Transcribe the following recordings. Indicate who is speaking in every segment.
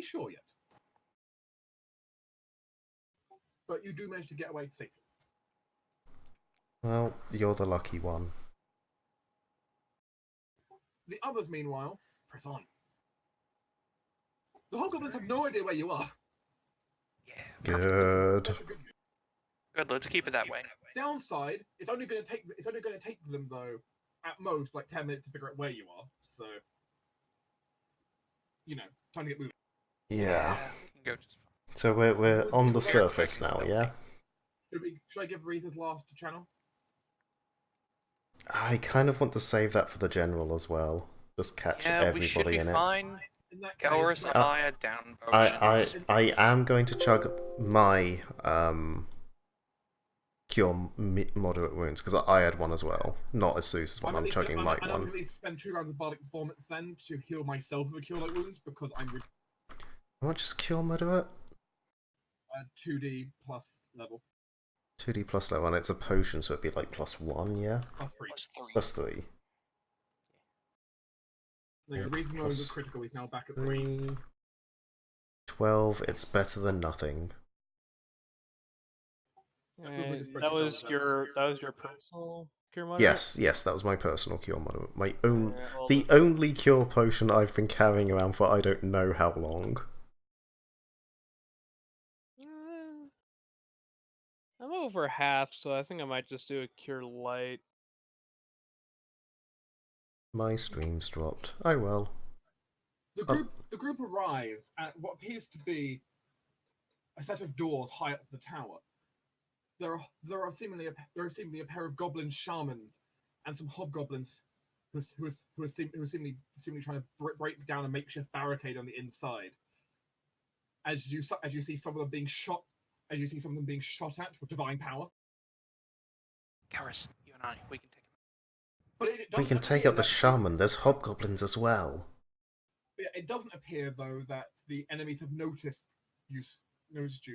Speaker 1: sure yet. But you do manage to get away safely.
Speaker 2: Well, you're the lucky one.
Speaker 1: The others, meanwhile, press on. The hobgoblins have no idea where you are.
Speaker 3: Yeah.
Speaker 2: Good.
Speaker 1: That's a good news.
Speaker 3: Good. Let's keep it that way.
Speaker 1: Downside, it's only going to take them though, at most like 10 minutes to figure out where you are. So, time to get moving.
Speaker 2: Yeah.
Speaker 3: We can go just fine.
Speaker 2: So we're on the surface now, yeah?
Speaker 1: Should I give Reese his last channel?
Speaker 2: I kind of want to save that for the general as well. Just catch
Speaker 3: We should
Speaker 2: everybody
Speaker 3: be
Speaker 2: in it.
Speaker 3: fine.
Speaker 1: In that
Speaker 3: Gaurus
Speaker 1: case,
Speaker 3: and Maya down
Speaker 2: I
Speaker 3: potions.
Speaker 2: I am going to chug my cure moderate wounds because I had one as well. Not as Zeus's one. I'm chugging light
Speaker 1: I'm
Speaker 2: one.
Speaker 1: going to spend 2 rounds of bardic performance then to heal myself with a cure light wounds because I'm
Speaker 2: How much is cure moderate?
Speaker 1: 2d plus level.
Speaker 2: 2d plus level, and it's a potion, so it'd be like +1, yeah?
Speaker 1: +3.
Speaker 2: +3.
Speaker 1: No, the reason I was critical is now back at
Speaker 2: 3. 12, it's better than nothing.
Speaker 4: And that was your personal cure moderate?
Speaker 2: Yes, that was my personal cure moderate. The only cure potion I've been carrying around for I don't know how long.
Speaker 4: I'm over half, so I think I might just do a cure light.
Speaker 2: My stream's dropped. Oh well.
Speaker 1: The group arrives at what appears to be a set of doors high up the tower. There are seemingly a pair of goblin shamans and some hobgoblins who are seemingly trying to break down a makeshift barricade on the inside. As you see some of them being shot at with divine power.
Speaker 3: Gaurus, you and I, we can take him.
Speaker 1: But
Speaker 2: We can take out the shaman. There's hobgoblins as well.
Speaker 1: It doesn't appear though that the enemies have noticed you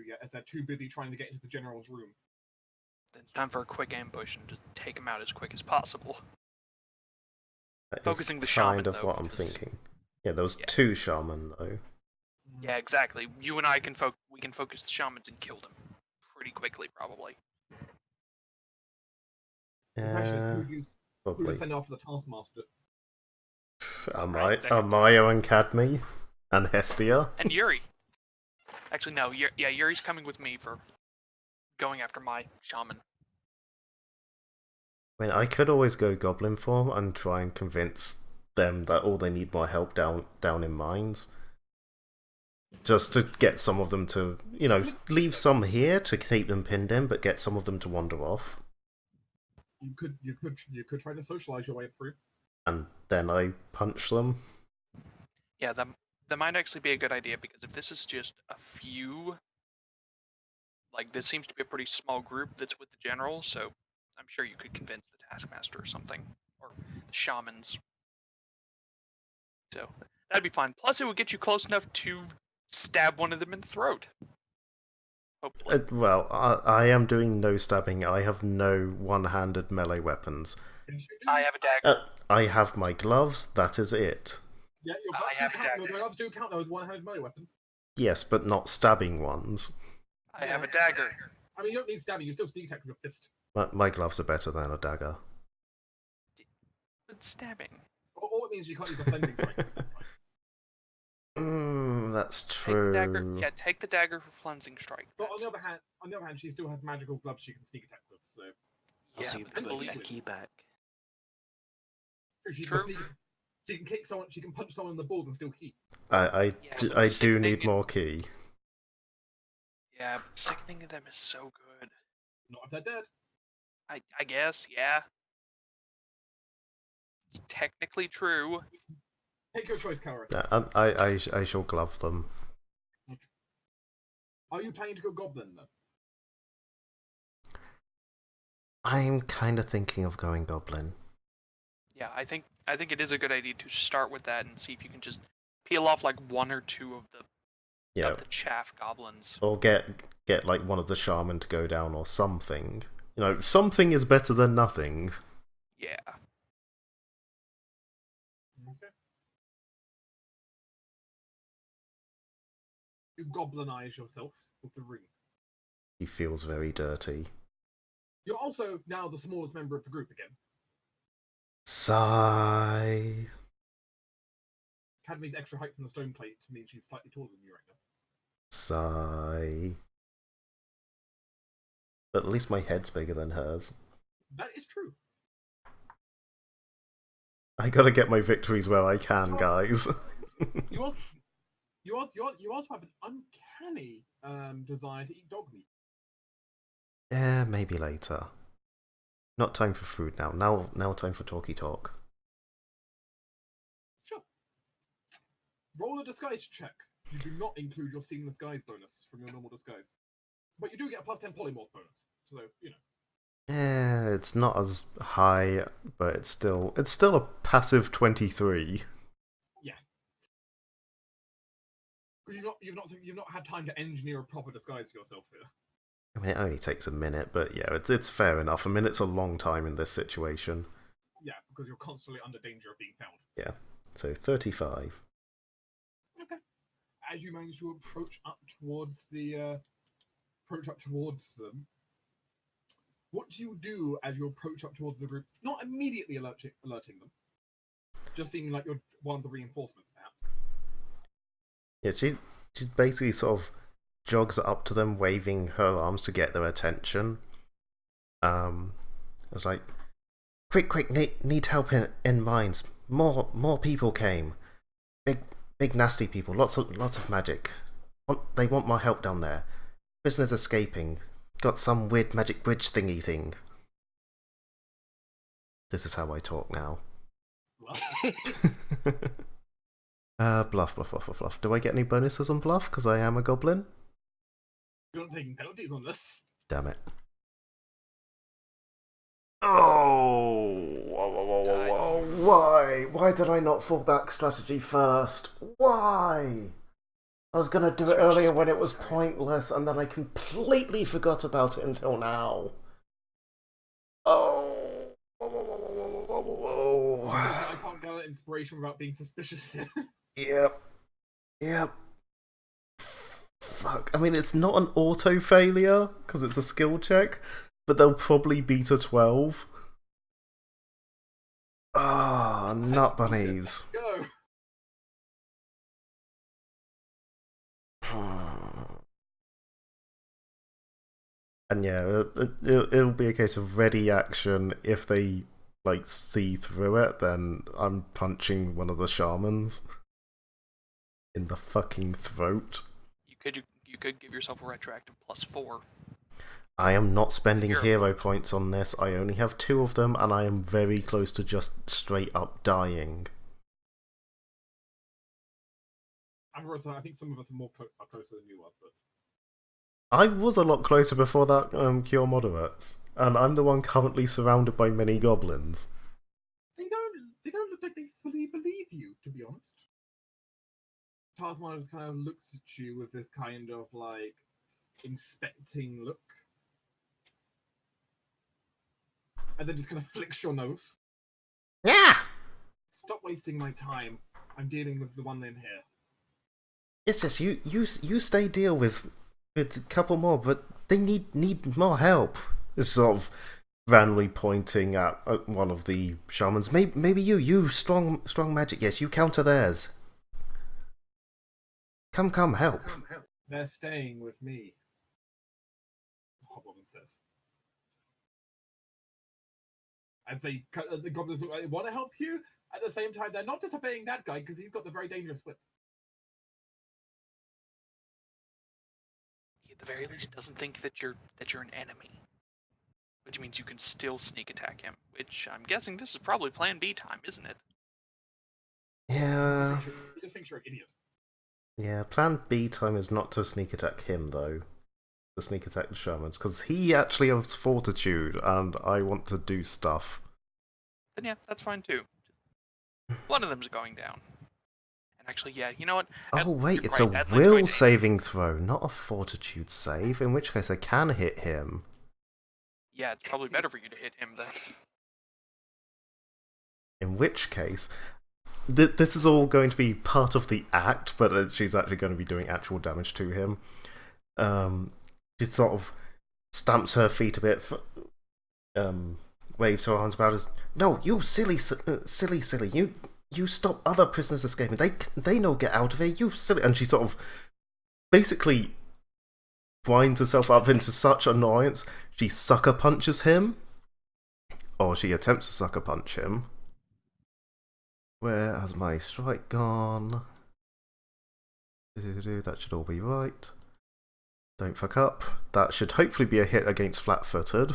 Speaker 1: yet, as they're too busy trying to get into the general's room.
Speaker 3: Then it's time for a quick ambush and just take him out as quick as possible.
Speaker 2: That
Speaker 3: Focusing the
Speaker 2: is
Speaker 3: shaman,
Speaker 2: kind of
Speaker 3: though,
Speaker 2: what I'm
Speaker 3: because-
Speaker 2: thinking. Yeah, there was 2 shaman though.
Speaker 3: Yeah, exactly. You and I can focus the shamans and kill them pretty quickly, probably.
Speaker 1: The question is, who
Speaker 2: Probably.
Speaker 1: to send after the taskmaster?
Speaker 2: Amaya and Cadme and Hestia.
Speaker 3: And Yuri. Actually, no. Yuri's coming with me for going after my shaman.
Speaker 2: I mean, I could always go goblin form and try and convince them that all they need more help down in mines. Just to get some of them to, leave some here to keep them pinned in, but get some of them to wander off.
Speaker 1: You could try to socialize your way through.
Speaker 2: And then I punch them.
Speaker 3: Yeah, that might actually be a good idea, because if this is just a few, like, this seems to be a pretty small group that's with the general, so I'm sure you could convince the taskmaster or something, or the shamans. So that'd be fine. Plus, it would get you close enough to stab one of them in the throat. Hopefully.
Speaker 2: Well, I am doing no stabbing. I have no one-handed melee weapons.
Speaker 3: I have a dagger.
Speaker 2: I have my gloves. That is it.
Speaker 1: Yeah, your gloves do count though as one-handed melee weapons.
Speaker 2: Yes, but not stabbing ones.
Speaker 3: I have a dagger.
Speaker 1: I mean, you don't need stabbing. You still sneak attack with your fist.
Speaker 2: My gloves are better than a dagger.
Speaker 3: But stabbing.
Speaker 1: All it means is you can't use a cleansing strike. That's fine.
Speaker 2: That's
Speaker 3: Take
Speaker 2: true.
Speaker 3: the dagger. Yeah, take the dagger for cleansing strike.
Speaker 1: But on the other hand, she still has magical gloves she can sneak attack with. So
Speaker 5: Also, you
Speaker 3: I
Speaker 5: put
Speaker 3: believe
Speaker 5: the
Speaker 3: it.
Speaker 5: key back.
Speaker 1: she
Speaker 3: True.
Speaker 1: can kick someone. She can punch someone in the balls and still keep.
Speaker 2: I do
Speaker 3: sickening
Speaker 2: need more key.
Speaker 3: Yeah, but sickening of them is so good.
Speaker 1: Not if they're dead.
Speaker 3: I guess, yeah. It's technically true.
Speaker 1: Take your choice, Karis.
Speaker 2: Yeah, I shall glove them.
Speaker 1: Are you planning to go goblin then?
Speaker 2: I'm kind of thinking of going goblin.
Speaker 3: Yeah, I think it is a good idea to start with that and see if you can just peel off like 1 or 2 of the chaff goblins.
Speaker 2: Or get like one of the shaman to go down or something. Something is better than nothing.
Speaker 3: Yeah.
Speaker 1: Okay. You goblinize yourself with the ring.
Speaker 2: He feels very dirty.
Speaker 1: You're also now the smallest member of the group again.
Speaker 2: Sigh.
Speaker 1: Academy's extra height from the stone plate means she's slightly taller than you right now.
Speaker 2: Sigh. But at least my head's bigger than hers.
Speaker 1: That is true.
Speaker 2: I gotta get my victories where I can, guys.
Speaker 1: You also have an uncanny desire to eat dog meat.
Speaker 2: Yeah, maybe later. Not time for food now. Now time for talky talk.
Speaker 1: Sure. Roll a disguise check. You do not include your seeing disguise bonus from your normal disguise. But you do get a plus 10 polymorph bonus. So, you know.
Speaker 2: Yeah, it's not as high, but it's still a passive 23.
Speaker 1: Yeah. Because you've not had time to engineer a proper disguise for yourself here.
Speaker 2: I mean, it only takes a minute, but yeah, it's fair enough. A minute's a long time in this situation.
Speaker 1: Yeah, because you're constantly under danger of being found.
Speaker 2: Yeah, so 35.
Speaker 1: Okay. As you manage to approach up towards them, what do you do as you approach up towards the group? Not immediately alerting them, just seeming like you're one of the reinforcements, perhaps.
Speaker 2: Yeah, she basically sort of jogs up to them, waving her arms to get their attention. It's like, quick, need help in mines. More people came. Big nasty people. Lots of magic. They want more help down there. Prisoners escaping. Got some weird magic bridge thingy thing. This is how I talk now. Bluff. Do I get any bonuses on bluff because I am a goblin?
Speaker 1: You're not taking penalties on this.
Speaker 2: Damn it. Oh! Whoa. Why did I not fall back strategy first? Why? I was gonna do it earlier when it was pointless, and then I completely forgot about it until now. Oh!
Speaker 1: I can't get inspiration without being suspicious.
Speaker 2: Yep. Fuck. I mean, it's not an auto failure because it's a skill check, but they'll probably beat a 12. Ah, nut bunnies.
Speaker 1: Go.
Speaker 2: And yeah, it'll be a case of ready action. If they like see through it, then I'm punching one of the shamans in the fucking throat.
Speaker 3: You could give yourself a retroactive +4.
Speaker 2: I am not spending hero points on this. I only have 2 of them, and I am very close to just straight up dying.
Speaker 1: I think some of us are closer than you are, but
Speaker 2: I was a lot closer before that cure moderates, and I'm the one currently surrounded by many goblins.
Speaker 1: They don't look like they fully believe you, to be honest. Tarzan just kind of looks at you with this kind of like inspecting look. And then just kind of flicks your nose.
Speaker 2: Yeah!
Speaker 1: Stop wasting my time. I'm dealing with the one in here.
Speaker 2: It's just you stay deal with a couple more, but they need more help. It's sort of randomly pointing at one of the shamans. Maybe you strong magic. Yes, you counter theirs. Come, help.
Speaker 1: They're staying with me. Hobgoblin says. As the goblins look like they want to help you, at the same time they're not disobeying that guy because he's got the very dangerous whip.
Speaker 3: He at the very least doesn't think that you're an enemy, which means you can still sneak attack him. Which I'm guessing this is probably Plan B time, isn't it?
Speaker 2: Yeah.
Speaker 1: He just thinks you're an idiot.
Speaker 2: Yeah, Plan B time is not to sneak attack him though. To sneak attack the shamans, because he actually has fortitude, and I want to do stuff.
Speaker 3: Then yeah, that's fine too. One of them's going down. And actually, yeah, you know what?
Speaker 2: Oh wait, it's a
Speaker 3: Adeline's
Speaker 2: will
Speaker 3: going to-
Speaker 2: saving throw, not a fortitude save, in which case I can hit him.
Speaker 3: Yeah, it's probably better for you to hit him then.
Speaker 2: In which case, this is all going to be part of the act, but she's actually going to be doing actual damage to him. She sort of stamps her feet a bit, waves her arms about us. No, you silly. You stop other prisoners escaping. They know get out of here. You silly. And she sort of basically winds herself up into such annoyance. She sucker punches him, or she attempts to sucker punch him. Where has my strike gone? That should all be right. Don't fuck up. That should hopefully be a hit against flat-footed.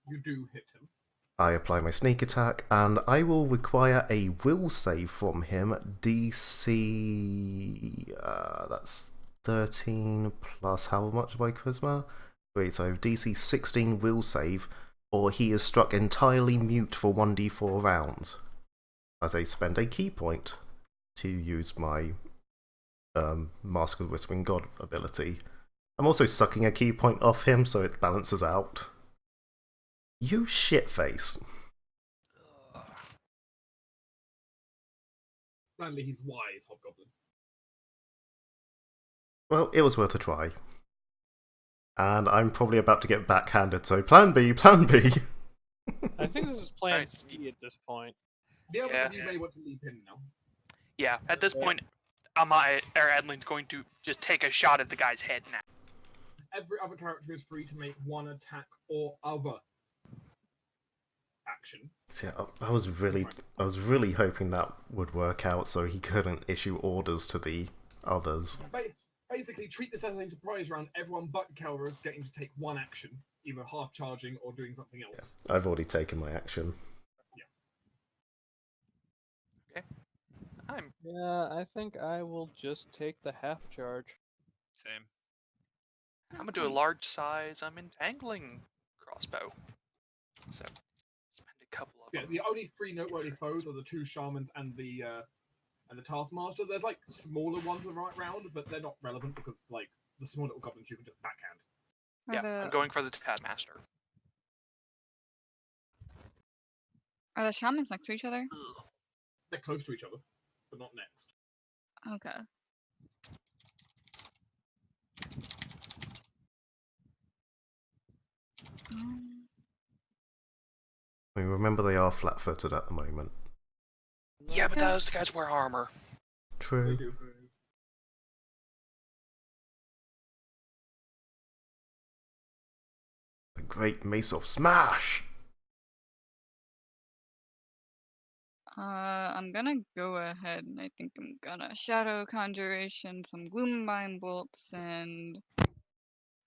Speaker 1: You do hit him.
Speaker 2: I apply my sneak attack, and I will require a will save from him. DC... that's 13 plus how much by charisma? Wait, so DC 16 will save, or he is struck entirely mute for 1d4 rounds. As I spend a key point to use my Mask of the Whispering God ability. I'm also sucking a key point off him, so it balances out. You shitface.
Speaker 1: Apparently he's wise, Hobgoblin.
Speaker 2: Well, it was worth a try. And I'm probably about to get backhanded, so plan B, plan B.
Speaker 4: I think this is plan
Speaker 3: Right.
Speaker 4: C at this point.
Speaker 1: The others
Speaker 3: Yeah.
Speaker 1: of you may want to leap in now.
Speaker 3: Yeah, at this point, Adeline's going to just take a shot at the guy's head now.
Speaker 1: Every other character is free to make one attack or other action.
Speaker 2: See, I was really hoping that would work out, so he couldn't issue orders to the others.
Speaker 1: Basically, treat this as a surprise round. Everyone but Kelra is getting to take one action, either half charging or doing something else.
Speaker 2: Yeah, I've already taken my action.
Speaker 4: Yeah, I think I will just take the half charge.
Speaker 5: Same.
Speaker 3: I'm gonna do a large size. I'm entangling crossbow. So spend a couple of
Speaker 1: Yeah,
Speaker 3: them.
Speaker 1: the only three noteworthy foes are the two shamans and the taskmaster. There's like smaller ones around, but they're not relevant because like the small little goblins you can just backhand.
Speaker 3: Yeah, I'm going for the Taskmaster.
Speaker 6: Are the shamans next to each other?
Speaker 1: They're close to each other, but not next.
Speaker 6: Okay.
Speaker 2: I mean, remember they are flat-footed at the moment.
Speaker 3: Yeah, but those guys wear armor.
Speaker 1: They
Speaker 2: True.
Speaker 1: do.
Speaker 2: The Great Mace of Smash!
Speaker 6: I'm gonna go ahead and I think I'm gonna Shadow Conjuration, some Gloombind Bolts, and...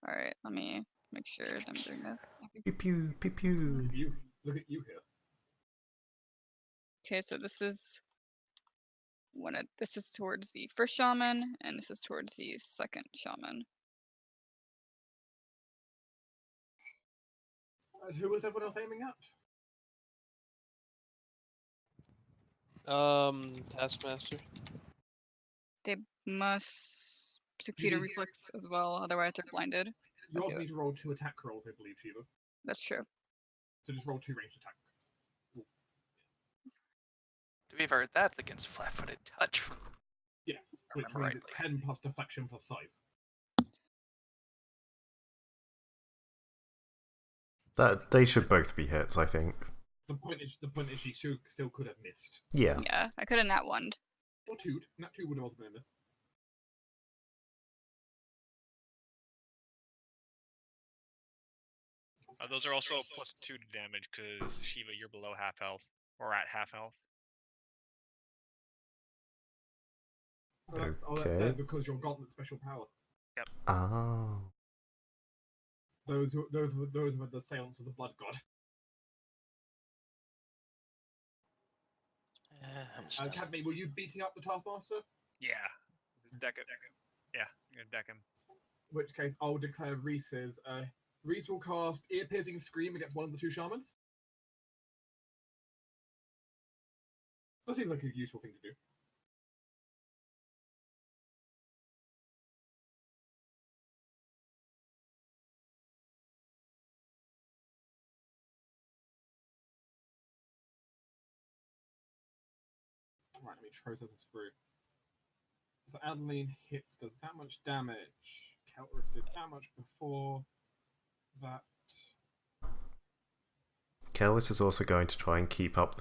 Speaker 6: Alright, let me make sure that I'm doing this.
Speaker 2: Pew pew, pew pew.
Speaker 1: Look at you here.
Speaker 6: Okay, so this is... this is towards the first shaman, and this is towards the second shaman.
Speaker 1: Who was everyone else aiming at?
Speaker 4: Taskmaster.
Speaker 6: They must succeed a reflex as well, otherwise they're blinded.
Speaker 1: You
Speaker 6: Let's
Speaker 1: also
Speaker 6: do it.
Speaker 1: need to roll 2 attack rolls, I believe, Shiva.
Speaker 6: That's true.
Speaker 1: So just roll 2 ranged attacks.
Speaker 3: To be fair, that's against flat-footed touch.
Speaker 1: Yes, which means
Speaker 3: Remember
Speaker 1: it's 10 plus deflection plus size.
Speaker 2: That they should both be hits, I think.
Speaker 1: The point is she still could have missed.
Speaker 2: Yeah.
Speaker 6: Yeah, I could have nat one.
Speaker 1: Or 2. Nat 2 would have also been a miss.
Speaker 5: Those are also +2 to damage because Shiva, you're below half health or at half health.
Speaker 1: That's
Speaker 2: Okay.
Speaker 1: fair because your gauntlet special power.
Speaker 2: Oh.
Speaker 1: Those were the assailants of the blood god. Cadme, were you beating up the taskmaster?
Speaker 5: Yeah. Just deck it. Yeah, you're gonna deck him.
Speaker 1: In which case, I'll declare Reese's. Reese will cast ear-piercing scream against one of the 2 shamans. That seems like a useful thing to do. Right, let me process this through. So Adeline hits does that much damage. Kelris did that much before that.
Speaker 2: Kelvis is also going to try and keep up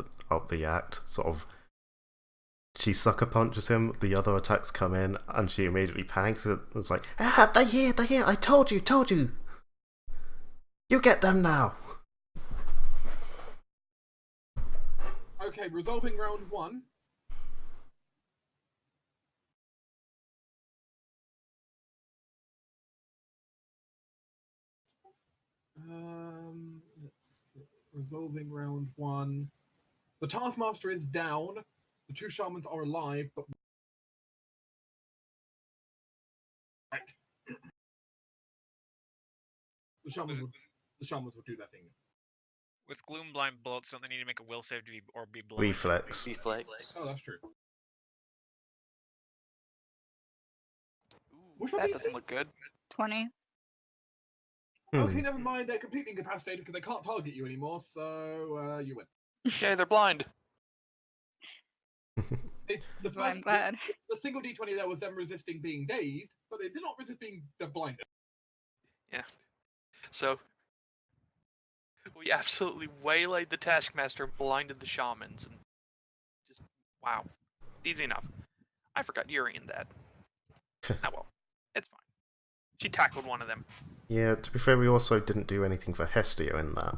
Speaker 2: the act. Sort of, she sucker punches him. The other attacks come in, and she immediately panics. It's like, they're here! I told you! You get them now.
Speaker 1: Okay, resolving round 1. Let's see. Resolving round 1. The Taskmaster is down. The 2 shamans are alive, but right. The shamans will do their thing.
Speaker 5: With Gloom Blind Bullets, don't they need to make a will save to be below?
Speaker 2: Reflex.
Speaker 1: Oh, that's true.
Speaker 3: Ooh,
Speaker 1: What's your
Speaker 3: that
Speaker 1: DC?
Speaker 3: doesn't look good.
Speaker 6: 20.
Speaker 1: Okay, never mind. They're completely incapacitated because they can't target you anymore, so you win.
Speaker 3: Okay, they're blind.
Speaker 1: It's
Speaker 6: That's why I'm glad.
Speaker 1: The single D20 there was them resisting being dazed, but they did not resist being blinded.
Speaker 3: Yeah. So we absolutely waylaid the Taskmaster and blinded the shamans, and just wow, easy enough. I forgot Yuri in that. Ah well, it's fine. She tackled one of them.
Speaker 2: Yeah, to be fair, we also didn't do anything for Hestia in that.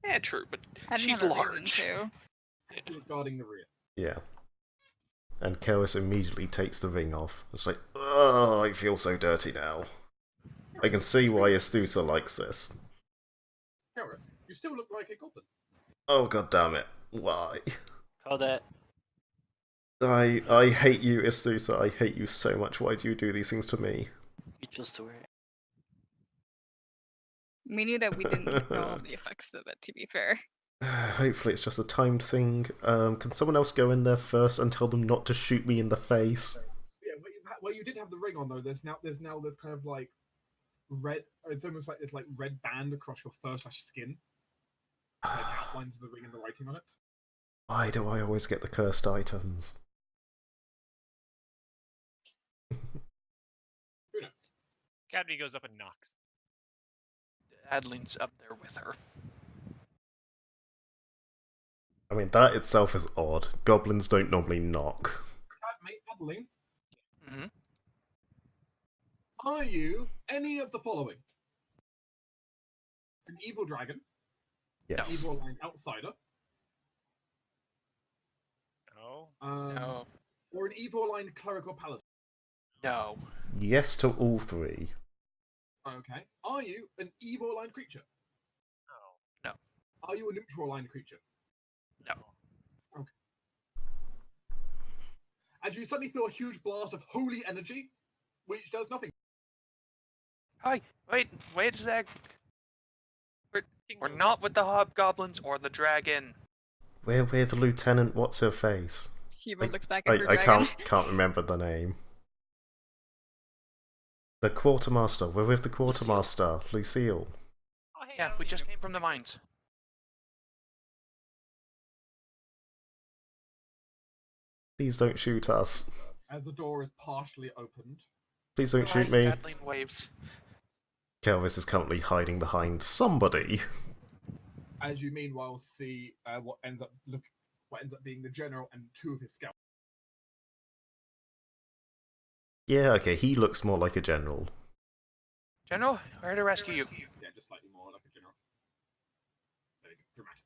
Speaker 3: Yeah, true, but
Speaker 6: I didn't
Speaker 3: she's
Speaker 6: have a reason
Speaker 3: large.
Speaker 6: to.
Speaker 1: Still guarding the rear.
Speaker 2: Yeah. And Kelvis immediately takes the ring off. It's like, oh, I feel so dirty now. I can see why Astusa likes this.
Speaker 1: Karis, you still look like a goblin.
Speaker 2: Oh, god damn it. Why?
Speaker 7: Called it.
Speaker 2: I hate you, Astusa. I hate you so much. Why do you do these things to me?
Speaker 7: You just wear it.
Speaker 6: We knew that we didn't know the effects of it, to be fair.
Speaker 2: Hopefully it's just a timed thing. Can someone else go in there first and tell them not to shoot me in the face?
Speaker 1: Yeah, well, you did have the ring on though. There's now this kind of like red. It's almost like this like red band across your fur / skin, like outlines of the ring and the writing on it.
Speaker 2: Why do I always get the cursed items?
Speaker 1: Who knows?
Speaker 5: Cadby goes up and knocks.
Speaker 3: Adeline's up there with her.
Speaker 2: I mean, that itself is odd. Goblins don't normally knock.
Speaker 1: Adeline,
Speaker 3: Mm-hmm.
Speaker 1: are you any of the following? An evil dragon,
Speaker 2: Yes.
Speaker 1: evil line outsider,
Speaker 5: No.
Speaker 3: No.
Speaker 1: or an evil line clerical paladin?
Speaker 3: No.
Speaker 2: Yes to all three.
Speaker 1: Okay. Are you an evil line creature?
Speaker 5: No.
Speaker 3: No.
Speaker 1: Are you a neutral line creature?
Speaker 3: No.
Speaker 1: Okay. And you suddenly feel a huge blast of holy energy, which does nothing.
Speaker 3: Hi. Wait a sec. We're not with the hobgoblins or the dragon.
Speaker 2: We're with Lieutenant What's Her Face.
Speaker 6: Shiva looks back at her
Speaker 2: I
Speaker 6: dragon.
Speaker 2: can't remember the name. The Quartermaster. We're with the Quartermaster, Lucille.
Speaker 5: Oh, hey,
Speaker 3: Yeah, we just came from the mines.
Speaker 2: Please don't shoot us.
Speaker 1: As the door is partially opened.
Speaker 2: Please don't shoot me.
Speaker 3: Adeline waves.
Speaker 2: Kelvis is currently hiding behind somebody.
Speaker 1: As you meanwhile see what ends up being the general and 2 of his scouts.
Speaker 2: Yeah, okay, he looks more like a general.
Speaker 3: General, we're here to rescue you.
Speaker 1: Yeah, just slightly more like a general. Very dramatic.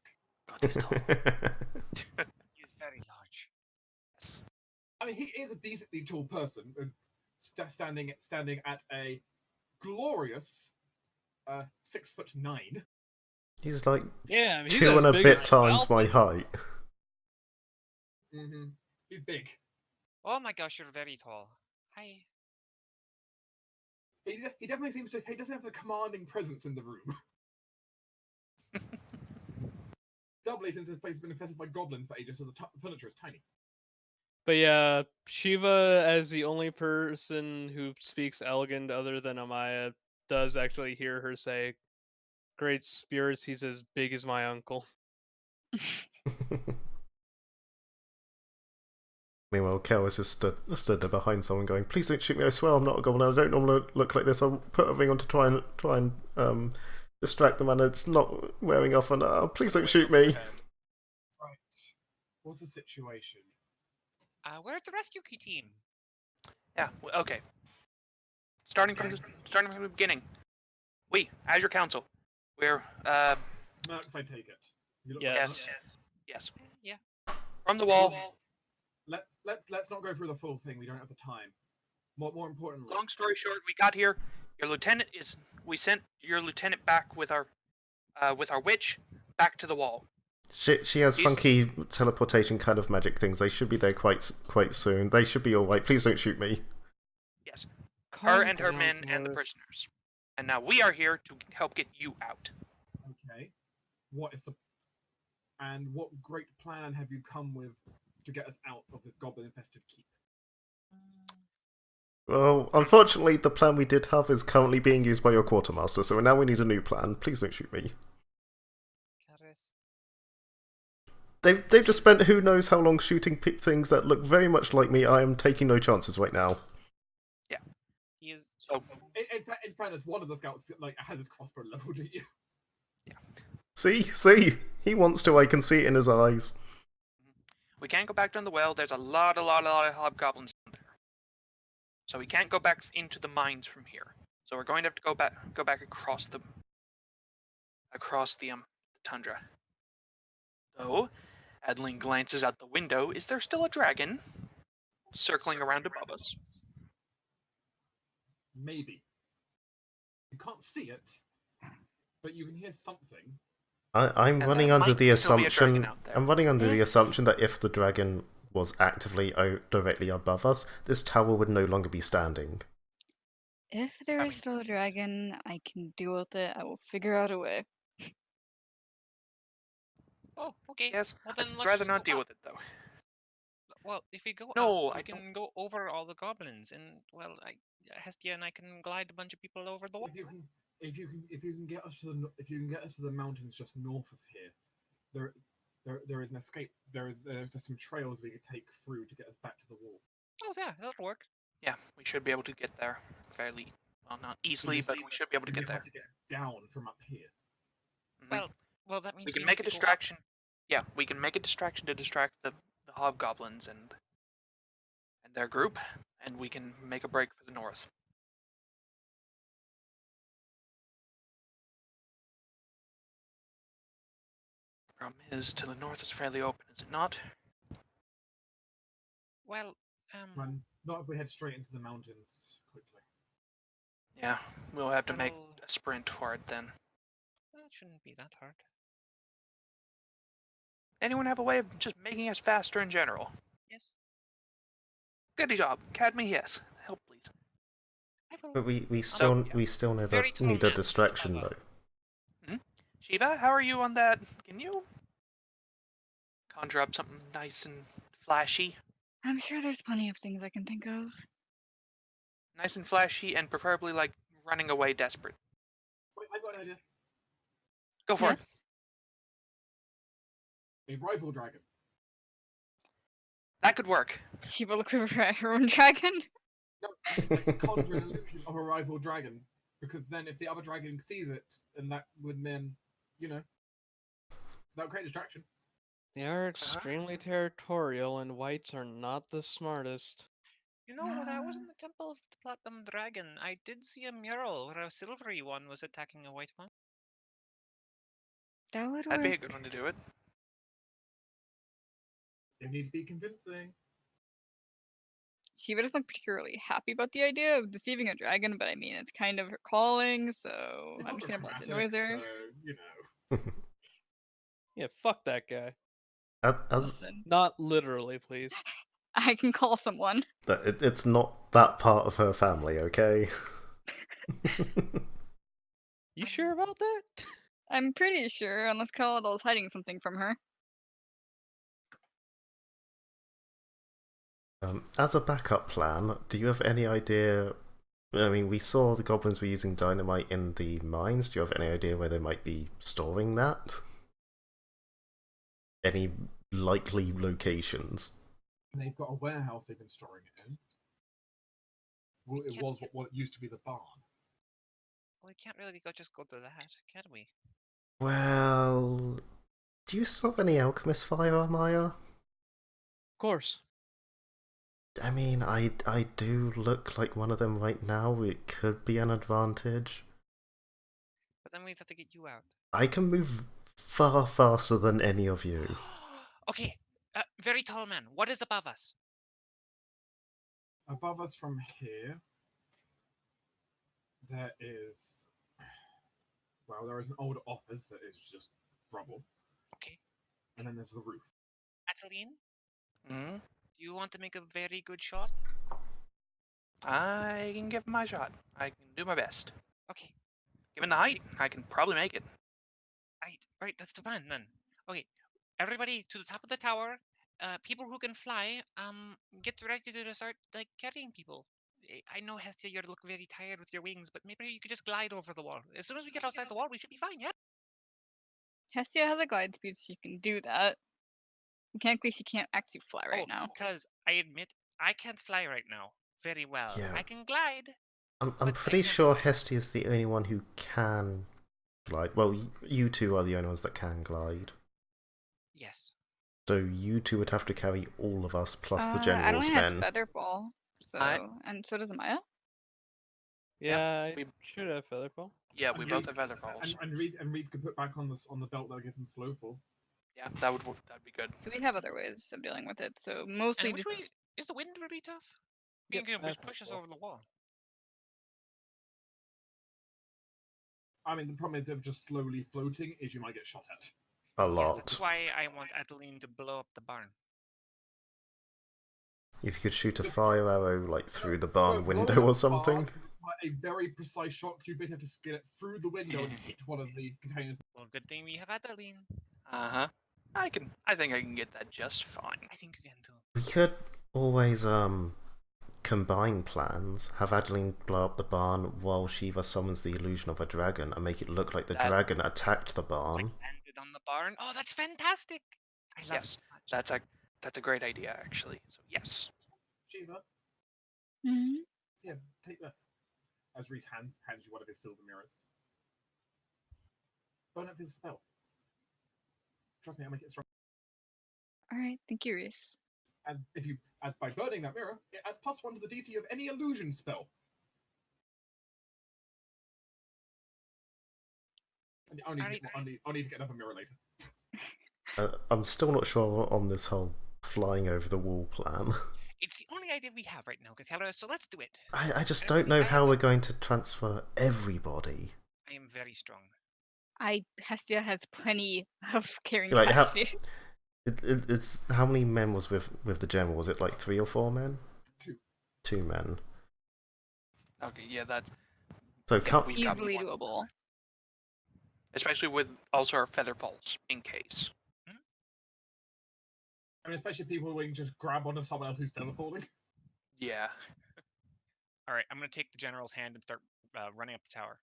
Speaker 3: God, he's tall.
Speaker 5: He's very large.
Speaker 3: Yes.
Speaker 1: I mean, he is a decently tall person, standing at a glorious 6'9".
Speaker 2: He's like
Speaker 4: Yeah, I mean, he's
Speaker 2: 2
Speaker 4: as
Speaker 2: and a
Speaker 4: big
Speaker 2: bit
Speaker 4: as
Speaker 2: times my
Speaker 4: Malphite.
Speaker 2: height.
Speaker 1: Mm-hmm. He's big.
Speaker 5: Oh my gosh, you're very tall. Hi.
Speaker 1: He definitely seems to. He doesn't have a commanding presence in the room. Doubly since this place has been infested by goblins for ages, so the furniture is tiny.
Speaker 4: But yeah, Shiva, as the only person who speaks Elgin other than Amaya, does actually hear her say, "Great spirits, he's as big as my uncle."
Speaker 2: Meanwhile, Kel is just stood there behind someone going, "Please don't shoot me, I swear I'm not a goblin, I don't normally look like this, I'll put everything on to try and distract them and it's not wearing off and please don't shoot me."
Speaker 1: Right. What's the situation?
Speaker 5: Where's the rescue team?
Speaker 3: Yeah. Okay. Starting from the beginning. We, as your council, we're
Speaker 1: Mercs, I take it. You look
Speaker 4: Yes.
Speaker 1: like Mercs?
Speaker 3: yes.
Speaker 5: Yeah.
Speaker 3: From the wall.
Speaker 1: Let's not go through the full thing. We don't have the time. More importantly,
Speaker 3: Long story short, we got here. Your lieutenant is. We sent your lieutenant back with our witch back to the wall.
Speaker 2: She has funky teleportation kind of magic things. They should be there quite soon. They should be all right. Please don't shoot me.
Speaker 3: Yes.
Speaker 4: Calm
Speaker 3: Her and her
Speaker 4: down,
Speaker 3: men and the
Speaker 4: Morris.
Speaker 3: prisoners. And now we are here to help get you out.
Speaker 1: okay. What great plan have you come with to get us out of this goblin-infested keep?
Speaker 2: Well, unfortunately, the plan we did have is currently being used by your quartermaster, so now we need a new plan. Please don't shoot me. They've just spent who knows how long shooting things that look very much like me. I am taking no chances right now.
Speaker 3: Yeah.
Speaker 5: He is.
Speaker 3: So
Speaker 1: In fairness, one of the scouts has his crossbow leveled at you.
Speaker 2: See, he wants to. I can see it in his eyes.
Speaker 3: we can't go back down the well. There's a lot of hobgoblins down there. So we can't go back into the mines from here. So we're going to have to go back across the tundra. So, Adeline glances out the window. Is there still a dragon circling around above us?
Speaker 1: Maybe. You can't see it, but you can hear something.
Speaker 2: I'm
Speaker 3: And
Speaker 2: running
Speaker 3: there
Speaker 2: under
Speaker 3: might
Speaker 2: the
Speaker 3: still be a dragon
Speaker 2: assumption.
Speaker 3: out there.
Speaker 2: I'm running under the assumption that if the dragon was actively directly above us, this tower would no longer be standing.
Speaker 6: If there is still a dragon, I can deal with it. I will figure out a way.
Speaker 5: Oh, okay.
Speaker 3: Yes,
Speaker 5: Well, then
Speaker 3: I'd
Speaker 5: let's
Speaker 3: rather
Speaker 5: just
Speaker 3: not
Speaker 5: go
Speaker 3: deal
Speaker 5: up.
Speaker 3: with it though.
Speaker 5: Well, if we go
Speaker 3: No,
Speaker 5: up, we
Speaker 3: I
Speaker 5: can
Speaker 3: don't.
Speaker 5: go over all the goblins, and well, Hestia and I can glide a bunch of people over the wall.
Speaker 1: If you can get us to the mountains just north of here, there is an escape. There's some trails we could take through to get us back to the wall.
Speaker 5: Oh yeah, that'll work.
Speaker 3: Yeah, we should be able to get there fairly, well, not easily, but we should be able to
Speaker 1: We
Speaker 3: get
Speaker 1: just
Speaker 3: there.
Speaker 1: have to get down from up here.
Speaker 3: Mhm.
Speaker 5: Well, that means
Speaker 3: we can
Speaker 5: have
Speaker 3: make a
Speaker 5: to go up.
Speaker 3: distraction. Yeah, we can make a distraction to distract the hobgoblins and their group, and we can make a break for the north. Problem is, to the north it's fairly open, is it not?
Speaker 5: Well,
Speaker 1: Not if we head straight into the mountains quickly.
Speaker 3: Yeah, we'll have to make
Speaker 5: Well-
Speaker 3: a sprint for it then.
Speaker 5: that shouldn't be that hard.
Speaker 3: Anyone have a way of just making us faster in general?
Speaker 5: Yes,
Speaker 3: Good job, Cadme. Yes, help please.
Speaker 5: I will.
Speaker 2: But we
Speaker 3: So,
Speaker 2: still never
Speaker 5: Very tall
Speaker 2: need a
Speaker 5: man,
Speaker 2: distraction
Speaker 5: above
Speaker 2: though.
Speaker 3: Shiva, how are you on that? Can you conjure up something nice and flashy?
Speaker 6: I'm sure there's plenty of things I can think of.
Speaker 3: Nice and flashy, and preferably like running away desperate.
Speaker 1: Wait, I've got an idea.
Speaker 3: Go for it.
Speaker 6: Yes?
Speaker 1: A rifle dragon.
Speaker 3: That could work.
Speaker 6: Shiva looks over at her own dragon.
Speaker 1: No, conjure an illusion of a rival dragon, because then if the other dragon sees it, then that would mean, that would create distraction.
Speaker 4: They are extremely territorial, and whites are not the smartest.
Speaker 5: You know, when I was in the Temple of the Platinum Dragon, I did see a mural where a silvery one was attacking a white one.
Speaker 6: That would
Speaker 3: That'd be a
Speaker 6: work.
Speaker 3: good one to do it.
Speaker 1: They need to be convincing.
Speaker 6: Shiva doesn't look particularly happy about the idea of deceiving a dragon, but I mean, it's kind of her calling, so
Speaker 1: It's
Speaker 6: I'm
Speaker 1: also
Speaker 6: just gonna let it
Speaker 1: chromatic,
Speaker 6: noise her.
Speaker 1: so,
Speaker 4: Yeah, fuck that guy.
Speaker 2: As
Speaker 6: Listen,
Speaker 4: Not literally, please.
Speaker 6: I can call someone.
Speaker 2: it's not that part of her family, okay?
Speaker 4: You sure about that?
Speaker 6: I'm pretty sure, unless Kaladol's hiding something from her.
Speaker 2: As a backup plan, do you have any idea? I mean, we saw the goblins were using dynamite in the mines. Do you have any idea where they might be storing that? Any likely locations?
Speaker 1: And they've got a warehouse they've been storing it in. Well, it was what used to be the barn.
Speaker 5: Well, we can't really just go to that, can we?
Speaker 2: Well, do you still have any alchemist fire, Maya?
Speaker 4: Of course.
Speaker 2: I mean, I do look like one of them right now. It could be an advantage.
Speaker 5: But then we'd have to get you out.
Speaker 2: I can move far faster than any of you.
Speaker 5: Okay, very tall man. What is above us?
Speaker 1: Above us from here, there is... Well, there is an old office that is just rubble.
Speaker 5: Okay.
Speaker 1: And then there's the roof.
Speaker 5: Adeline,
Speaker 3: Hmm?
Speaker 5: do you want to make a very good shot?
Speaker 3: I can give it my shot. I can do my best.
Speaker 5: Okay.
Speaker 3: Given the height, I can probably make it.
Speaker 5: Right, that's the plan then. Okay, everybody to the top of the tower. People who can fly, get ready to start like carrying people. I know Hestia, you look very tired with your wings, but maybe you could just glide over the wall. As soon as we get outside the wall, we should be fine, yeah?
Speaker 6: Hestia has a glide speed, so she can do that. Mechanically, she can't actually fly right now.
Speaker 5: Because I admit I can't fly right now very well.
Speaker 2: Yeah.
Speaker 5: I can glide.
Speaker 2: I'm
Speaker 5: But
Speaker 2: pretty
Speaker 5: I can't
Speaker 2: sure
Speaker 5: fly.
Speaker 2: Hestia is the only one who can glide. Well, you two are the only ones that can glide.
Speaker 5: Yes.
Speaker 2: So you two would have to carry all of us plus the general's
Speaker 6: Adeline has
Speaker 2: men.
Speaker 6: Featherball, so and so does Maya.
Speaker 4: Yeah,
Speaker 3: we-
Speaker 4: I should have Featherfall.
Speaker 3: Yeah, we
Speaker 1: And
Speaker 3: both
Speaker 1: Reed-
Speaker 3: have feather falls.
Speaker 1: And Reed could put back on the belt that gives him slow fall.
Speaker 3: Yeah, that'd be good.
Speaker 6: So we have other ways of dealing with it. So mostly
Speaker 5: And which
Speaker 6: just
Speaker 5: way is the wind really tough?
Speaker 4: Yep,
Speaker 5: You can
Speaker 4: I
Speaker 5: just
Speaker 4: have
Speaker 5: push us
Speaker 4: Featherfall.
Speaker 5: over the wall.
Speaker 1: I mean, the problem is they're just slowly floating is you might get shot at.
Speaker 2: A
Speaker 5: Yeah,
Speaker 2: lot.
Speaker 5: that's why I want Adeline to blow up the barn.
Speaker 2: If you could shoot a
Speaker 1: Just-
Speaker 2: fire arrow like through the barn
Speaker 1: Blowing
Speaker 2: window
Speaker 1: up
Speaker 2: or
Speaker 1: the
Speaker 2: something.
Speaker 1: barn, a very precise shot, you'd better have to get it through the window and hit one of the containers.
Speaker 5: Well, good thing we have Adeline.
Speaker 3: Uh-huh. I think I can get that just fine.
Speaker 5: I think you can too.
Speaker 2: We could always combine plans. Have Adeline blow up the barn while Shiva summons the illusion of a dragon and make it look like the
Speaker 3: That-
Speaker 2: dragon attacked the
Speaker 5: Like
Speaker 2: barn.
Speaker 5: landed on the barn. Oh, that's fantastic! I love
Speaker 3: Yes,
Speaker 5: it so much.
Speaker 3: that's a great idea actually. So yes.
Speaker 1: Shiva,
Speaker 6: Mhm.
Speaker 1: here, take this. As Reed hands you one of his silver mirrors. Burn up his spell. Trust me, I'll make it strong.
Speaker 6: All right, thank you, Reese.
Speaker 1: And as by burning that mirror, it adds +1 to the DC of any illusion spell. And I'll need to get another mirror later.
Speaker 2: I'm still not sure on this whole flying over the wall plan.
Speaker 5: It's the only idea we have right now, Casella, so let's do it.
Speaker 2: I just don't know how we're going to transfer everybody.
Speaker 5: I am very strong.
Speaker 6: Hestia has plenty of carrying
Speaker 2: Like,
Speaker 6: capacity.
Speaker 2: It's how many men was with the general? Was it like 3 or 4 men?
Speaker 1: 2.
Speaker 2: 2 men.
Speaker 3: Okay, yeah, that's
Speaker 2: So
Speaker 3: yeah,
Speaker 2: can't
Speaker 3: we've got
Speaker 6: Easily
Speaker 3: one.
Speaker 6: doable.
Speaker 3: Especially with also our feather falls in case.
Speaker 1: I mean, especially people who can just grab onto someone else who's teleporting.
Speaker 3: Yeah.
Speaker 5: All right, I'm going to take the general's hand and start running up the tower.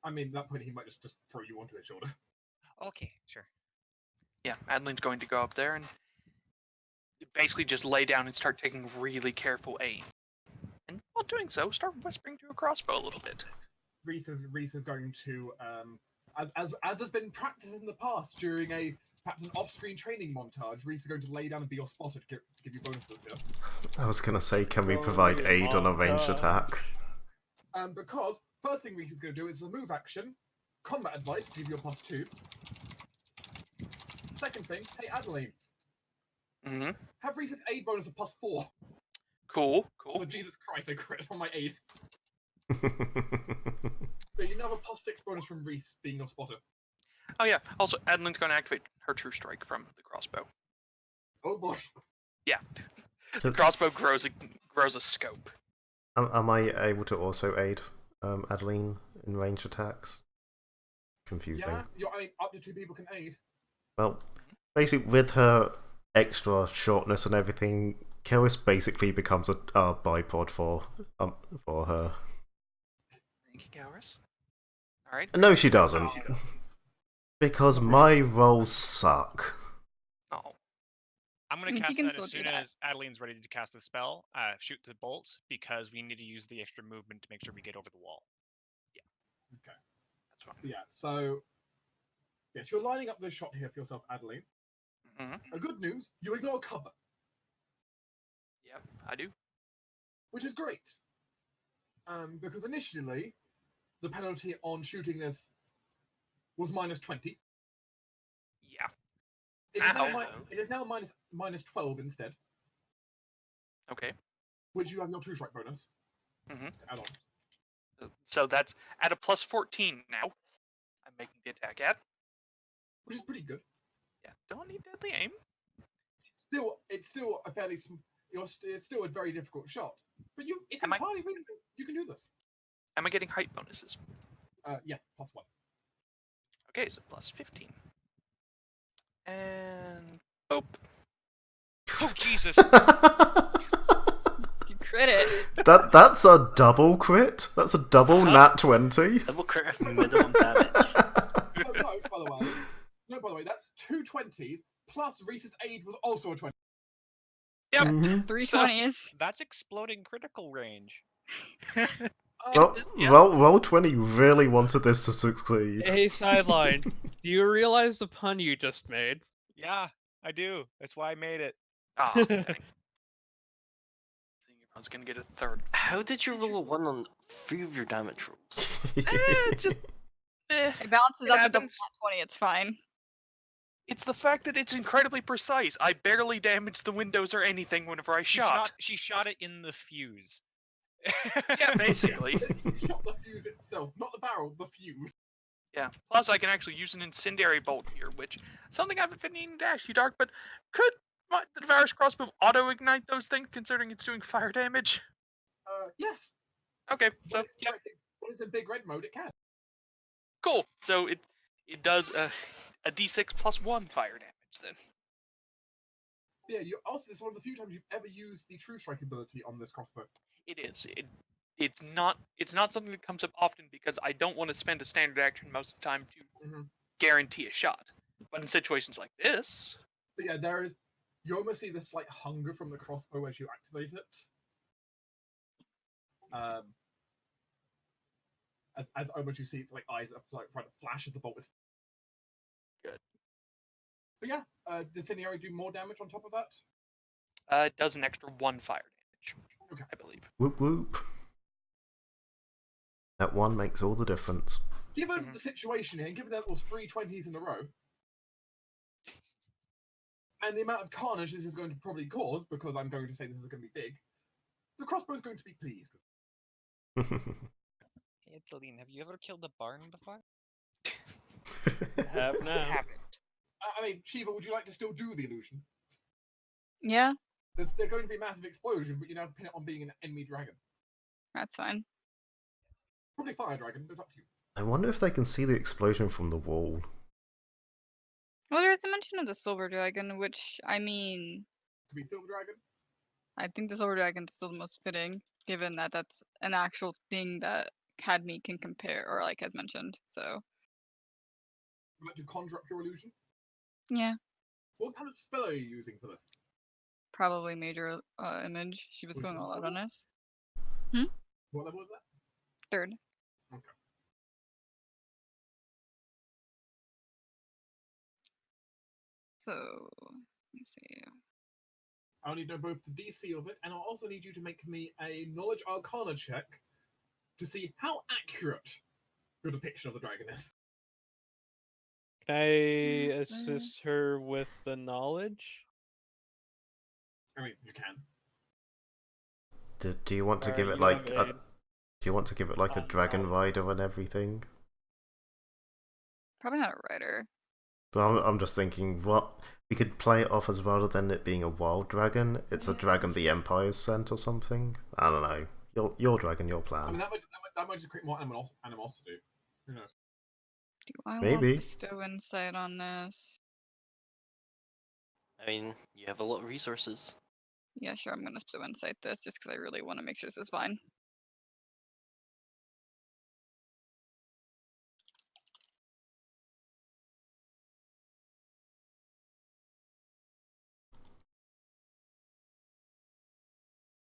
Speaker 1: I mean, at that point he might just throw you onto his shoulder.
Speaker 5: Okay, sure.
Speaker 3: Yeah, Adeline's going to go up there and basically just lay down and start taking really careful aim. And while doing so, start whispering to a crossbow a little bit.
Speaker 1: Reese is going to, as has been practiced in the past during perhaps an off-screen training montage, Reese is going to lay down and be your spotter to give you bonuses here.
Speaker 2: I was gonna say, can we provide aid on a ranged attack?
Speaker 1: Because first thing Reese is going to do is a move action, combat advice to give you a +2. Second thing, hey Adeline,
Speaker 3: Mm-hmm.
Speaker 1: have Reese's aid bonus of +4.
Speaker 3: Cool.
Speaker 1: Oh Jesus Christ, I crit on my aid. But you now have a +6 bonus from Reese being your spotter.
Speaker 3: Oh yeah. Also, Adeline's going to activate her true strike from the crossbow.
Speaker 1: Oh boy.
Speaker 3: Yeah.
Speaker 2: So-
Speaker 3: The crossbow grows a scope.
Speaker 2: Am I able to also aid Adeline in ranged attacks? Confusing.
Speaker 1: Yeah, I mean, up to 2 people can aid.
Speaker 2: Well, basically, with her extra shortness and everything, Keris basically becomes a bipod for her.
Speaker 3: Thank you, Gowers. Alright.
Speaker 2: No, she doesn't. Because my rolls suck.
Speaker 3: Oh.
Speaker 5: I'm going
Speaker 6: I
Speaker 5: to
Speaker 6: mean, she
Speaker 5: cast
Speaker 6: can
Speaker 5: that
Speaker 6: still
Speaker 5: as
Speaker 6: do
Speaker 5: soon
Speaker 6: that.
Speaker 5: as Adeline's ready to cast the spell, shoot the bolts, because we need to use the extra movement to make sure we get over the wall.
Speaker 1: Okay.
Speaker 3: That's fine.
Speaker 1: Yeah. So, yes, you're lining up this shot here for yourself, Adeline.
Speaker 3: Mm-hmm.
Speaker 1: Good news, you ignore cover,
Speaker 3: Yep, I do.
Speaker 1: which is great. Because initially, the penalty on shooting this was -20.
Speaker 3: Yeah.
Speaker 1: It is,
Speaker 3: Ow.
Speaker 1: now it is now minus 12 instead,
Speaker 3: Okay.
Speaker 1: which you have your true strike bonus.
Speaker 3: Mhm.
Speaker 1: Add on.
Speaker 3: So that's at a +14 now. I'm making the attack at.
Speaker 1: Which is pretty good.
Speaker 3: Yeah. Don't need deadly aim.
Speaker 1: It's still a fairly. It's still a very difficult shot, but it's
Speaker 3: Am I-
Speaker 1: entirely reasonable. You can do this.
Speaker 3: Am I getting height bonuses?
Speaker 1: Yes, +1.
Speaker 3: Okay, so +15. And oh,
Speaker 5: Oh, Jesus!
Speaker 6: You crit it.
Speaker 2: That's a double crit. That's a double nat 20.
Speaker 7: Double crit of minimum damage.
Speaker 1: No, by the way, that's 2 20s plus Reese's aid was also a 20.
Speaker 3: yep.
Speaker 2: Mhm.
Speaker 6: 320s.
Speaker 5: That's exploding critical range.
Speaker 2: Well,
Speaker 3: Yeah.
Speaker 2: roll 20 really wanted this to succeed.
Speaker 4: Hey, sideline. Do you realize the pun you just made?
Speaker 5: Yeah, I do. That's why I made it.
Speaker 3: Ah, dang. I was gonna get a third.
Speaker 7: How did you roll a 1 on 3 of your damage rolls?
Speaker 3: Just.
Speaker 6: It bounces
Speaker 3: It
Speaker 6: up to double
Speaker 3: happens.
Speaker 6: 20, it's fine.
Speaker 3: It's the fact that it's incredibly precise. I barely damaged the windows or anything whenever I shot.
Speaker 5: She shot it in the fuse.
Speaker 3: Yeah, basically.
Speaker 1: You shot the fuse itself, not the barrel, the fuse.
Speaker 3: Yeah. Plus, I can actually use an incendiary bolt here, which something I haven't been needing to ask you, Dark. But could the Devourer's crossbow auto-ignite those things, considering it's doing fire damage?
Speaker 1: Yes.
Speaker 3: Okay, so
Speaker 1: When
Speaker 3: yeah,
Speaker 1: when it's in big red mode, it can.
Speaker 3: cool. So it does a d6 +1 fire damage then.
Speaker 1: Yeah, this is one of the few times you've ever used the true strike ability on this crossbow.
Speaker 3: It is. It's not something that comes up often because I don't want to spend a standard action most of the time to guarantee a shot. But in situations like this,
Speaker 1: But yeah, you almost see this slight hunger from the crossbow as you activate it. As almost you see its like eyes like trying to flash as the bolt is.
Speaker 3: Good.
Speaker 1: But yeah, did Seniori do more damage on top of that?
Speaker 3: it does an extra 1 fire damage.
Speaker 1: Okay.
Speaker 3: I believe.
Speaker 2: Whoop whoop. That one makes all the difference.
Speaker 1: Given the situation here, given that it was 3 20s in a row, and the amount of carnage this is going to probably cause, because I'm going to say this is going to be big, the crossbow is going to be pleased.
Speaker 5: Hey, Adeline, have you ever killed a barn before?
Speaker 4: Have now.
Speaker 3: Haven't.
Speaker 1: I mean, Shiva, would you like to still do the illusion?
Speaker 6: Yeah,
Speaker 1: There's going to be a massive explosion, but you now pin it on being an enemy dragon.
Speaker 6: that's fine.
Speaker 1: Probably fire dragon, but it's up to you.
Speaker 2: I wonder if they can see the explosion from the wall.
Speaker 6: Well, there's a mention of the silver dragon, which, I mean,
Speaker 1: Could be silver dragon.
Speaker 6: I think the silver dragon's still the most fitting, given that that's an actual thing that Cadme can compare, or like has mentioned. So,
Speaker 1: Would you like to conjure up your illusion?
Speaker 6: yeah,
Speaker 1: What kind of spell are you using for this?
Speaker 6: probably major image. She was
Speaker 1: Was
Speaker 6: going
Speaker 1: it
Speaker 6: all out on
Speaker 1: level?
Speaker 6: this.
Speaker 1: What level is that?
Speaker 6: Third.
Speaker 1: Okay.
Speaker 6: So, let me see.
Speaker 1: I'll need to know both the DC of it, and I'll also need you to make me a Knowledge Arcana check to see how accurate your depiction of the dragon is.
Speaker 4: Can I assist her with the knowledge?
Speaker 1: I mean, you can.
Speaker 2: Do you want to
Speaker 4: Or
Speaker 2: give it
Speaker 4: you
Speaker 2: like
Speaker 4: have
Speaker 2: a,
Speaker 4: aid?
Speaker 2: do you want to give it like a dragon
Speaker 4: Knowledge.
Speaker 2: rider and everything?
Speaker 6: Probably not a writer.
Speaker 2: Well, I'm just thinking, what we could play it off as rather than it being a wild dragon, it's a dragon the Empire's sent or something. I don't know. Your dragon, your
Speaker 1: I
Speaker 2: plan.
Speaker 1: mean, that might just create more animosity. Who knows?
Speaker 6: Do I
Speaker 2: Maybe.
Speaker 6: want bestow insight on this?
Speaker 7: I mean, you have a lot of resources.
Speaker 6: Yeah, sure. I'm gonna bestow insight this just because I really want to make sure this is fine.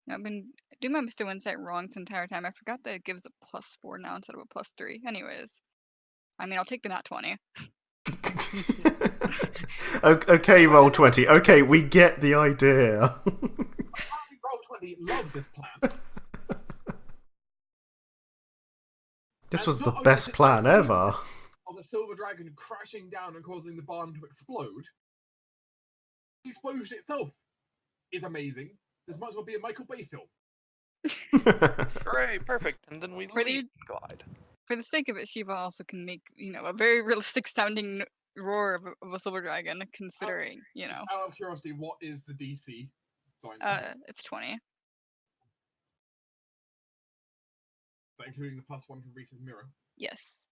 Speaker 6: I've been doing my Mr. Insight wrong this entire time. I forgot that it gives a +4 now instead of a +3. Anyways, I mean, I'll take the nat 20.
Speaker 2: Okay, roll 20. Okay, we get the idea.
Speaker 1: Roll20 loves this plan.
Speaker 2: This
Speaker 1: And
Speaker 2: was
Speaker 1: it's
Speaker 2: the
Speaker 1: not only
Speaker 2: best
Speaker 1: is it
Speaker 2: plan
Speaker 1: like
Speaker 2: ever.
Speaker 1: of the silver dragon crashing down and causing the barn to explode. The explosion itself is amazing. This might as well be a Michael Bay film.
Speaker 3: Hooray, perfect. And then we
Speaker 6: For the-
Speaker 3: leave and glide.
Speaker 6: For the sake of it, Shiva also can make, a very realistic sounding roar of a silver dragon, considering,
Speaker 1: Out of curiosity, what is the DC? Sorry,
Speaker 6: it's 20.
Speaker 1: but including the +1 from Reese's Mirror.
Speaker 6: Yes.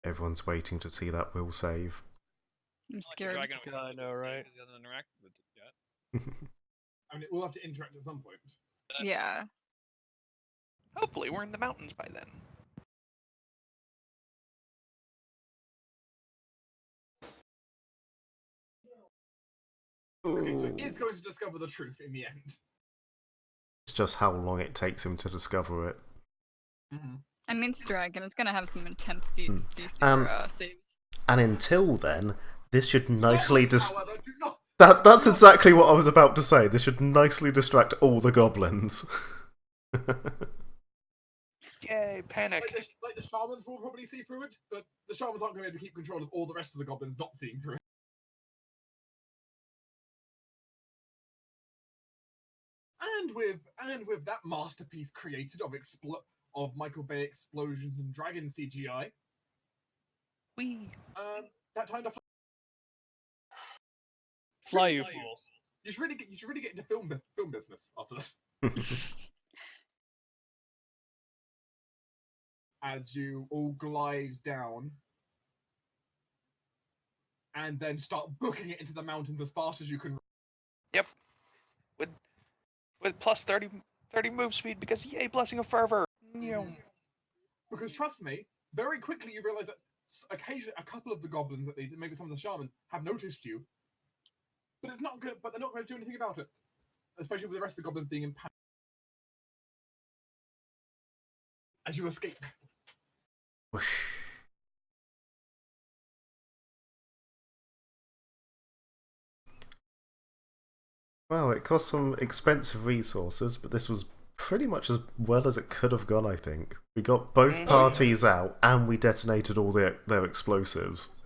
Speaker 2: Everyone's waiting to see that will save.
Speaker 6: I'm
Speaker 8: The
Speaker 6: scared.
Speaker 8: dragon
Speaker 4: God, I know, right?
Speaker 8: Because he doesn't interact with it yet.
Speaker 1: I mean, we'll have to interact at some point.
Speaker 6: Yeah.
Speaker 3: Hopefully we're in the mountains by then.
Speaker 1: Okay, so he is going to discover the truth in the end.
Speaker 2: It's just how long it takes him to discover it.
Speaker 1: Mm-hmm.
Speaker 6: I mean, it's dragon. It's gonna have some intense DC saves.
Speaker 2: And until then, this should nicely
Speaker 1: However, do not.
Speaker 2: That's exactly what I was about to say. This should nicely distract all the goblins.
Speaker 3: Yay, panic.
Speaker 1: Like the shamans will probably see through it, but the shamans aren't going to be able to keep control of all the rest of the goblins not seeing through it. And with that masterpiece created of Michael Bay explosions and dragon CGI, that time to
Speaker 4: Fly, you fools.
Speaker 1: you should really get into film business after this. As you all glide down and then start booking it into the mountains as fast as you can.
Speaker 3: Yep. With plus 30 move speed because yay, blessing of fervor.
Speaker 1: Because trust me, very quickly you realize that occasionally a couple of the goblins, at least, and maybe some of the shamans, have noticed you. But it's not good. But they're not going to do anything about it, especially with the rest of the goblins being in panic as you escape.
Speaker 2: Whoosh. Well, it cost some expensive resources, but this was pretty much as well as it could have gone, I think. We got both parties out, and we detonated all their explosives.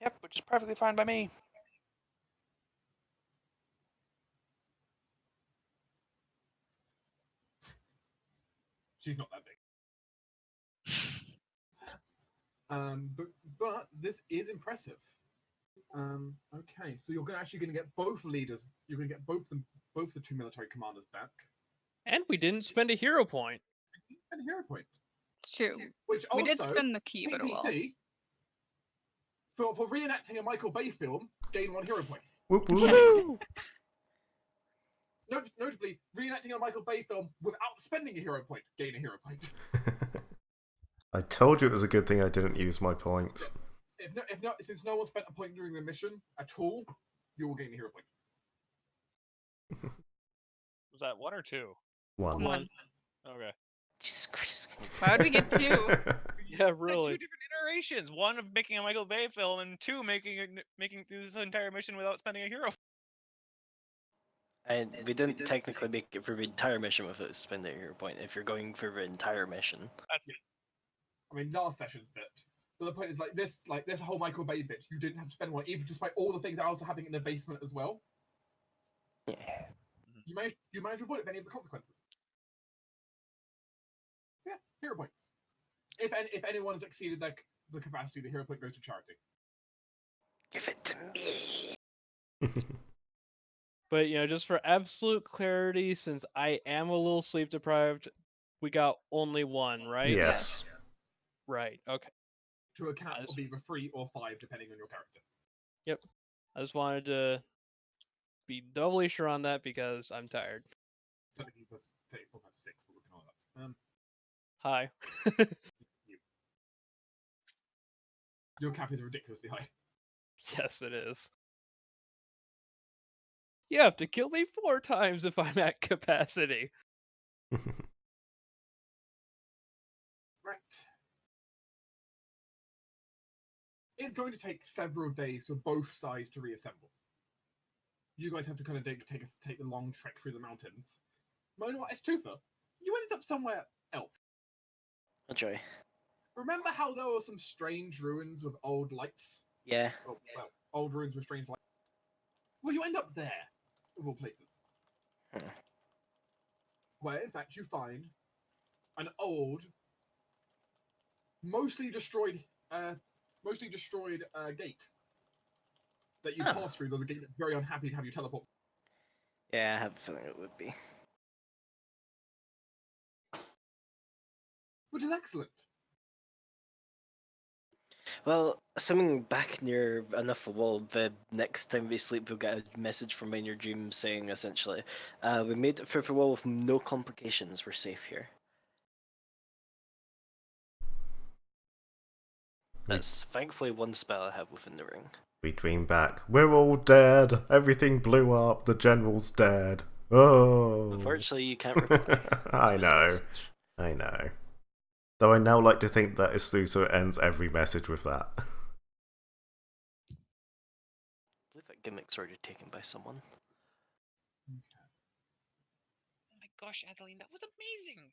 Speaker 3: Yep, which is perfectly fine by me.
Speaker 1: She's not that big. But this is impressive. Okay, so you're actually going to get both leaders. You're going to get both the two military commanders back.
Speaker 4: And we didn't spend a hero point.
Speaker 1: And a hero point.
Speaker 6: True.
Speaker 1: Which
Speaker 6: We
Speaker 1: also,
Speaker 6: did spend the key, but
Speaker 1: PPC, for reenacting a Michael Bay film, gain 1 hero point.
Speaker 2: Whoop, whoop.
Speaker 1: Notably, reenacting a Michael Bay film without spending a hero point, gain a hero point.
Speaker 2: I told you it was a good thing I didn't use my points.
Speaker 1: If not, since no one spent a point during the mission at all, you will gain a hero point.
Speaker 8: Was that 1 or 2?
Speaker 2: 1.
Speaker 8: Okay.
Speaker 7: Jesus Christ.
Speaker 6: Why would we get 2?
Speaker 4: Yeah, really.
Speaker 8: 2 different iterations. 1 of making a Michael Bay film, and 2 making this entire mission without spending a hero.
Speaker 7: And we didn't technically make it for the entire mission without spending a hero point, if you're going for the entire mission.
Speaker 8: That's it.
Speaker 1: I mean, last session's bit. But the point is, this whole Michael Bay bit, you didn't have to spend 1, even despite all the things that are also happening in the basement as well.
Speaker 7: Yeah.
Speaker 1: You managed to avoid any of the consequences. Yeah, hero points. If anyone has exceeded the capacity, the hero point goes to charity.
Speaker 7: Give it to me.
Speaker 4: But, just for absolute clarity, since I am a little sleep deprived, we got only 1, right?
Speaker 2: Yes.
Speaker 4: Right, okay.
Speaker 1: To a cap of either 3 or 5, depending on your character.
Speaker 4: Yep. I just wanted to be doubly sure on that because I'm tired.
Speaker 1: Technically, it's 4.6, but we can all that.
Speaker 4: Hi.
Speaker 1: Your cap is ridiculously high.
Speaker 4: Yes, it is. You have to kill me 4 times if I'm at capacity.
Speaker 1: Right. It's going to take several days for both sides to reassemble. You guys have to kind of take a long trek through the mountains. Mona, Estufa, you ended up somewhere else.
Speaker 7: A joy.
Speaker 1: Remember how there were some strange ruins with old lights?
Speaker 7: Yeah.
Speaker 1: Oh, well, old ruins with strange lights. Well, you end up there, of all places. Where, in fact, you find an old, mostly destroyed gate that you pass through, though the gate is very unhappy to have you teleport.
Speaker 7: Yeah, I have a feeling it would be.
Speaker 1: Which is excellent.
Speaker 7: Well, assuming back near enough a wall, the next time we sleep, we'll get a message from in your dream saying essentially, we made it through the wall with no complications. We're safe here. That's thankfully one spell I have within the ring.
Speaker 2: We dream back. We're all dead. Everything blew up. The general's dead. Oh.
Speaker 7: Unfortunately, you can't reply.
Speaker 2: I know. I know. Though I now like to think that Estuso ends every message with that.
Speaker 7: I believe that gimmick's already taken by someone.
Speaker 5: Oh my gosh, Adeline, that was amazing!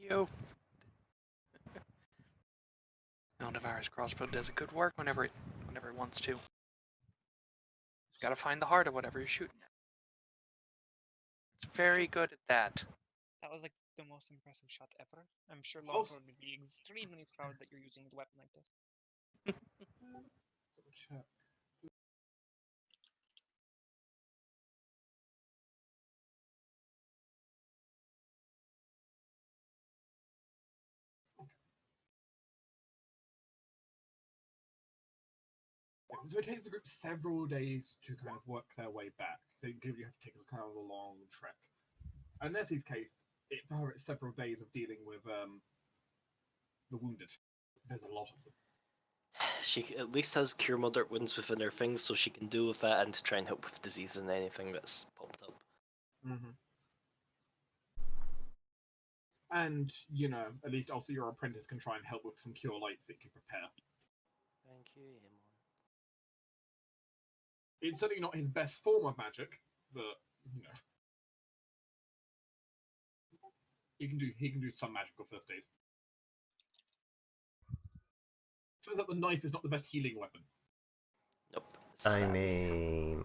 Speaker 3: Yo. Navarre's crossbow does a good work whenever it wants to. Just gotta find the heart of whatever you're shooting at. It's very good at that.
Speaker 5: That was like the most impressive shot ever. I'm sure
Speaker 1: Also-
Speaker 5: Longhorn would be extremely proud that you're using the weapon like this.
Speaker 1: Double check. So it takes the group several days to kind of work their way back. So you have to take a kind of a long trek. And in Nessie's case, for her it's several days of dealing with the wounded. There's a lot of them.
Speaker 7: She at least has cure moderate wounds within her things, so she can deal with that and try and help with disease and anything that's popped up.
Speaker 1: Mm-hmm. And, at least also your apprentice can try and help with some cure lights that you can prepare.
Speaker 7: Thank you, Amon.
Speaker 1: It's certainly not his best form of magic, but, he can do some magical first aid. Turns out the knife is not the best healing weapon.
Speaker 7: Nope.
Speaker 2: I mean...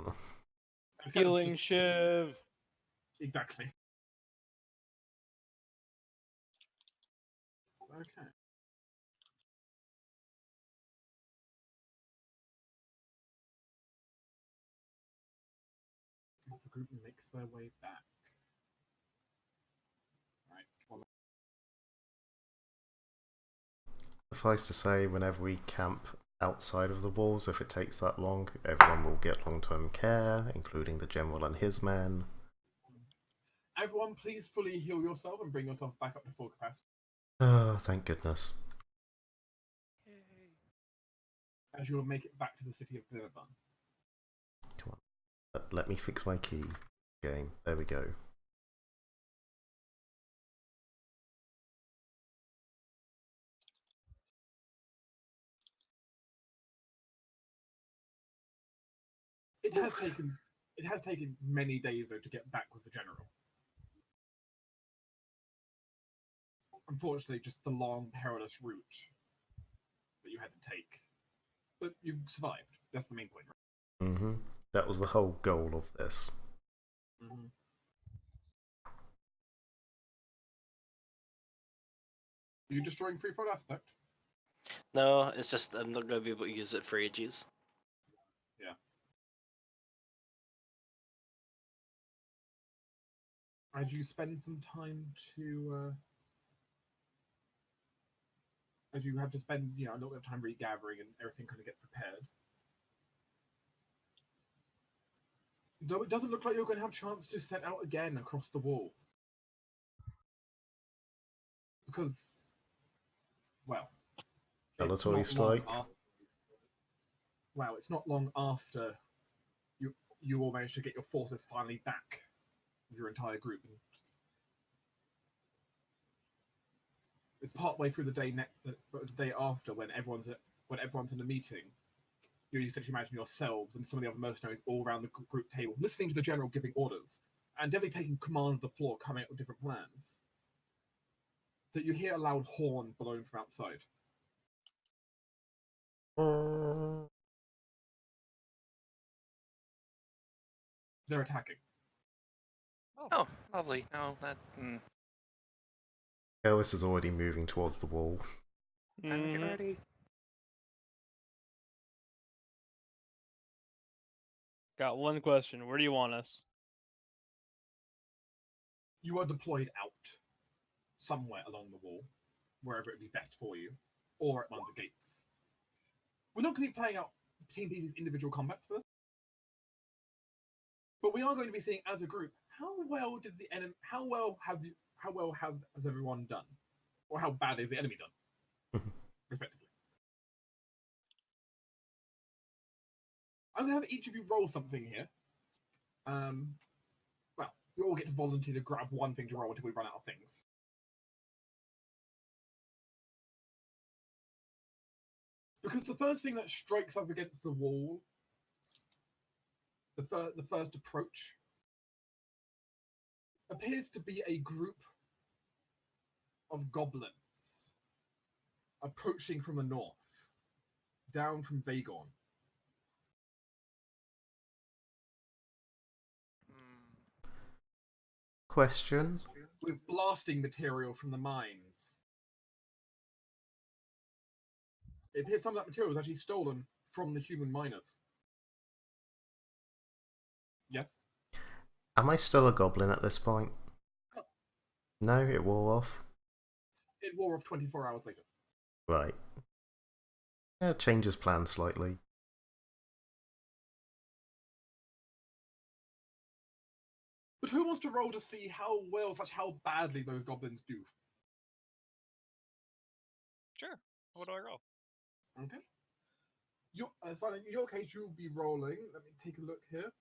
Speaker 1: It's kind of
Speaker 4: Healing
Speaker 1: just-
Speaker 4: shiv.
Speaker 1: Exactly. Okay. As the group makes their way back. Right. Well,
Speaker 2: Suffice to say, whenever we camp outside of the walls, if it takes that long, everyone will get long-term care, including the general and his men.
Speaker 1: everyone, please fully heal yourself and bring yourself back up to full capacity.
Speaker 2: Oh, thank goodness.
Speaker 1: As you will make it back to the city of Glimmerbun.
Speaker 2: Come on. Let me fix my key. Game. There we go.
Speaker 1: It has taken many days though to get back with the general. Unfortunately, just the long, perilous route that you had to take. But you survived. That's the main point, right?
Speaker 2: Mm-hmm. That was the whole goal of this.
Speaker 1: Mm-hmm. Are you destroying Free Throat Aspect?
Speaker 7: No, it's just I'm not going to be able to use it for ages.
Speaker 1: Yeah. As you spend some time to... as you have to spend, a little bit of time regathering and everything kind of gets prepared. Though it doesn't look like you're going to have a chance to set out again across the wall. Because, well, it's
Speaker 2: Delatory
Speaker 1: not
Speaker 2: strike.
Speaker 1: it's not long after you all managed to get your forces finally back with your entire group. And it's partway through the day the day after when everyone's in a meeting. You essentially imagine yourselves and some of the other mercenaries all around the group table, listening to the general giving orders, and definitely taking command of the floor, coming up with different plans. That you hear a loud horn blown from outside. They're attacking.
Speaker 3: Oh, lovely. No, that.
Speaker 2: Ellis is already moving towards the wall.
Speaker 3: Get
Speaker 4: Mhm.
Speaker 3: ready.
Speaker 4: Got one question. Where do you want us?
Speaker 1: You are deployed out somewhere along the wall, wherever it would be best for you, or at one of the gates. We're not going to be playing out Team PC's individual combats for this, but we are going to be seeing as a group how well did the enemy, how well has everyone done, or how badly has the enemy done, respectively. I'm going to have each of you roll something here. Well, you all get to volunteer to grab one thing to roll until we run out of things. Because the first thing that strikes up against the wall, the first approach, appears to be a group of goblins approaching from the north, down from Vagon.
Speaker 2: Question?
Speaker 1: With blasting material from the mines. It appears some of that material was actually stolen from the human miners. Yes?
Speaker 2: Am I still a goblin at this point? No, it wore off.
Speaker 1: It wore off 24 hours later.
Speaker 2: Right. Yeah, changes plan slightly.
Speaker 1: But who wants to roll to see how well, how badly those goblins do?
Speaker 8: Sure. What do I roll?
Speaker 1: Okay. Silent, in your case, you'll be rolling. Let me take a look here.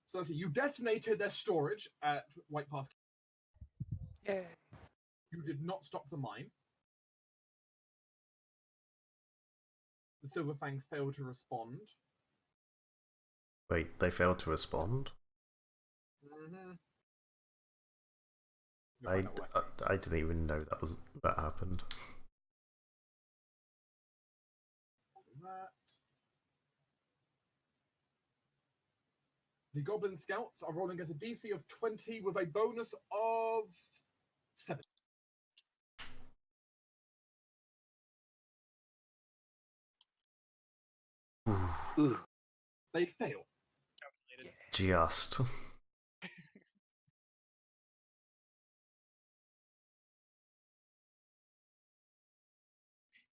Speaker 1: So let's see. You detonated their storage at White Pass.
Speaker 3: Yeah.
Speaker 1: You did not stop the mine. The Silver Fangs failed to respond.
Speaker 2: Wait, they failed to respond?
Speaker 1: Mm-hmm.
Speaker 2: I didn't even know that happened.
Speaker 1: That. The Goblin Scouts are rolling at a DC of 20 with a bonus of 7.
Speaker 7: Ooh.
Speaker 1: They fail.
Speaker 2: Just.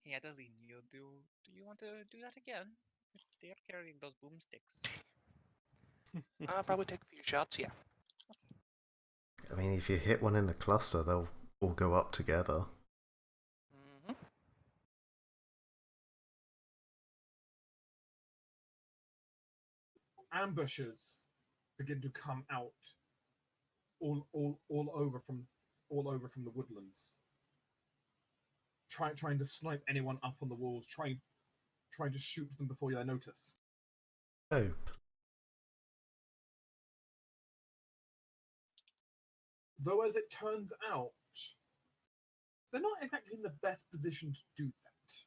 Speaker 8: Hey, Adeline, do you want to do that again? They're carrying those boomsticks.
Speaker 3: I'll probably take a few shots, yeah.
Speaker 2: I mean, if you hit one in a cluster, they'll all go up together.
Speaker 3: Mm-hmm.
Speaker 1: Ambushes begin to come out all over from the woodlands. Trying to snipe anyone up on the walls, trying to shoot them before they notice.
Speaker 2: Oh.
Speaker 1: Though, as it turns out, they're not exactly in the best position to do that.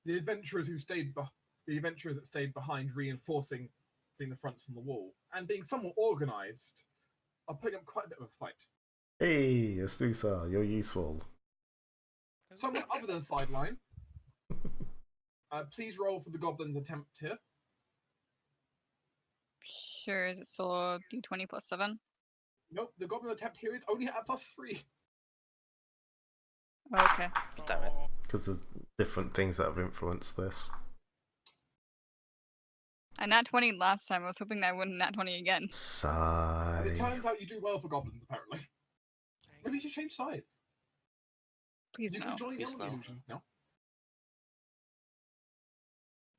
Speaker 1: The adventurers that stayed behind, reinforcing the fronts from the wall, and being somewhat organised, are putting up quite a bit of a fight.
Speaker 2: Hey, Astusa, you're useful.
Speaker 1: Someone other than Sideline, please roll for the Goblin's attempt here.
Speaker 6: Sure, it's a d20 plus 7.
Speaker 1: Nope, the Goblin attempt here is only at +3.
Speaker 6: Okay.
Speaker 3: Damn it.
Speaker 2: Because different things that have influenced this.
Speaker 6: I nat 20 last time. I was hoping that I wouldn't nat 20 again.
Speaker 1: But
Speaker 2: Sigh.
Speaker 1: it turns out you do well for goblins, apparently. Maybe you should change sides.
Speaker 6: Please
Speaker 1: You
Speaker 6: no.
Speaker 1: can join
Speaker 7: Please
Speaker 1: all the
Speaker 7: no.
Speaker 1: illusions now.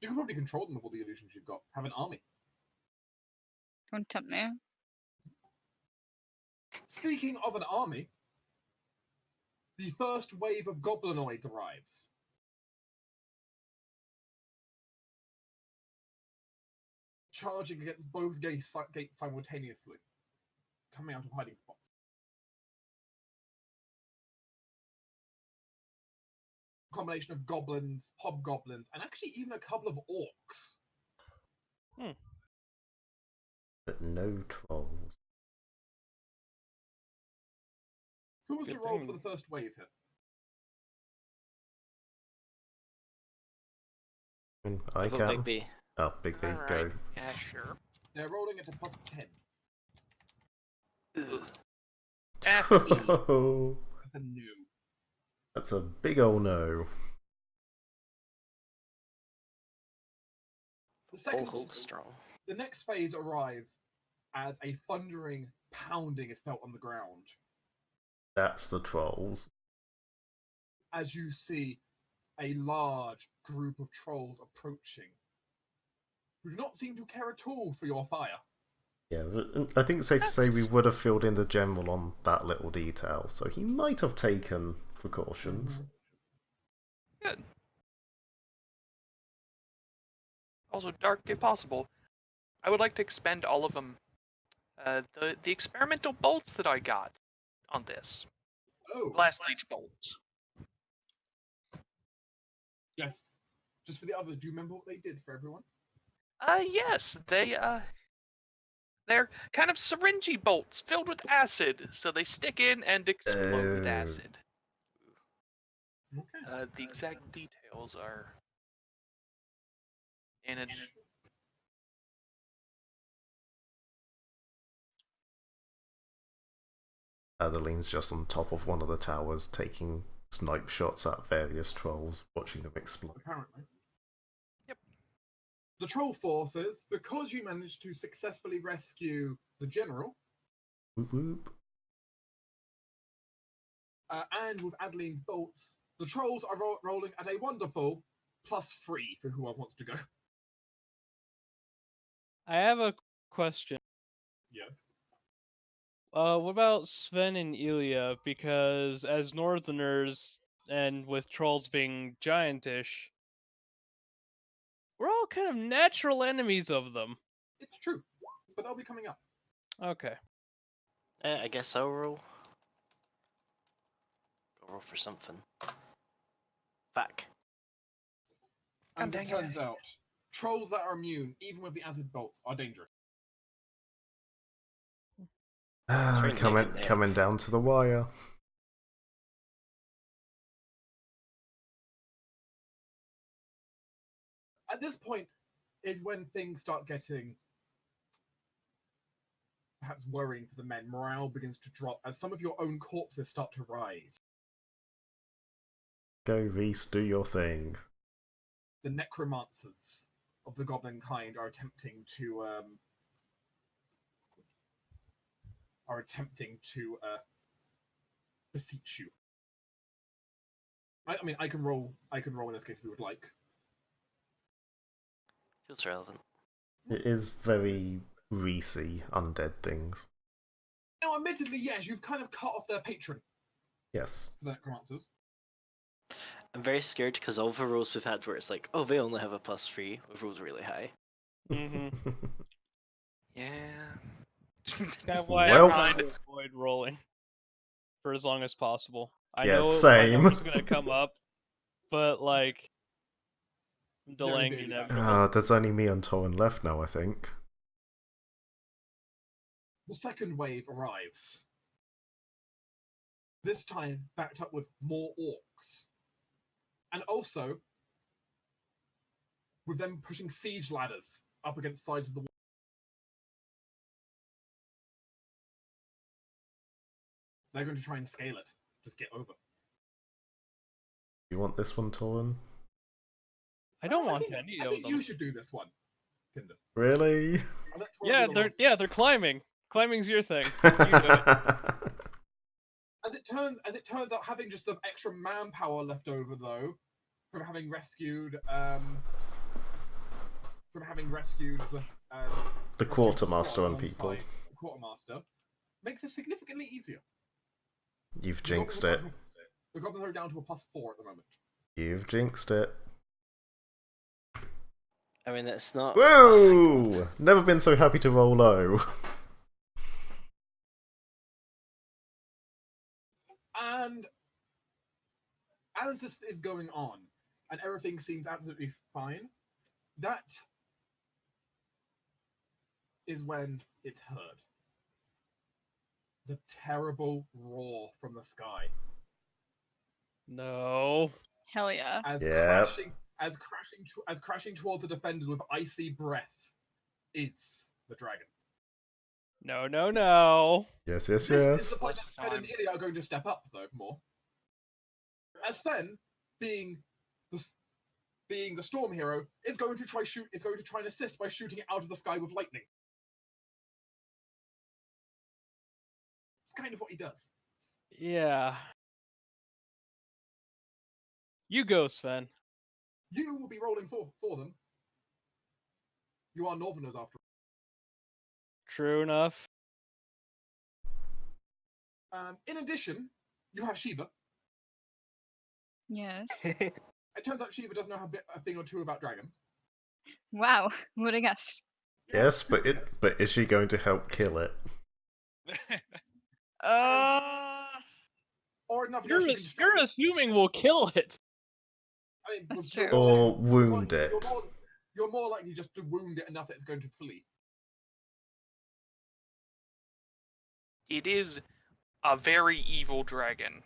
Speaker 1: You can probably control them with all the illusions you've got. Have an army.
Speaker 6: Don't tempt me.
Speaker 1: Speaking of an army, the first wave of goblinoids arrives. Charging against both gates simultaneously, coming out of hiding spots. A combination of goblins, hobgoblins, and actually even a couple of orcs.
Speaker 2: But no trolls.
Speaker 1: Who was
Speaker 4: Good
Speaker 1: to roll
Speaker 4: thing.
Speaker 1: for the first wave here?
Speaker 2: I
Speaker 7: Vote
Speaker 2: can.
Speaker 7: Big B.
Speaker 2: Oh, Big B,
Speaker 3: Alright.
Speaker 2: go.
Speaker 3: Yeah, sure.
Speaker 1: They're rolling at a plus 10.
Speaker 3: Eh,
Speaker 1: That's a no.
Speaker 2: That's a big ol' no.
Speaker 1: The second,
Speaker 7: Hold strong.
Speaker 1: the next phase arrives as a thundering pounding is felt on the ground.
Speaker 2: That's the trolls.
Speaker 1: As you see a large group of trolls approaching, who do not seem to care at all for your fire.
Speaker 2: Yeah, I think it's safe to say we would have filled in the general on that little detail, so he might have taken precautions.
Speaker 3: good. Also, dark if possible. I would like to expend all of them. The experimental bolts that I got on this.
Speaker 1: Oh,
Speaker 3: Blast leech bolts.
Speaker 1: yes. Just for the others, do you remember what they did for everyone?
Speaker 3: Yes, they're kind of syringy bolts filled with acid, so they stick in and explode with
Speaker 2: Oh.
Speaker 3: acid.
Speaker 1: Okay.
Speaker 3: The exact details are in a.
Speaker 2: Adeline's just on top of one of the towers, taking snipe shots at various trolls, watching them explode.
Speaker 1: Apparently.
Speaker 3: Yep.
Speaker 1: The troll forces, because you managed to successfully rescue the general,
Speaker 2: Whoop whoop.
Speaker 1: and with Adeline's bolts, the trolls are rolling at a wonderful +3 for whoever wants to go.
Speaker 4: I have a question.
Speaker 1: Yes.
Speaker 4: What about Sven and Ilya? Because as Northerners, and with trolls being giantish, we're all kind of natural enemies of them.
Speaker 1: It's true, but they'll be coming up.
Speaker 4: Okay.
Speaker 7: I guess I'll roll. Go roll for something. Fuck.
Speaker 1: And as
Speaker 3: God
Speaker 1: it
Speaker 3: dang it.
Speaker 1: turns out, trolls that are immune, even with the acid bolts, are dangerous.
Speaker 7: very neck and neck.
Speaker 2: Coming down to the wire.
Speaker 1: At this point is when things start getting perhaps worrying for the men. Morale begins to drop as some of your own corpses start to rise.
Speaker 2: Go, Reese, do your thing.
Speaker 1: The necromancers of the goblin kind are attempting to beseech you. I mean, I can roll in this case if you would like.
Speaker 7: Feels relevant.
Speaker 2: It is very Reese-y undead things.
Speaker 1: No, admittedly, yes, you've kind of cut off their patron
Speaker 2: Yes.
Speaker 1: for the necromancers.
Speaker 7: I'm very scared because all the rolls we've had where it's like, oh, they only have a +3, we've rolled really high.
Speaker 4: Mm-hmm.
Speaker 3: Yeah.
Speaker 4: Kind of why
Speaker 2: Well-
Speaker 4: I'm trying to avoid rolling for as long as possible. I
Speaker 2: Yeah,
Speaker 4: know
Speaker 2: same.
Speaker 4: my number's gonna come up, but like I'm delaying
Speaker 1: Very
Speaker 4: the
Speaker 1: big,
Speaker 4: inevitable.
Speaker 2: There's only me and Torin left now, I think.
Speaker 1: The second wave arrives. This time backed up with more orcs. And also with them pushing siege ladders up against sides of the wall. They're going to try and scale it. Just get over.
Speaker 2: You want this one, Torin?
Speaker 4: I don't
Speaker 1: I
Speaker 4: want
Speaker 1: think,
Speaker 4: any
Speaker 1: I
Speaker 4: of
Speaker 1: think
Speaker 4: them.
Speaker 1: you should do this one, Tinder.
Speaker 2: Really?
Speaker 1: I'll let Tora do the last
Speaker 4: Yeah, they're climbing. Climbing's your thing. You do it.
Speaker 1: As it turns out, having just some extra manpower left over though, from having rescued
Speaker 2: The
Speaker 1: rescued
Speaker 2: quartermaster
Speaker 1: squad
Speaker 2: and people.
Speaker 1: alongside the quartermaster, makes it significantly easier.
Speaker 2: You've
Speaker 1: The
Speaker 2: jinxed
Speaker 1: goblins
Speaker 2: it.
Speaker 1: are- The goblins are down to a +4 at the moment.
Speaker 2: You've jinxed it.
Speaker 7: I mean, it's not.
Speaker 2: Whoa! Never been so happy to roll low.
Speaker 1: And as this is going on, and everything seems absolutely fine, that is when it's heard. The terrible roar from the sky.
Speaker 4: No.
Speaker 6: Hell yeah.
Speaker 1: As
Speaker 2: Yep.
Speaker 1: crashing towards the defenders with icy breath is the dragon.
Speaker 4: No, no, no.
Speaker 2: Yes.
Speaker 1: This is the point
Speaker 3: Lots
Speaker 1: that
Speaker 3: of
Speaker 1: Sven and
Speaker 3: time.
Speaker 1: Ilya are going to step up, though, more. As Sven, being the storm hero, is going to try and assist by shooting it out of the sky with lightning. It's kind of what he does.
Speaker 4: Yeah. You go, Sven.
Speaker 1: You will be rolling for them. You are Northerners after
Speaker 4: True enough.
Speaker 1: all. In addition, you have Shiva.
Speaker 6: Yes.
Speaker 1: It turns out Shiva does know a thing or two about dragons.
Speaker 6: Wow. Would have guessed.
Speaker 2: Yes, but is she going to help kill it?
Speaker 1: Or enough
Speaker 4: You're,
Speaker 1: she can distract
Speaker 4: you're
Speaker 1: it.
Speaker 4: assuming we'll kill it.
Speaker 1: I mean,
Speaker 6: That's
Speaker 1: you're
Speaker 6: true.
Speaker 1: more
Speaker 2: Or
Speaker 1: likely-
Speaker 2: wound it.
Speaker 1: You're more likely just to wound it enough that it's going to flee.
Speaker 3: It is a very evil dragon.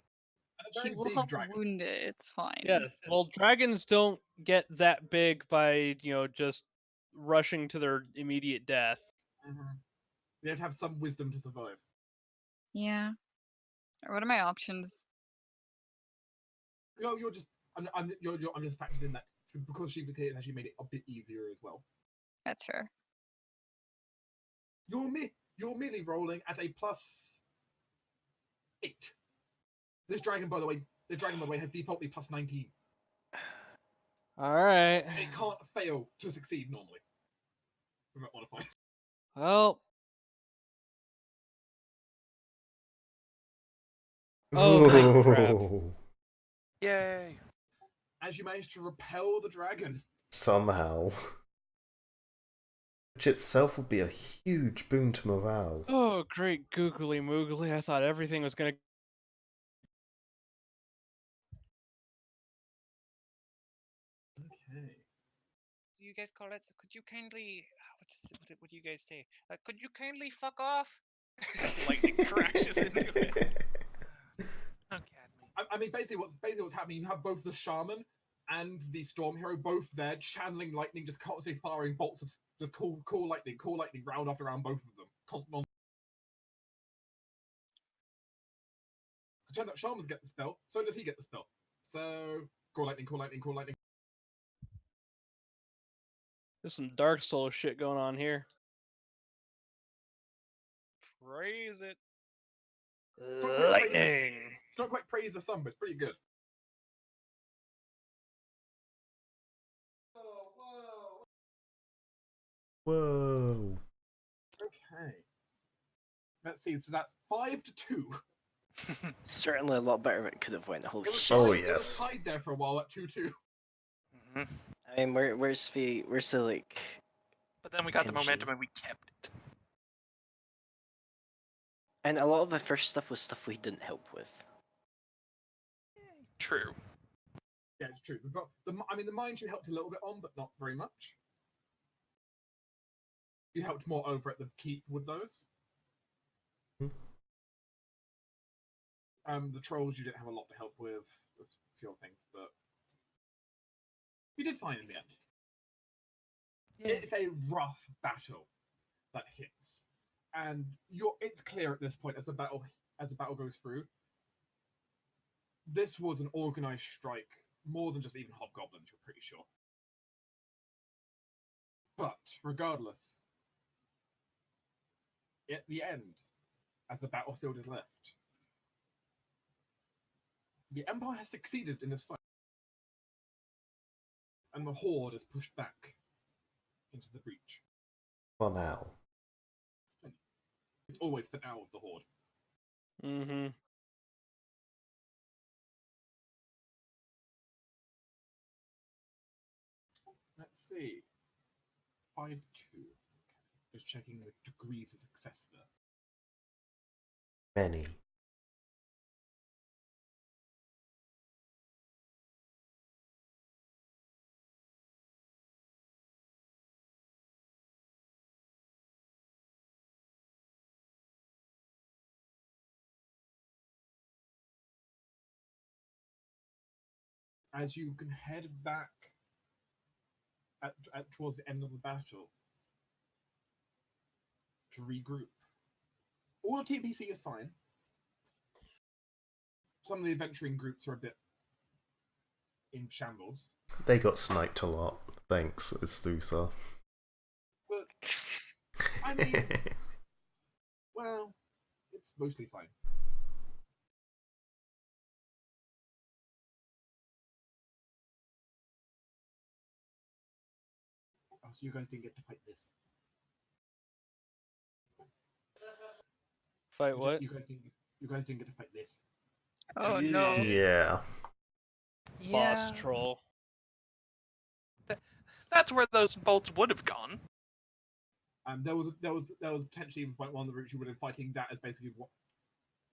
Speaker 1: A
Speaker 6: She
Speaker 1: very
Speaker 6: will
Speaker 1: big
Speaker 6: help
Speaker 1: dragon.
Speaker 6: wound it. It's fine.
Speaker 4: Yes. Well, dragons don't get that big by, just rushing to their immediate death.
Speaker 1: Mm-hmm. You have to have some wisdom to survive.
Speaker 6: Yeah. What are my options?
Speaker 1: No, you're just. I'm just factored in that because she was here, it actually made it a bit easier as well.
Speaker 6: That's fair.
Speaker 1: You're merely rolling at a +8. This dragon, by the way, has defaultly +19.
Speaker 4: All right.
Speaker 1: It can't fail to succeed normally. Without modifiers.
Speaker 4: Well. Oh, thank crap.
Speaker 2: Ooh.
Speaker 3: Yay!
Speaker 1: As you manage to repel the dragon.
Speaker 2: Somehow. Which itself would be a huge boon to morale.
Speaker 4: Oh, great googly moogly. I thought everything was gonna.
Speaker 1: Okay.
Speaker 5: Do you guys call it? Could you kindly? What do you guys say? Could you kindly fuck off? Lightning crashes into it.
Speaker 1: I mean, basically what's happening. You have both the shaman and the storm hero both there channeling lightning, just constantly firing bolts of just cool lightning, round after round, both of them. It turns out shamans get the spell, so does he get the spell. So cool lightning.
Speaker 4: There's some Dark Souls shit going on here.
Speaker 5: Praise it.
Speaker 4: Lightning.
Speaker 1: It's not quite praise the sun, but it's pretty good.
Speaker 2: Whoa.
Speaker 1: Okay. Let's see. So that's 5-2.
Speaker 7: Certainly a lot better than it could have went. Holy
Speaker 1: It was
Speaker 7: shit.
Speaker 2: Oh,
Speaker 1: tied- It was
Speaker 2: yes.
Speaker 1: tied there for a while at 2-2.
Speaker 3: Hmm.
Speaker 7: I mean, where's the like?
Speaker 3: But then we got the
Speaker 7: Tension.
Speaker 3: momentum and we kept it.
Speaker 7: And a lot of the first stuff was stuff we didn't help with.
Speaker 3: True.
Speaker 1: Yeah, it's true. The mines you helped a little bit on, but not very much. You helped more over at the keep with those. The trolls you didn't have a lot to help with a few other things, but you did fine in the end.
Speaker 3: Yeah.
Speaker 1: It's a rough battle that hits, and it's clear at this point as the battle goes through. This was an organized strike, more than just even hobgoblins. You're pretty sure. But regardless, at the end, as the battlefield is left, the Empire has succeeded in this fight, and the Horde is pushed back into the breach.
Speaker 2: For now.
Speaker 1: It's always for now with the Horde.
Speaker 4: Mm-hmm.
Speaker 1: Let's see. 5-2. Just checking the degrees of success there.
Speaker 2: Many.
Speaker 1: As you can head back towards the end of the battle to regroup. All of TPC is fine. Some of the adventuring groups are a bit in shambles.
Speaker 2: They got sniped a lot. Thanks, Estutha.
Speaker 1: But, I mean, well, it's mostly fine. Oh, so you guys didn't get to fight this.
Speaker 4: Fight what?
Speaker 1: You guys didn't get to fight this.
Speaker 6: Oh no.
Speaker 2: Yeah.
Speaker 4: Boss troll.
Speaker 3: That's where those bolts would have gone.
Speaker 1: There was potentially one of the routes you would have fighting that as basically what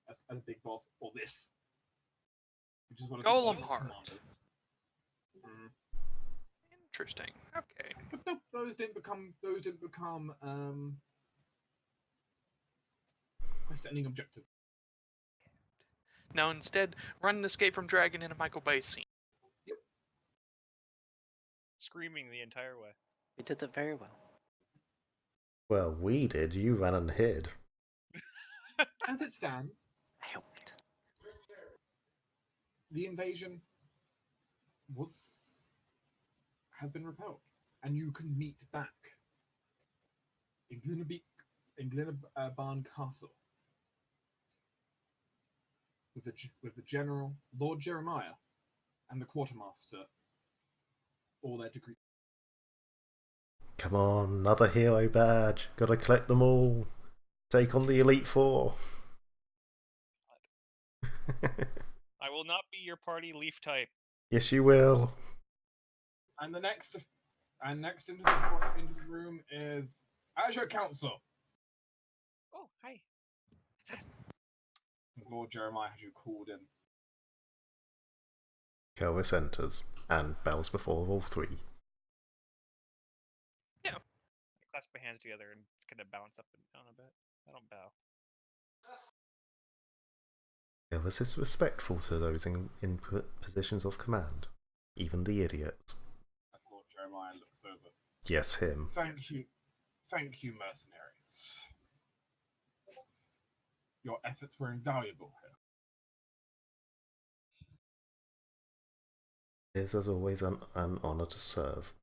Speaker 1: as a big boss, or this, which is one of
Speaker 3: Golem
Speaker 1: the
Speaker 3: Heart.
Speaker 1: commanders.
Speaker 3: Interesting. Okay.
Speaker 1: But no, those didn't become quest-ending objectives.
Speaker 3: Now instead, run and escape from Dragon in a Michael Bay scene.
Speaker 8: Screaming the entire way.
Speaker 7: We did it very well.
Speaker 2: Well, we did. You ran and hid.
Speaker 1: As it stands,
Speaker 7: I helped.
Speaker 1: the invasion has been repelled, and you can meet back in Glinabarn Castle with the general, Lord Jeremiah, and the quartermaster, all there to greet.
Speaker 2: Come on, another hero badge. Gotta collect them all. Take on the Elite Four.
Speaker 8: I will not be your party leaf type.
Speaker 2: Yes, you will.
Speaker 1: And next into the room is Azure Council.
Speaker 8: Oh, hi. Yes.
Speaker 1: Lord Jeremiah has you called in.
Speaker 2: Kelvis enters and bows before all three.
Speaker 3: Yeah.
Speaker 8: I clasp my hands together and kind of bounce up and down a bit. I don't bow.
Speaker 2: Kelvis is respectful to those in positions of command, even the idiots.
Speaker 1: As Lord Jeremiah looks over.
Speaker 2: Yes, him.
Speaker 1: Thank you, mercenaries. Your efforts were invaluable here.
Speaker 2: It is, as always, an honor to serve.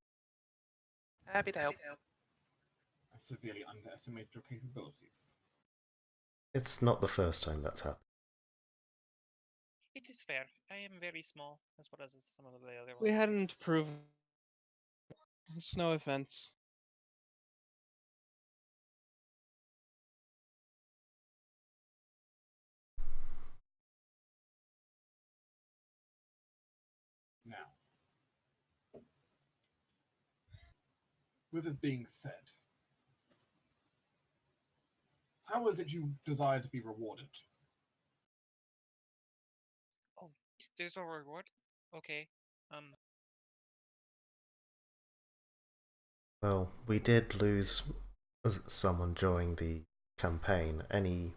Speaker 3: Happy to help.
Speaker 1: I severely underestimated your capabilities.
Speaker 2: It's not the first time that's happened.
Speaker 8: It is fair. I am very small, as well as some of the other ones.
Speaker 4: We hadn't proven. It's no offense.
Speaker 1: Now, with this being said, how is it you desire to be rewarded?
Speaker 8: Oh, there's a reward? Okay.
Speaker 2: Well, we did lose someone during the campaign. Any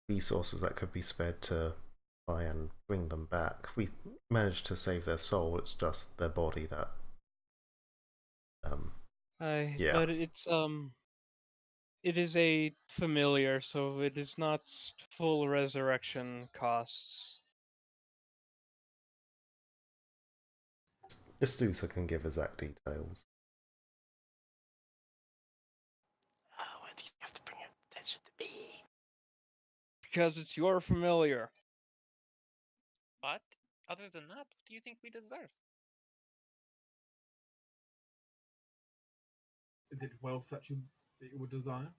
Speaker 2: resources that could be spared to try and bring them back. We managed to save their soul, it's just their body that... yeah.
Speaker 4: But it is a familiar, so it is not full resurrection costs.
Speaker 2: Estutha can give exact details.
Speaker 7: Answer to me.
Speaker 4: Because it's your familiar.
Speaker 8: But other than that, what do you think we deserve?
Speaker 1: Is it wealth that you would desire?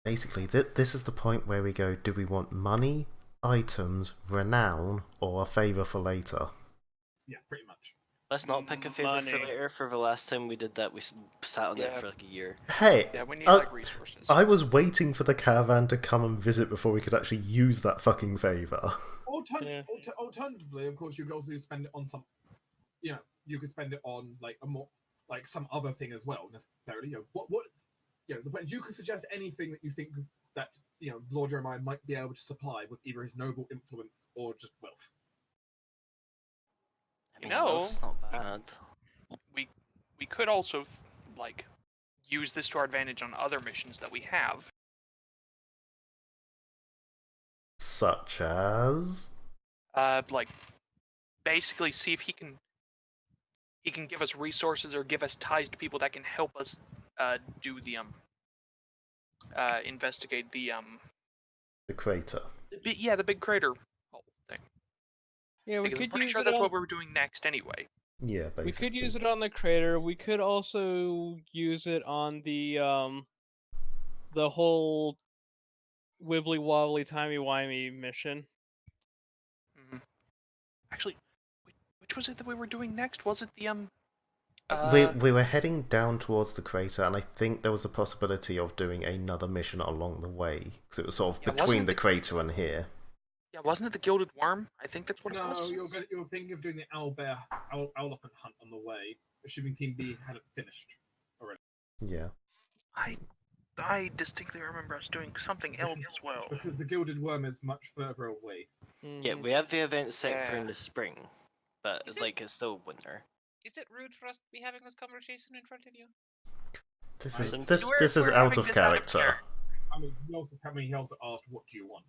Speaker 2: Basically, this is the point where we go, do we want money, items, renown, or a favour for later?
Speaker 1: Yeah, pretty much.
Speaker 7: Let's not pick a favourite for
Speaker 4: Money.
Speaker 7: later. For the last time we did that, we sat on it
Speaker 3: Yeah.
Speaker 7: for like a year.
Speaker 2: Hey,
Speaker 3: Yeah, we need like resources.
Speaker 2: I was waiting for the caravan to come and visit before we could actually use that fucking favour.
Speaker 1: Alternatively, of course, you could also spend it on some. You know, you could spend it on like a more like some other thing as well. Necessarily, you know, what you know, you could suggest anything that you think that Lord Jeremiah might be able to supply with either his noble influence or just wealth.
Speaker 7: I mean,
Speaker 3: You know,
Speaker 7: wealth's not bad.
Speaker 3: We could also like use this to our advantage on other missions that we have.
Speaker 2: Such as...
Speaker 3: Like basically see if he can give us resources or give us ties to people that can help us do the investigate the
Speaker 2: crater.
Speaker 3: the big crater whole thing.
Speaker 4: Yeah, we
Speaker 3: Because I'm
Speaker 4: could
Speaker 3: pretty
Speaker 4: use
Speaker 3: sure
Speaker 4: it
Speaker 3: that's
Speaker 4: on.
Speaker 3: what we were doing next anyway.
Speaker 2: Yeah, basically.
Speaker 4: We could use it on the crater. We could also use it on the whole wibbly wobbly timey wimey mission.
Speaker 3: Mm-hmm. Actually, which was it that we were doing next? Was it the
Speaker 2: We were heading down towards the crater, and I think there was a possibility of doing another mission along the way, because it was sort of
Speaker 3: Yeah,
Speaker 2: between the crater and here.
Speaker 3: Yeah, wasn't it the Gilded Worm? I think that's what it was.
Speaker 1: No, you're thinking of doing the elephant hunt on the way, assuming Team B hadn't finished already.
Speaker 2: Yeah.
Speaker 3: I distinctly remember us doing something else as well.
Speaker 1: Because the Gilded Worm is much further away.
Speaker 7: Yeah, we have the event set for in the spring, but
Speaker 5: Is
Speaker 7: like it's still winter.
Speaker 5: Is it rude for us to be having this conversation in front of you?
Speaker 2: This is out of character.
Speaker 1: I mean, he also asked, "What do you want?"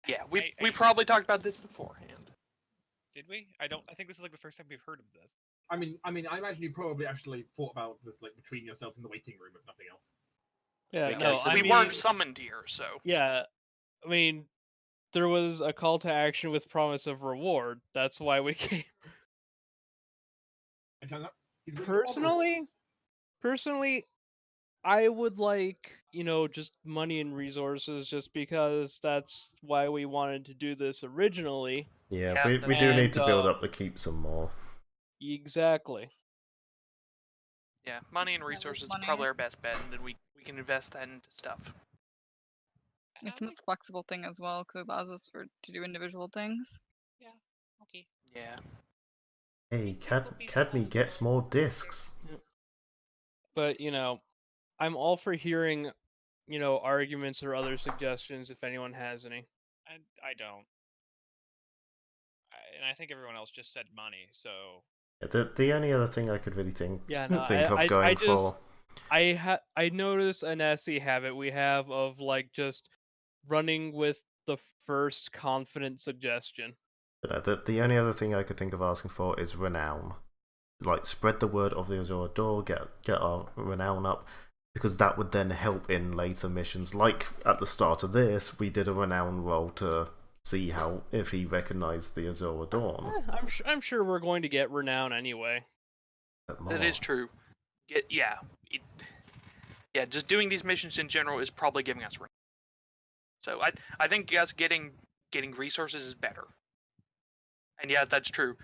Speaker 3: Yeah, we probably talked about this beforehand.
Speaker 8: Did we? I think this is like the first time we've heard of this.
Speaker 1: I mean, I imagine you probably actually thought about this like between yourselves in the waiting room, if nothing else.
Speaker 4: Yeah,
Speaker 7: Because
Speaker 4: no, I
Speaker 3: we
Speaker 4: mean,
Speaker 3: weren't summoned here, so.
Speaker 4: Yeah, I mean, there was a call to action with promise of reward. That's why we came. Personally, I would like, just money and resources, just because that's why we wanted to do this originally.
Speaker 2: Yeah, we do need to build up the keep some more.
Speaker 4: Exactly.
Speaker 3: Yeah, money and resources is probably our best bet, and then we can invest that into stuff.
Speaker 6: It's the most flexible thing as well, because it allows us to do individual things.
Speaker 5: Yeah. Okay.
Speaker 3: Yeah.
Speaker 2: Hey, Cadme gets more discs.
Speaker 4: But I'm all for hearing, arguments or other suggestions if anyone has any.
Speaker 8: I don't. And I think everyone else just said money, so.
Speaker 2: The only other thing I could really think of going for.
Speaker 4: I noticed an SE habit we have of like just running with the first confident suggestion.
Speaker 2: But the only other thing I could think of asking for is renown. Like, spread the word of the Azure Door, get our renown up, because that would then help in later missions. Like at the start of this, we did a renown roll to see if he recognized the Azure Dawn.
Speaker 4: I'm sure we're going to get renown anyway.
Speaker 3: That is true. Just doing these missions in general is probably giving us renown. So I think us getting resources is better. And yeah, that's true.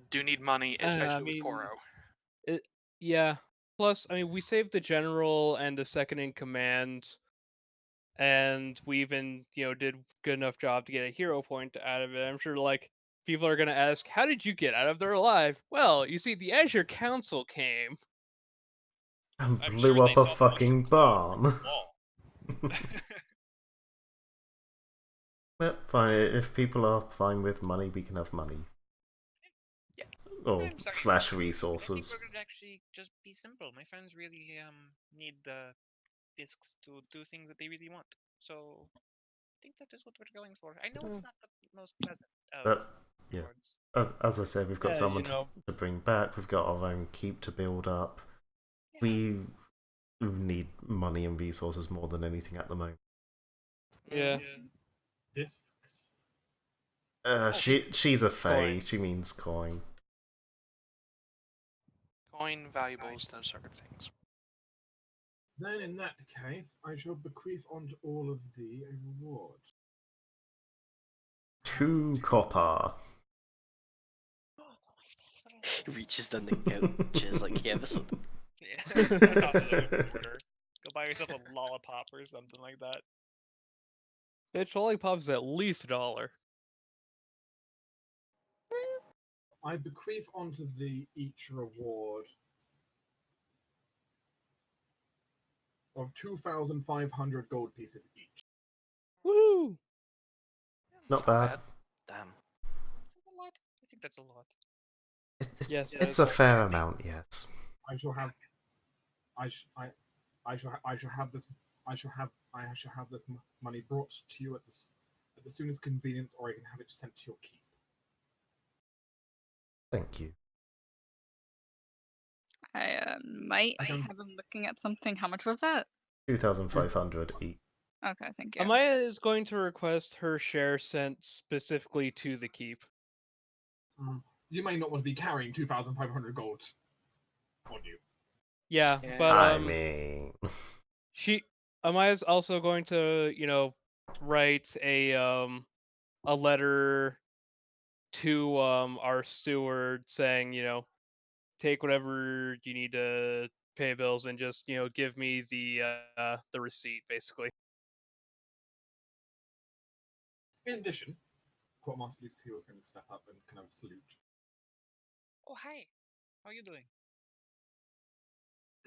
Speaker 3: Do need money, especially with Poro.
Speaker 4: Yeah. Plus, I mean, we saved the general and the second in command, and we even, did good enough job to get a hero point out of it. I'm sure, like, people are gonna ask, how did you get out of there alive? Well, you see, the Azure Council came.
Speaker 2: And blew up a fucking barn. Well, fine. If people are fine with money, we can have money.
Speaker 3: Yeah.
Speaker 2: Or slash resources.
Speaker 5: I think we're gonna actually just be simple. My friends really need the discs to do things that they really want. So I think that is what we're going for. I know it's not the most pleasant of
Speaker 2: yeah. As I said, we've got someone to bring back. We've got our own keep to build up. need money and resources more than anything at the moment.
Speaker 4: Yeah.
Speaker 1: Discs.
Speaker 2: She's a fae.
Speaker 4: Coin.
Speaker 2: She means coin.
Speaker 3: Coin, valuables, those sort of things.
Speaker 1: Then, in that case, I shall bequeath onto all of thee a reward.
Speaker 2: 2 copper.
Speaker 7: He reaches down the couches like the episode.
Speaker 8: Yeah. Tosses it in the corner. Go buy yourself a lollipop or something like that.
Speaker 4: Bitch, lollipop's at least $1.
Speaker 1: I bequeath onto thee each reward of 2,500 gold pieces each.
Speaker 4: Woo!
Speaker 2: Not bad.
Speaker 7: Damn.
Speaker 8: Is that a lot? I think that's a lot.
Speaker 4: Yes,
Speaker 2: It's a fair amount, yes.
Speaker 1: I shall have. I shall have this. I shall have this money brought to you at the soonest convenience, or I can have it sent to your keep.
Speaker 2: Thank you.
Speaker 6: I might have him looking at something. How much was that?
Speaker 2: 2,500 each.
Speaker 6: Okay, thank you.
Speaker 4: Amaya is going to request her share sent specifically to the keep.
Speaker 1: You may not want to be carrying 2,500 gold on you.
Speaker 4: Yeah,
Speaker 3: Yeah.
Speaker 4: but
Speaker 2: I mean,
Speaker 4: Amaya's also going to, write a letter to our steward saying, take whatever you need to pay bills and just, give me the receipt basically.
Speaker 1: In addition, Quartermaster Lucille is going to step up and kind of salute.
Speaker 8: Oh, hi. How are you doing?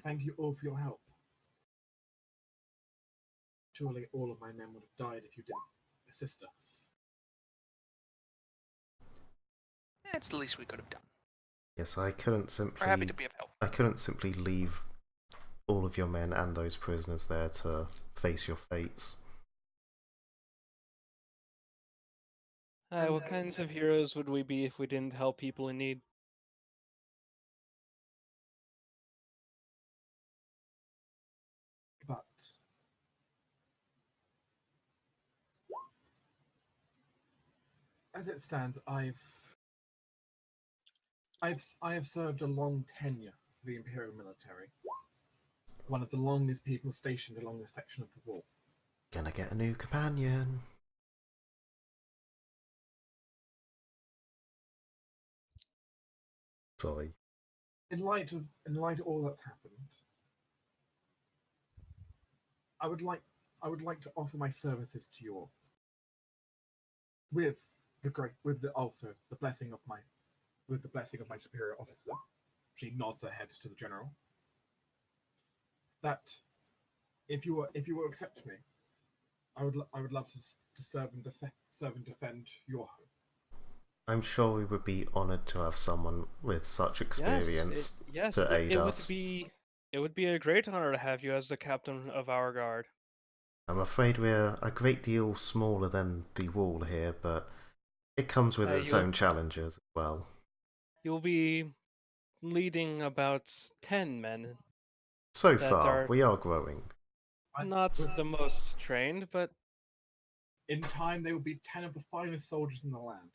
Speaker 1: Thank you all for your help. Surely all of my men would have died if you didn't assist us.
Speaker 3: That's the least we could have done.
Speaker 2: yes, I couldn't
Speaker 3: We're happy to be of help.
Speaker 2: I couldn't simply leave all of your men and those prisoners there to face your fates.
Speaker 4: What kinds of heroes would we be if we didn't help people in need?
Speaker 1: But as it stands, I have served a long tenure for the Imperial military. One of the longest people stationed along this section of the wall.
Speaker 2: Gonna get a new companion. Sorry.
Speaker 1: In light of all that's happened, I would like to offer my services to you all. With the blessing of my superior officer. She nods her head to the general. That if you will accept me, I would love to serve and defend your home.
Speaker 2: I'm sure we would be honoured to have someone with such experience to aid us.
Speaker 4: It would be a great honor to have you as the captain of our guard.
Speaker 2: I'm afraid we're a great deal smaller than the wall here, but it comes with its own challenges as well.
Speaker 4: You'll be leading about 10 men.
Speaker 2: So far, we are growing.
Speaker 4: Not the most trained, but
Speaker 1: in time they will be 10 of the finest soldiers in the land.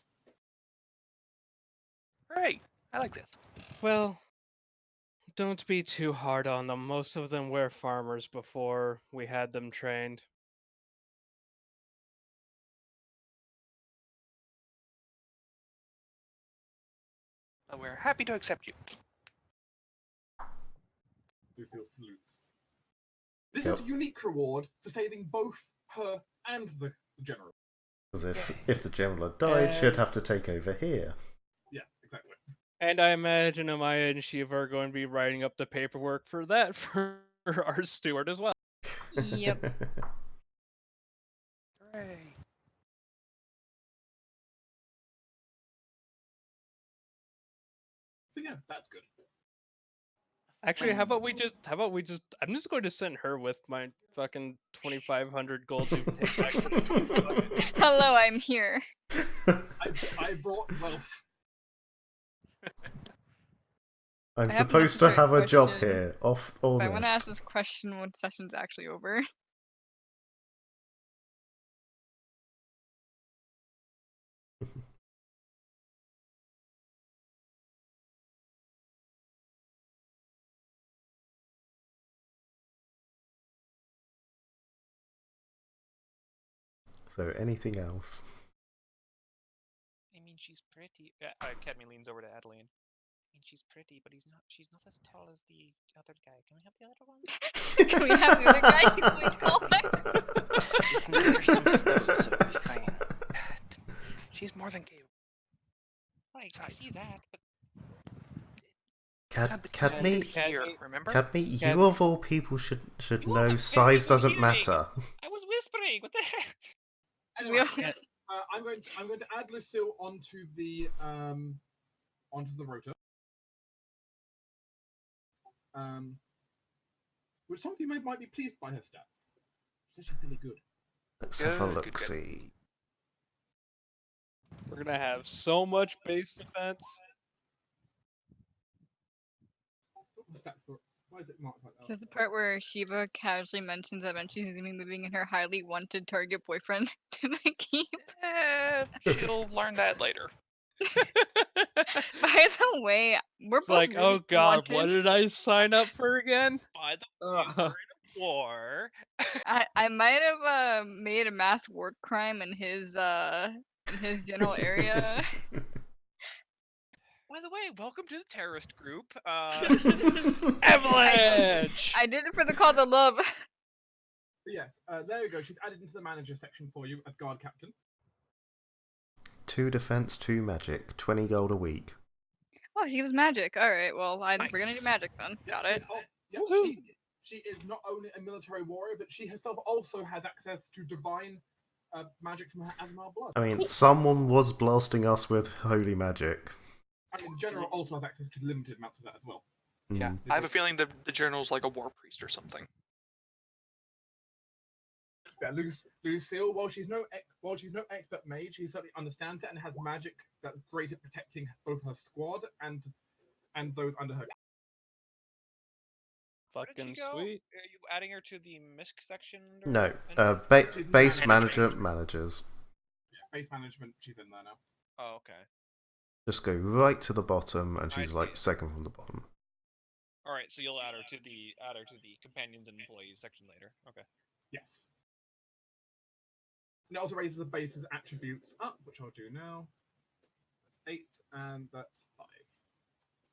Speaker 3: Great. I like this.
Speaker 4: Well, don't be too hard on them. Most of them were farmers before we had them trained.
Speaker 3: But we're happy to accept you.
Speaker 1: Lucille salutes. This is a unique reward for saving both her and the general.
Speaker 2: Because if the general had died, she'd have to take over here.
Speaker 1: Yeah, exactly.
Speaker 4: And I imagine Amaya and Shiva are going to be writing up the paperwork for that for our steward as well.
Speaker 6: Yep.
Speaker 3: Hooray.
Speaker 1: So yeah, that's good.
Speaker 4: Actually, how about we just I'm just going to send her with my fucking 2,500 gold to take back.
Speaker 6: Hello, I'm here.
Speaker 1: I brought wealth.
Speaker 2: I'm
Speaker 6: I have a
Speaker 2: supposed to
Speaker 6: necessary
Speaker 2: have a job
Speaker 6: question,
Speaker 2: here. Off
Speaker 6: But I want to ask
Speaker 2: honest.
Speaker 6: this question when session's actually over.
Speaker 2: So anything else?
Speaker 8: I mean, she's pretty. Cadmy leans over to Adeline. I mean, she's pretty, but she's not as tall as the other guy. Can we have the other one?
Speaker 6: Can we have the other guy?
Speaker 7: You can get her some stones, so it'll be fine.
Speaker 3: She's more than capable.
Speaker 8: Like, I see that, but
Speaker 2: Cadme,
Speaker 3: Here, remember?
Speaker 2: Cadme, you
Speaker 4: Cadme.
Speaker 2: of all people should
Speaker 8: You
Speaker 2: know
Speaker 8: are
Speaker 2: size
Speaker 8: very
Speaker 2: doesn't
Speaker 8: hearing.
Speaker 2: matter.
Speaker 8: I was whispering. What the heck?
Speaker 1: Anyway,
Speaker 4: Yeah.
Speaker 1: I'm going to add Lucille onto the rotor. Which some of you might be pleased by her stats. She's actually really good.
Speaker 2: Let's have a
Speaker 3: Good,
Speaker 2: look.
Speaker 3: good.
Speaker 2: See.
Speaker 4: We're gonna have so much base defense.
Speaker 1: What's that sort? Why is it marked like that?
Speaker 6: So it's the part where Shiva casually mentions that when she's going to be moving in her highly wanted target boyfriend to the keep.
Speaker 3: She'll learn that later.
Speaker 6: By the way, we're
Speaker 4: It's
Speaker 6: both
Speaker 4: like,
Speaker 6: really
Speaker 4: oh god,
Speaker 6: wanted.
Speaker 4: what did I sign up for again?
Speaker 8: By the way, we're in a war.
Speaker 6: I might have made a mass work crime in his general area.
Speaker 8: By the way, welcome to the terrorist group.
Speaker 4: Avalanche!
Speaker 6: I did it for the call to love.
Speaker 1: But yes, there you go. She's added into the manager section for you as guard captain.
Speaker 2: 2 defense, 2 magic, 20 gold a week.
Speaker 6: Oh, she was magic. All right, well, we're gonna do
Speaker 3: Nice.
Speaker 6: magic then. Got it.
Speaker 1: She is not only a military warrior, but she herself also has access to divine magic from her Asmar blood.
Speaker 2: I mean, someone was blasting us with holy magic.
Speaker 1: I mean, the general also has access to limited amounts of that as well.
Speaker 3: Yeah,
Speaker 2: Mm.
Speaker 3: I have a feeling the general's like a war priest or something.
Speaker 1: Yeah, Lucille, while she's no expert mage, she certainly understands it and has magic that's great at protecting both her squad and those under her.
Speaker 8: Where did she
Speaker 4: Fucking
Speaker 8: go?
Speaker 4: sweet.
Speaker 8: Are you adding her to the MISC section?
Speaker 2: No,
Speaker 1: She's
Speaker 2: base
Speaker 1: manager.
Speaker 2: managers.
Speaker 1: Yeah, base management, she's in there now.
Speaker 8: Oh, okay.
Speaker 2: Just go right to the bottom, and
Speaker 8: I
Speaker 2: she's
Speaker 8: see.
Speaker 2: like second from the bottom.
Speaker 8: All right, so you'll add her to the companions and employees section later. Okay.
Speaker 1: Yes. And it also raises the base's attributes up, which I'll do now. That's 8, and that's 5.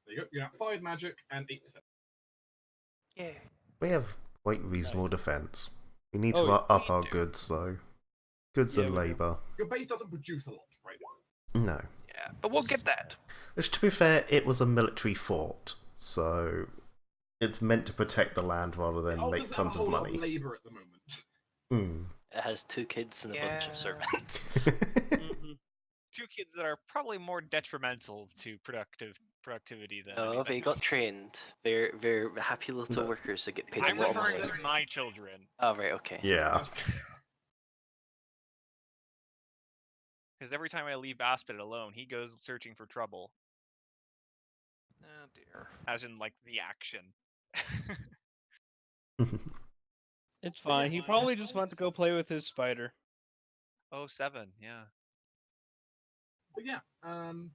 Speaker 1: There you go. You have 5 magic and 8 defense.
Speaker 3: Yeah.
Speaker 2: We have quite reasonable defense. We need
Speaker 4: Oh,
Speaker 2: to up
Speaker 3: we
Speaker 2: our
Speaker 3: do.
Speaker 2: goods, though. Goods
Speaker 4: Yeah,
Speaker 2: and
Speaker 4: we do.
Speaker 2: labour.
Speaker 1: Your base doesn't produce a lot, right?
Speaker 2: No.
Speaker 3: Yeah, but we'll get that.
Speaker 2: Which, to be fair, it was a military fort, so it's meant to protect the land rather
Speaker 1: It
Speaker 2: than
Speaker 1: also
Speaker 2: make
Speaker 1: doesn't
Speaker 2: tons
Speaker 1: have a
Speaker 2: of
Speaker 1: whole lot
Speaker 2: money.
Speaker 1: of labor at the moment.
Speaker 2: Hmm.
Speaker 7: It has 2 kids and a bunch
Speaker 3: Yeah.
Speaker 7: of servants.
Speaker 4: Mhm.
Speaker 8: 2 kids that are probably more detrimental to productivity than
Speaker 7: No, they
Speaker 8: anything.
Speaker 7: got trained. They're happy little
Speaker 2: No.
Speaker 7: workers that get paid
Speaker 8: I'm
Speaker 7: a lot of
Speaker 8: referring
Speaker 7: money.
Speaker 8: to my children.
Speaker 7: Oh, right, okay.
Speaker 2: Yeah.
Speaker 8: Because every time I leave Aspid alone, he goes searching for trouble.
Speaker 3: Oh dear.
Speaker 8: As in, like, the action.
Speaker 4: It's fine. He
Speaker 1: yes.
Speaker 4: probably just went to go play with his spider.
Speaker 8: Oh, 7, yeah.
Speaker 1: But yeah, I'm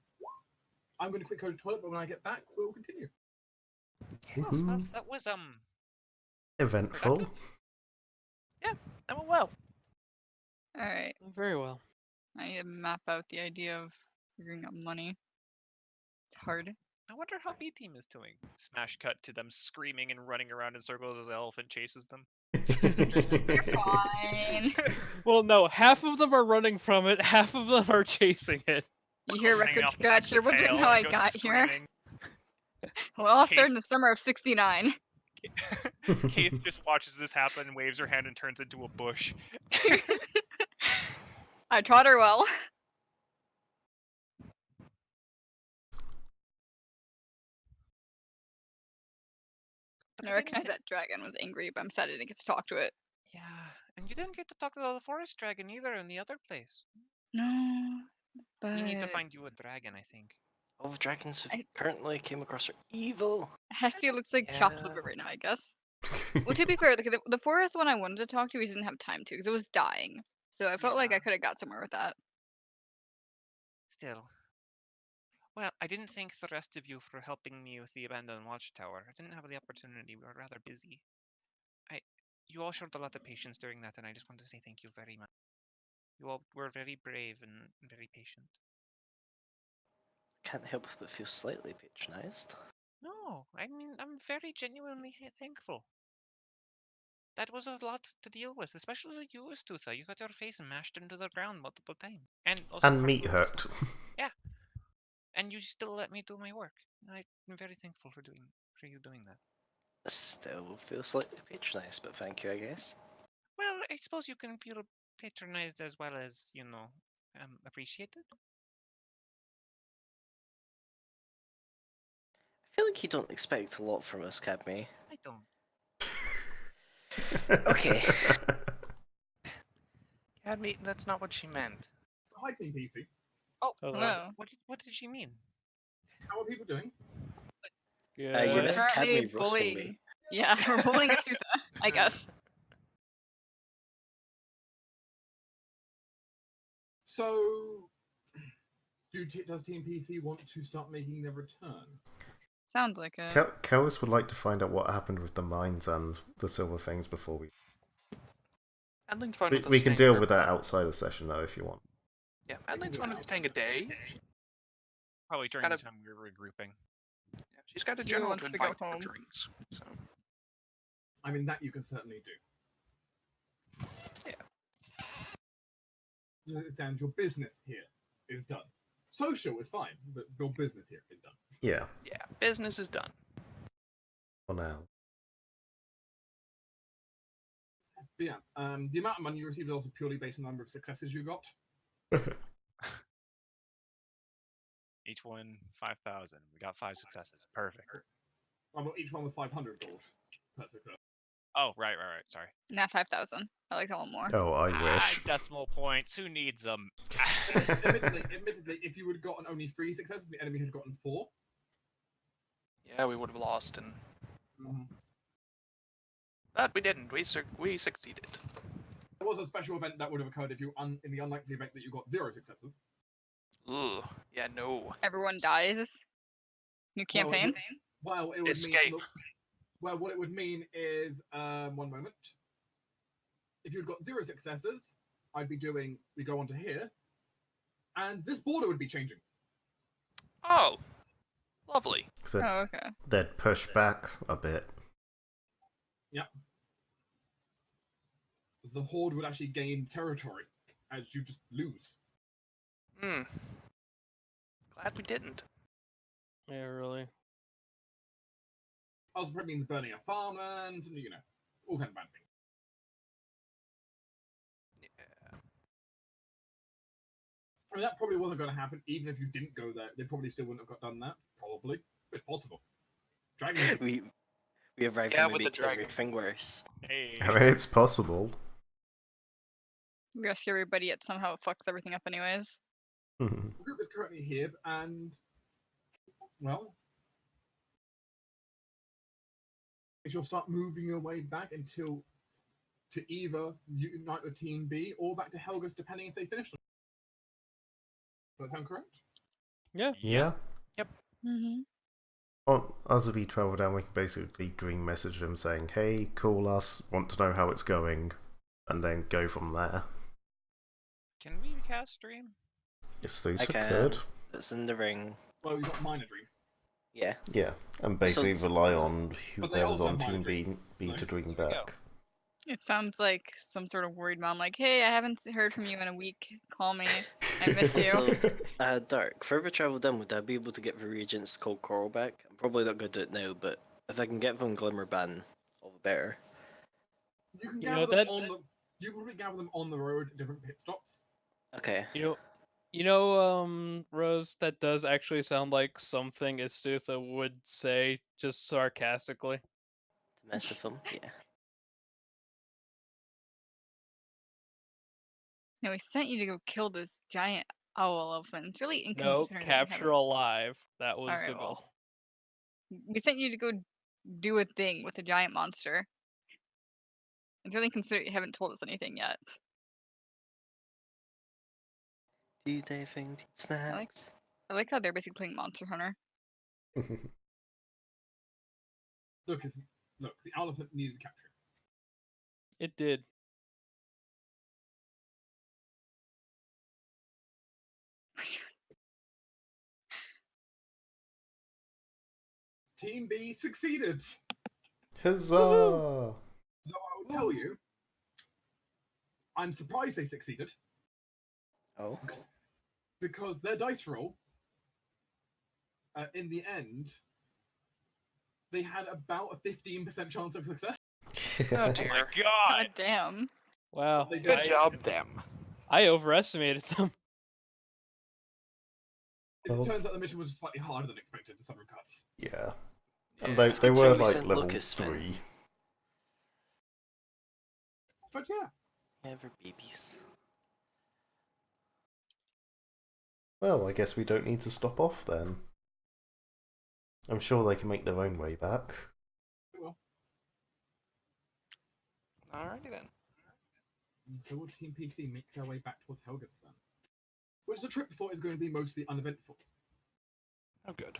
Speaker 1: going to quick go to the toilet, but when I get back, we'll continue.
Speaker 2: Woohoo.
Speaker 8: That was
Speaker 2: Eventful.
Speaker 8: productive.
Speaker 3: That went well.
Speaker 6: All right,
Speaker 4: Very well.
Speaker 6: I need to map out the idea of figuring out money. It's hard.
Speaker 8: I wonder how B team is doing. Smash cut to them screaming and running around in circles as the elephant chases them.
Speaker 6: You're fine.
Speaker 4: Well, no, half of them are running from it, half of them are chasing it.
Speaker 6: You hear
Speaker 8: Hanging
Speaker 6: record
Speaker 8: off the back of
Speaker 6: scratch. You're
Speaker 8: the
Speaker 6: wondering
Speaker 8: tail
Speaker 6: how
Speaker 8: and
Speaker 6: I
Speaker 8: goes
Speaker 6: got here.
Speaker 8: screaming.
Speaker 6: Well, it all
Speaker 8: Kate-
Speaker 6: started in the summer of '69.
Speaker 8: Keith just watches this happen, waves her hand, and turns into a bush.
Speaker 6: I taught her well.
Speaker 8: But
Speaker 6: I
Speaker 8: you didn't
Speaker 6: recognize
Speaker 8: get-
Speaker 6: that dragon was angry, but I'm sad I didn't get to talk to it.
Speaker 8: Yeah, and you didn't get to talk to the forest dragon either in the other place.
Speaker 6: No, but
Speaker 8: We need to find you a dragon, I think.
Speaker 7: All the dragons who
Speaker 6: I-
Speaker 7: currently came across are evil.
Speaker 6: Hestia looks like chopped
Speaker 3: Yeah.
Speaker 6: liver right now, I guess. Well, to be fair, the forest one I wanted to talk to, we didn't have time to because it was dying. So I felt like I
Speaker 5: Yeah.
Speaker 6: could have got somewhere with that.
Speaker 5: Still. Well, I didn't thank the rest of you for helping me with the abandoned watchtower. I didn't have the opportunity. We were rather busy. You all showed a lot of patience during that, and I just wanted to say thank you very much. You all were very brave and very patient.
Speaker 7: Can't help but feel slightly patronized.
Speaker 5: No, I mean, I'm very genuinely thankful. That was a lot to deal with, especially you, Astutha. You got your face mashed into the ground multiple times. And also
Speaker 2: And meat
Speaker 5: Harpoon
Speaker 2: hurt.
Speaker 5: also. Yeah. And you still let me do my work. I'm very thankful for you doing that.
Speaker 7: Still feel slightly patronized, but thank you, I guess.
Speaker 5: Well, I suppose you can feel patronized as well as, appreciated.
Speaker 7: I feel like you don't expect a lot from us, Cadme.
Speaker 5: I don't.
Speaker 7: Okay.
Speaker 3: Cadme, that's not what she meant.
Speaker 1: Hi, Team PC.
Speaker 5: Oh,
Speaker 4: Hello.
Speaker 5: what did she mean?
Speaker 1: How are people doing?
Speaker 7: You
Speaker 4: Good.
Speaker 7: missed
Speaker 6: Currently
Speaker 7: Cadme roasting me.
Speaker 6: Yeah, we're bullying Astutha, I guess.
Speaker 1: So, does Team PC want to start making their return?
Speaker 6: Sounds like it.
Speaker 2: Kellis would like to find out what happened with the mines and the silver things before we.
Speaker 3: Adeline's fine
Speaker 2: We,
Speaker 3: with us
Speaker 2: we can
Speaker 3: staying
Speaker 2: deal
Speaker 3: here.
Speaker 2: with that outside the session though if you want.
Speaker 3: Yeah, Adeline's fine with staying a day.
Speaker 5: Probably during
Speaker 3: Gotta-
Speaker 5: the time we were regrouping.
Speaker 3: Yeah, she's got a
Speaker 6: She
Speaker 3: general
Speaker 6: wants
Speaker 3: to
Speaker 6: to go
Speaker 3: invite for
Speaker 6: home.
Speaker 3: drinks. So
Speaker 1: I mean, that you can certainly do.
Speaker 3: Yeah.
Speaker 1: As it stands, your business here is done. Social is fine, but your business here is done.
Speaker 2: Yeah,
Speaker 3: yeah, business is done.
Speaker 2: for now.
Speaker 1: But yeah, the amount of money you received is also purely based on the number of successes you got.
Speaker 8: Each one 5,000. We got 5 successes. Perfect.
Speaker 1: Well, each one was 500 gold per success.
Speaker 8: Oh, right. Sorry.
Speaker 6: Not 5,000. I like that one more.
Speaker 2: Oh, I wish.
Speaker 8: Decimal points. Who needs them?
Speaker 1: Admittedly, if you had gotten only 3 successes, the enemy had gotten 4.
Speaker 3: Yeah, we would have lost, and but we didn't. We succeeded.
Speaker 1: There was a special event that would have occurred if you, in the unlikely event that you got 0 successes.
Speaker 3: Ugh. Yeah, no.
Speaker 6: Everyone dies. New campaign.
Speaker 1: Well, it would
Speaker 3: Escape.
Speaker 1: mean. Well, what it would mean is, one moment. If you'd got 0 successes, we go on to here, and this border would be changing.
Speaker 3: Oh, lovely.
Speaker 2: So
Speaker 6: Oh, okay.
Speaker 2: they'd push back a bit.
Speaker 1: Yeah. The Horde would actually gain territory as you just lose.
Speaker 3: Hmm. Glad we didn't.
Speaker 4: Yeah, really.
Speaker 1: Also, probably means burning of farmlands and, all kind of bad things.
Speaker 3: Yeah.
Speaker 1: I mean, that probably wasn't going to happen, even if you didn't go there. They probably still wouldn't have done that. Probably. It's possible. Dragons.
Speaker 7: We arrived
Speaker 3: Yeah,
Speaker 7: and we
Speaker 3: with the
Speaker 7: make
Speaker 3: dragon.
Speaker 7: everything worse.
Speaker 8: Hey.
Speaker 2: I mean, it's possible.
Speaker 6: Rescue everybody, yet somehow it fucks everything up anyways.
Speaker 1: The group is currently here, and, well, you'll start moving your way back until to either unite with Team B or back to Helga's, depending if they finish them. Does that sound correct?
Speaker 4: Yeah.
Speaker 2: Yeah.
Speaker 6: Mm-hmm.
Speaker 2: As we travel down, we can basically dream message them saying, "Hey, call us. Want to know how it's going," and then go from there.
Speaker 8: Can we cast stream?
Speaker 2: Yes,
Speaker 7: I
Speaker 2: those
Speaker 7: can.
Speaker 2: could.
Speaker 7: It's in the ring.
Speaker 1: Well, you've got Minor Dream.
Speaker 7: Yeah.
Speaker 2: Yeah, and basically
Speaker 7: So-
Speaker 2: rely on
Speaker 1: But they
Speaker 2: whoever's
Speaker 1: also
Speaker 2: on Team
Speaker 1: might
Speaker 2: B,
Speaker 1: do, so
Speaker 2: to dream
Speaker 8: there we go.
Speaker 2: back.
Speaker 6: It sounds like some sort of worried mom, like, hey, I haven't heard from you in a week. Call me. I miss you.
Speaker 7: So, Dark, further travel down, would I be able to get the reagents called Coral back? I'm probably not going to do it now, but if I can get them Glimmerban, all the better.
Speaker 1: You can
Speaker 4: You
Speaker 1: gather
Speaker 4: know,
Speaker 1: them
Speaker 4: that-
Speaker 1: on the. You can probably gather them on the road at different pit stops.
Speaker 7: Okay.
Speaker 4: Rose, that does actually sound like something Astutha would say, just sarcastically.
Speaker 7: To mess with them, yeah.
Speaker 6: No, we sent you to go kill this giant owl elephant. It's really
Speaker 4: No,
Speaker 6: inconsiderate. that you
Speaker 4: capture
Speaker 6: haven't-
Speaker 4: alive. That was
Speaker 6: Alright,
Speaker 4: the
Speaker 6: well.
Speaker 4: goal.
Speaker 6: We sent you to go do a thing with a giant monster. It's really considerate you haven't told us anything yet.
Speaker 7: Do they think snacks?
Speaker 6: I like how they're basically playing Monster Hunter.
Speaker 1: Look, the elephant needed capturing.
Speaker 4: It did.
Speaker 1: Team B succeeded.
Speaker 2: Huzzah!
Speaker 1: Though I will tell you, I'm surprised they succeeded.
Speaker 7: Oh.
Speaker 1: Because their dice roll, in the end, they had about a 15% chance of success.
Speaker 3: Oh
Speaker 8: Oh my
Speaker 3: dear.
Speaker 8: god!
Speaker 6: God damn.
Speaker 4: Wow.
Speaker 1: They
Speaker 3: Good
Speaker 1: did.
Speaker 3: job, them.
Speaker 4: I overestimated them.
Speaker 1: It
Speaker 2: Well-
Speaker 1: turns out the mission was slightly harder than expected in some cuts.
Speaker 2: Yeah.
Speaker 3: Yeah.
Speaker 2: And they
Speaker 7: It's
Speaker 2: were
Speaker 7: good we
Speaker 2: like
Speaker 7: sent
Speaker 2: level
Speaker 7: Lucas, Finn.
Speaker 2: 3.
Speaker 1: But yeah,
Speaker 7: Never babies.
Speaker 2: Well, I guess we don't need to stop off then. I'm sure they can make their own way back.
Speaker 1: we will.
Speaker 3: Alrighty then.
Speaker 1: And so will Team PC make their way back towards Helgas then? Which the trip before is going to be mostly uneventful.
Speaker 3: Oh, good.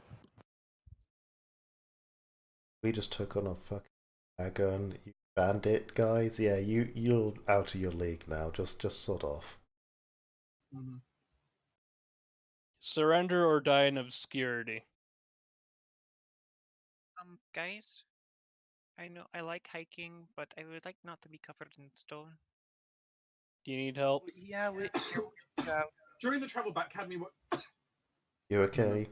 Speaker 2: We just took on a fucking dragon, you bandit guys. Yeah, you're out of your league now. Just sod off.
Speaker 1: Mm-hmm.
Speaker 4: Surrender or die in obscurity.
Speaker 8: Guys, I know I like hiking, but I would like not to be covered in stone.
Speaker 4: Do you need help?
Speaker 3: Yeah, we.
Speaker 1: During the travel back, Cadme
Speaker 2: You okay?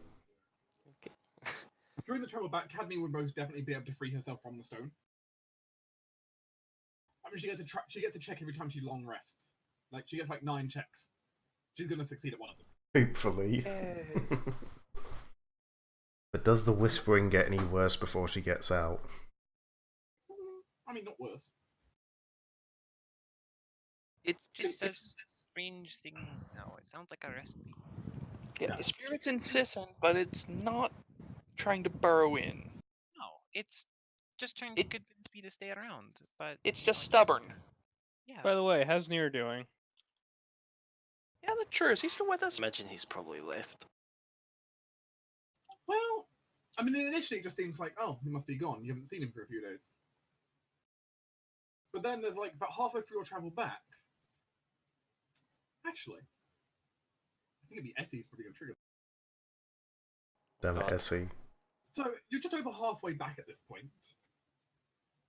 Speaker 1: During the travel back, Cadme would most definitely be able to free herself from the stone. I mean, she gets a check every time she long rests. Like, she gets like 9 checks. She's gonna succeed at one of them.
Speaker 2: Hopefully.
Speaker 3: Yay.
Speaker 2: But does the whispering get any worse before she gets out?
Speaker 1: I mean, not worse.
Speaker 3: It's
Speaker 8: Just
Speaker 3: it's
Speaker 8: says strange things now. It sounds like a recipe.
Speaker 3: yeah. The spirit's insistent, but it's not trying to burrow in.
Speaker 8: No, it's just trying to
Speaker 3: It-
Speaker 8: convince me to stay around. But
Speaker 3: It's
Speaker 8: you know,
Speaker 3: just stubborn.
Speaker 8: Yeah.
Speaker 4: By the way, how's Nier doing?
Speaker 3: Yeah, that's true. Is he still with us?
Speaker 7: Imagine he's probably left.
Speaker 1: Well, I mean, initially it just seems like, oh, he must be gone. You haven't seen him for a few days. But then there's like about halfway through your travel back. Actually, I think it'd be Essie's probably going to trigger.
Speaker 2: Damn it, Essie.
Speaker 1: So you're just over halfway back at this point,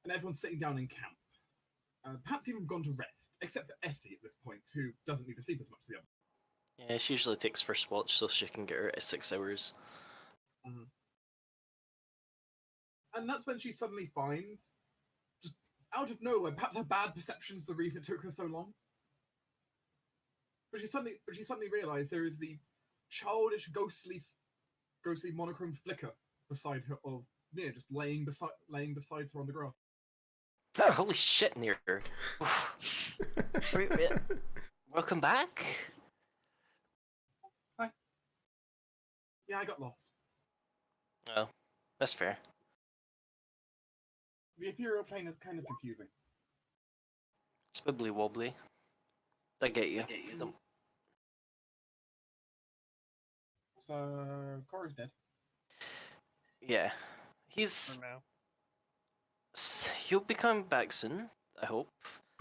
Speaker 1: and everyone's sitting down in camp. Perhaps even gone to rest, except for Essie at this point, who doesn't need to sleep as much as the other.
Speaker 7: Yeah, she usually takes first watch so she can get her at 6 hours.
Speaker 1: And that's when she suddenly finds, just out of nowhere, perhaps her bad perception's the reason it took her so long. But she suddenly realised there is the childish, ghostly monochrome flicker beside her of Nia, just laying beside her on the grass.
Speaker 7: Oh, holy shit, Near. Wait. Welcome back?
Speaker 1: Yeah, I got lost.
Speaker 7: Oh, that's fair.
Speaker 1: The ethereal plane is kind of confusing.
Speaker 7: It's wibbly wobbly. I get you. Don't-
Speaker 1: So Cora's dead.
Speaker 7: Yeah.
Speaker 4: For now.
Speaker 7: He'll be coming back soon, I hope.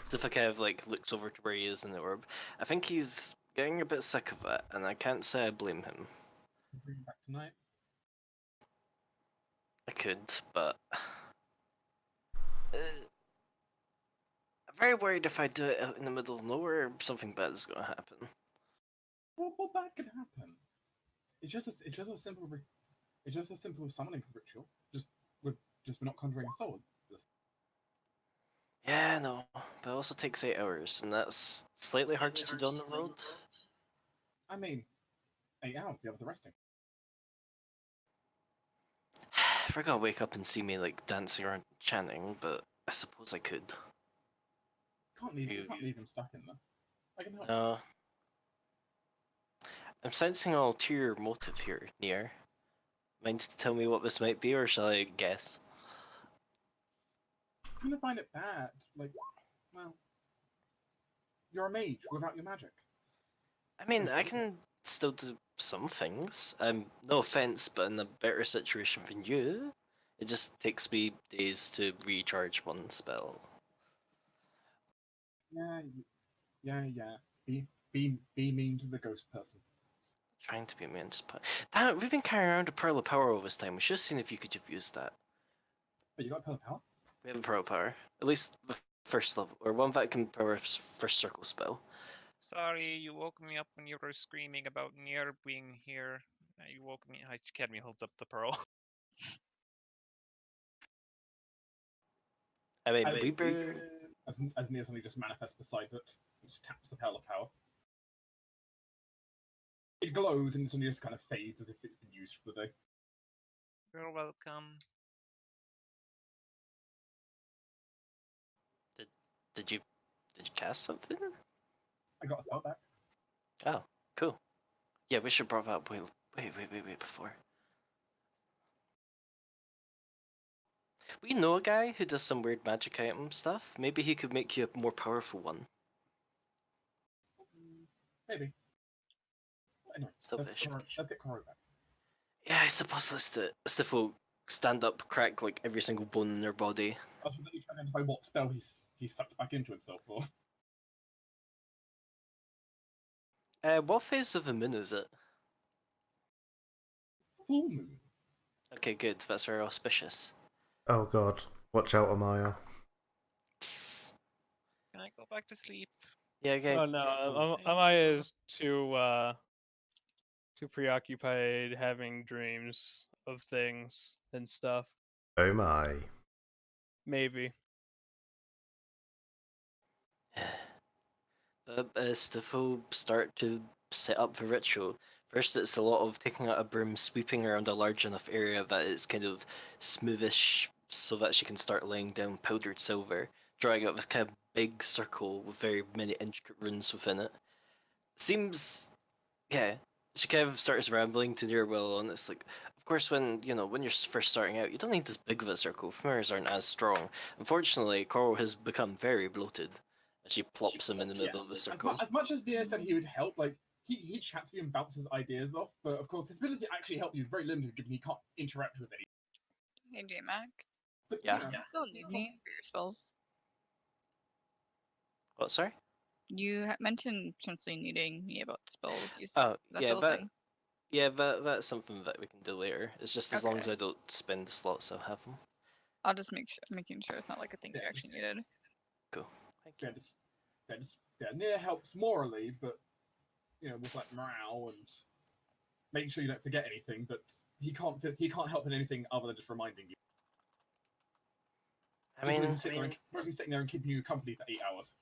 Speaker 7: So if I kind of like looks over to where he is in the orb, I think he's getting a bit sick of it, and I can't say I blame him.
Speaker 1: Bring him back tonight.
Speaker 7: I could, but I'm very worried if I do it out in the middle of nowhere, something bad is going to happen.
Speaker 1: What bad could happen? It's just a simple summoning ritual. We're not conjuring a soul.
Speaker 7: Yeah, no, but it also takes 8 hours, and that's slightly hard to do on the road.
Speaker 1: I mean, 8 hours. The others are resting.
Speaker 7: If I gotta wake up and see me like dancing around chanting, but I suppose I could.
Speaker 1: You can't leave him stuck in there. I can help.
Speaker 7: No. I'm sensing an ulterior motive here, Nier. Mind to tell me what this might be, or shall I guess?
Speaker 1: I kind of find it bad. Like, well, you're a mage without your magic.
Speaker 7: I mean, I can still do some things. No offense, but in a better situation than you. It just takes me days to recharge one spell.
Speaker 1: Yeah, yeah. Be mean to the ghost person.
Speaker 7: Trying to be mean, just put. Damn it, we've been carrying around a Pearl of Power all this time. We should have seen if you could have used that.
Speaker 1: But you got Pearl of Power?
Speaker 7: We have a Pearl of Power. At least the first level, or one that can power first circle spell.
Speaker 8: Sorry, you woke me up when you were screaming about Nier being here. You woke me. Academy holds up the pearl.
Speaker 7: I mean,
Speaker 1: As,
Speaker 7: Weeper.
Speaker 1: as Nia suddenly just manifests beside it, and just taps the Pearl of Power. It glows and suddenly just kind of fades as if it's been used for the day.
Speaker 8: You're welcome.
Speaker 7: Did you cast something?
Speaker 1: I got a spell back.
Speaker 7: Oh, cool. Yeah, we should brought that up wait before. We know a guy who does some weird magic item stuff. Maybe he could make you a more powerful one.
Speaker 1: Maybe. Anyway,
Speaker 7: Still
Speaker 1: let's
Speaker 7: bishop.
Speaker 1: get Koro back.
Speaker 7: Yeah, I suppose let's folk stand up, crack like every single bone in their body.
Speaker 1: I was trying to identify what spell he sucked back into himself for.
Speaker 7: What phase of the moon is it?
Speaker 1: Full moon.
Speaker 7: Okay, good. That's very auspicious.
Speaker 2: Oh god. Watch out, Amaya.
Speaker 8: Can I go back to sleep?
Speaker 7: Yeah, okay.
Speaker 4: Oh no, Amaya is too preoccupied having dreams of things and stuff.
Speaker 2: Oh my.
Speaker 7: But
Speaker 4: Maybe.
Speaker 7: as the foe start to set up the ritual, first it's a lot of taking out a broom, sweeping around a large enough area that it's kind of smoothish so that she can start laying down powdered silver, drawing out this kind of big circle with very many intricate runes within it. Seems, yeah, she kind of starts rambling to near Will, and it's like, of course, when you're first starting out, you don't need this big of a circle. Familiars aren't as strong. Unfortunately, Coral has become very bloated, and she plops him in the middle of the circle.
Speaker 1: As much as Nia said he would help, like he chats with you and bounces ideas off, but of course his ability to actually help you is very limited given he can't interact with any.
Speaker 6: Hey, J-Mac.
Speaker 1: But
Speaker 7: Yeah.
Speaker 6: You don't need me for your spells.
Speaker 7: What? Sorry.
Speaker 6: You mentioned potentially needing me about spells.
Speaker 7: Oh,
Speaker 6: That's
Speaker 7: yeah,
Speaker 6: the thing.
Speaker 7: that's something that we can do later. It's just as long as I don't spend the slots, I'll have them.
Speaker 6: I'll just making sure it's not like a thing you actually needed.
Speaker 7: Cool. Thank you.
Speaker 1: Nia helps morally, but with like morale and making sure you don't forget anything. But he can't help in anything other than just reminding you. Mostly sitting there and keeping you company for 8 hours.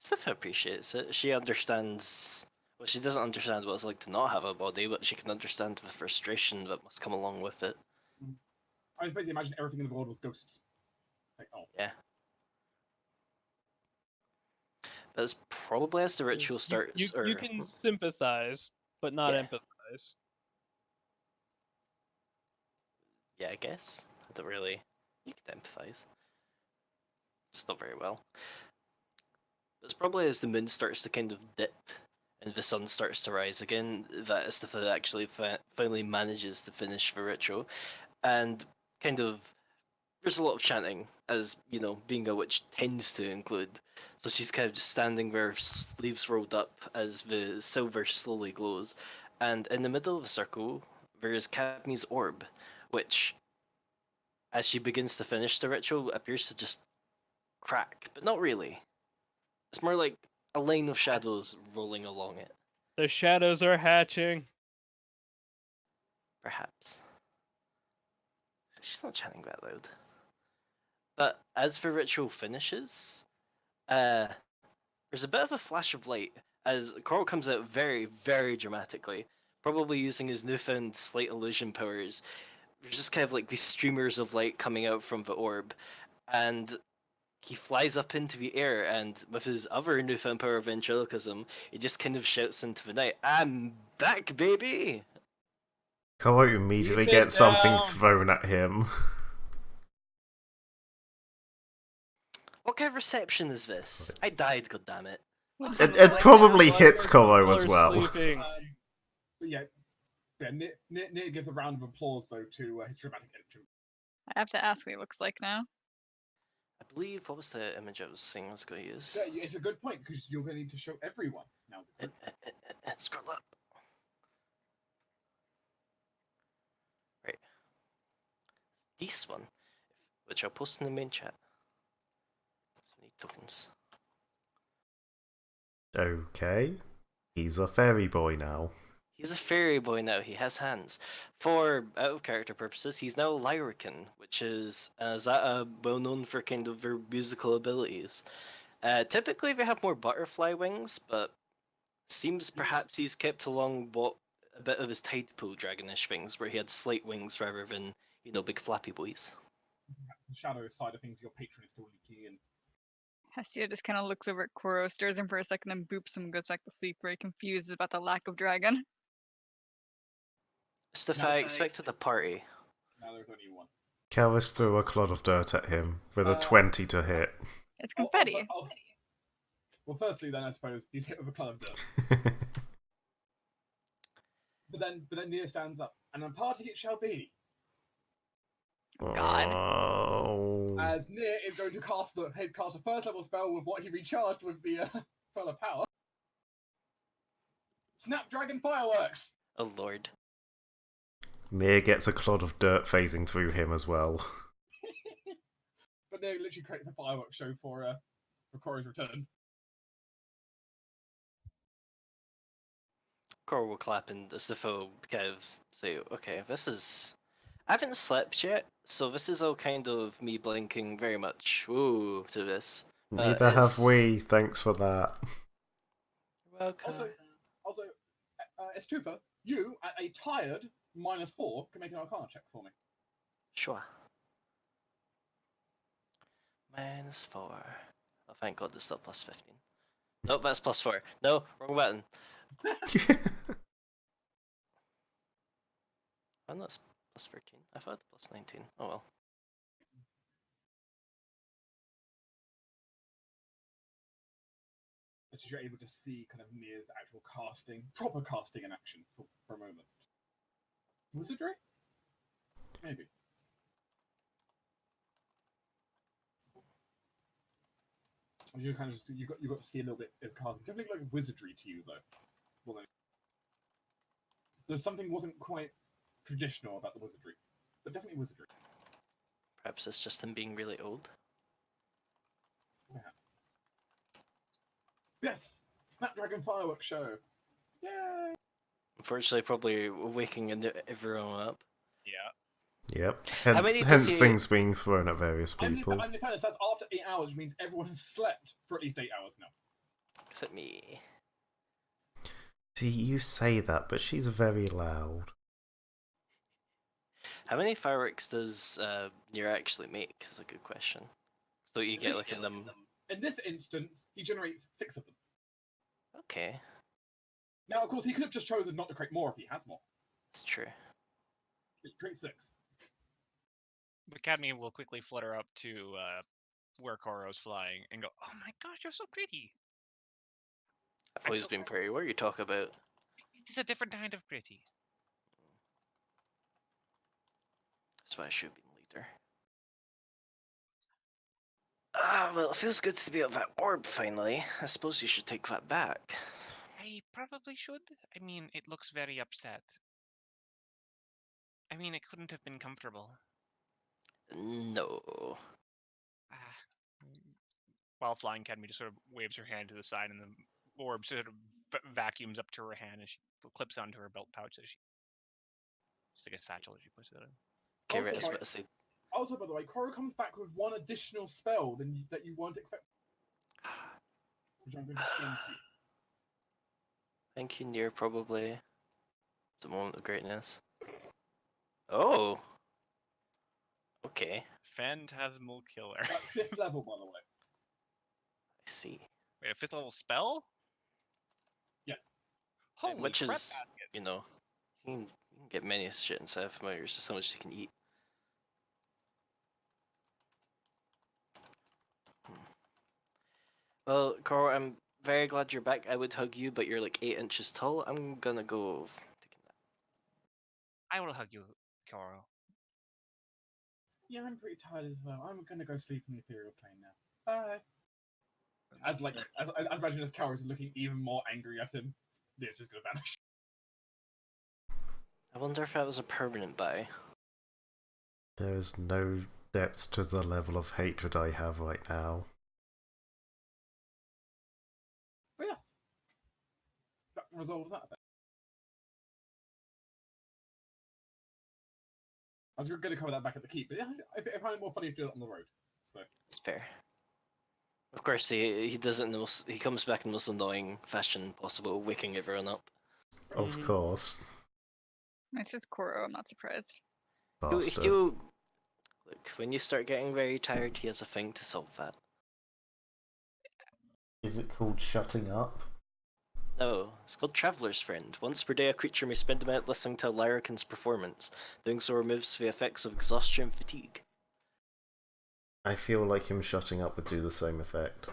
Speaker 7: Steph appreciates it. She understands. Well, she doesn't understand what it's like to not have a body, but she can understand the frustration that must come along with it.
Speaker 1: I was basically imagine everything in the world was ghosts. Like, oh.
Speaker 7: Yeah. That's probably as the ritual starts.
Speaker 4: You can sympathize, but not empathize.
Speaker 7: Yeah, I guess. I don't really. You can empathize. It's not very well. It's probably as the moon starts to kind of dip and the sun starts to rise again that Istifa actually finally manages to finish the ritual. And kind of. There's a lot of chanting, as being a witch tends to include. So she's kind of just standing there, sleeves rolled up, as the silver slowly glows. And in the middle of the circle, there is Cadme's orb, which, as she begins to finish the ritual, appears to just crack, but not really. It's more like a line of shadows rolling along it.
Speaker 4: The shadows are hatching.
Speaker 7: Perhaps. She's not chanting that loud. But as the ritual finishes, there's a bit of a flash of light as Coral comes out very, very dramatically, probably using his newfound slight illusion powers. There's just kind of like these streamers of light coming out from the orb, and he flies up into the air, and with his other newfound power of ventriloquism, he just kind of shouts into the night, "I'm back, baby!
Speaker 2: Koro immediately
Speaker 4: Keep it
Speaker 2: gets something
Speaker 4: down.
Speaker 2: thrown at him.
Speaker 7: What kind of reception is this? I died, goddammit.
Speaker 6: Would
Speaker 2: It,
Speaker 6: you
Speaker 2: it
Speaker 6: like
Speaker 2: probably
Speaker 6: that?
Speaker 2: hits Koro
Speaker 4: People
Speaker 2: as
Speaker 4: are
Speaker 2: well.
Speaker 4: sleeping.
Speaker 1: But yeah, Nick gives a round of applause though to his dramatic entry.
Speaker 6: I have to ask what he looks like now.
Speaker 7: I believe, what was the image I was saying I was going to use?
Speaker 1: Yeah, it's a good point because you're going to need to show everyone now.
Speaker 7: Scroll up. Right. This one, which I'll post in the main chat. So we need tokens.
Speaker 2: Okay. He's a fairy boy now.
Speaker 7: He's a fairy boy now, he has hands. For out of character purposes, he's now Lyrican, which is well known for kind of their musical abilities. Typically they have more butterfly wings, but seems perhaps he's kept along what a bit of his tide pool dragonish things, where he had slight wings rather than, big flappy boys.
Speaker 1: The shadow side of things, your patron is still leaking in.
Speaker 6: Hestia just kind of looks over at Koro, stares him for a second, then boops him and goes back to sleep, very confused about the lack of dragon.
Speaker 7: Stuff I expected a party.
Speaker 1: Now there's only one.
Speaker 2: Karis threw a clod of dirt at him with a 20 to hit.
Speaker 6: It's confetti.
Speaker 1: Well, firstly, then I suppose he's hit with a cloud of dirt. But then Nia stands up, and a party it shall be.
Speaker 6: God.
Speaker 2: Oh.
Speaker 1: As Nia is going to cast a first level spell with what he recharged with the spell of power. Snapdragon fireworks.
Speaker 7: Oh lord.
Speaker 2: Nia gets a clod of dirt phasing through him as well.
Speaker 1: But Nia literally creates a fireworks show for Koro's return.
Speaker 7: Cor will clap and Sifo kind of say, okay, this is... I haven't slept yet, so this is all kind of me blinking very much, ooh, to this.
Speaker 2: Neither have we, thanks for that.
Speaker 7: Welcome.
Speaker 1: Also, Estufa, you, at a tired -4, can make an Arcana check for me.
Speaker 7: Sure. -4. Oh, thank god, there's still +15. Nope, that's +4. No, wrong button. Oh, no, it's +13. I thought +19. Oh well.
Speaker 1: But you're able to see kind of Nia's actual proper casting in action for a moment. Wizardry? Maybe. You kind of you got to see a little bit of casting. Definitely like wizardry to you though. Well, there's something wasn't quite traditional about the wizardry, but definitely wizardry.
Speaker 7: Perhaps it's just him being really old.
Speaker 1: Perhaps. Yes, Snapdragon fireworks show. Yay!
Speaker 7: Unfortunately, probably waking everyone up.
Speaker 8: Yeah.
Speaker 2: Yep.
Speaker 7: How many
Speaker 2: Hence
Speaker 7: does he-
Speaker 2: things being thrown at various
Speaker 1: I'm
Speaker 2: people.
Speaker 1: independent. That's after 8 hours, which means everyone has slept for at least 8 hours now.
Speaker 7: Except me.
Speaker 2: See, you say that, but she's very loud.
Speaker 7: How many fireworks does Nier actually make? Is a good question. So you get like in them.
Speaker 1: In this instance, he generates 6 of them.
Speaker 7: Okay,
Speaker 1: Now, of course, he could have just chosen not to create more if he has more.
Speaker 7: that's true.
Speaker 1: He creates 6.
Speaker 8: Academy will quickly flutter up to where Koro's flying and go, "Oh my gosh, you're so pretty!"
Speaker 7: I've always been pretty. What are you talking about?
Speaker 8: It's a different kind of pretty.
Speaker 7: That's why I should be leader. Ah, well, it feels good to be out of that orb finally. I suppose you should take that back.
Speaker 8: I probably should. I mean, it looks very upset. I mean, it couldn't have been comfortable.
Speaker 7: No.
Speaker 8: While flying, Academy just sort of waves her hand to the side, and the orb sort of vacuums up to her hand, and she clips onto her belt pouch. As she, just like a satchel, as she puts it in.
Speaker 7: Okay,
Speaker 1: Also,
Speaker 7: right, I was
Speaker 1: like-
Speaker 7: about to say.
Speaker 1: Also, by the way, Koro comes back with 1 additional spell that you weren't expecting. Which I'm going to explain to you.
Speaker 7: Thank you, Nier, probably. It's a moment of greatness. Oh! Okay,
Speaker 8: Phantasmal Killer.
Speaker 1: That's 5th level, by the way.
Speaker 7: I see.
Speaker 8: Wait, a 5th level spell?
Speaker 1: Yes.
Speaker 8: Holy
Speaker 7: Which
Speaker 8: crap
Speaker 7: is-
Speaker 8: basket.
Speaker 7: you know, you can get many shit inside of familiars, just how much you can eat. Well, Cora, I'm very glad you're back. I would hug you, but you're like 8 inches tall. I'm gonna go take a nap.
Speaker 8: I will hug you, Koro.
Speaker 1: Yeah, I'm pretty tired as well. I'm gonna go sleep in the ethereal plane now. Bye. As imagine as Cowers is looking even more angry at him, it's just gonna vanish.
Speaker 7: I wonder if that was a permanent bye.
Speaker 2: There is no depth to the level of hatred I have right now.
Speaker 1: But yes, that resolves that then. I was gonna cover that back at the keep, but yeah, I find it more funny to do that on the road. So
Speaker 7: It's fair. Of course, he does it in the most. He comes back in the most annoying fashion possible, waking everyone up.
Speaker 2: Of course.
Speaker 6: It's just Koro, I'm not surprised.
Speaker 2: Bastard.
Speaker 7: Look, when you start getting very tired, he has a thing to solve that.
Speaker 2: Is it called shutting up?
Speaker 7: No, it's called Traveler's Friend. Once per day, a creature may spend a minute listening to a Lyrican's performance. Doing so removes the effects of exhaustion and fatigue.
Speaker 2: I feel like him shutting up would do the same effect.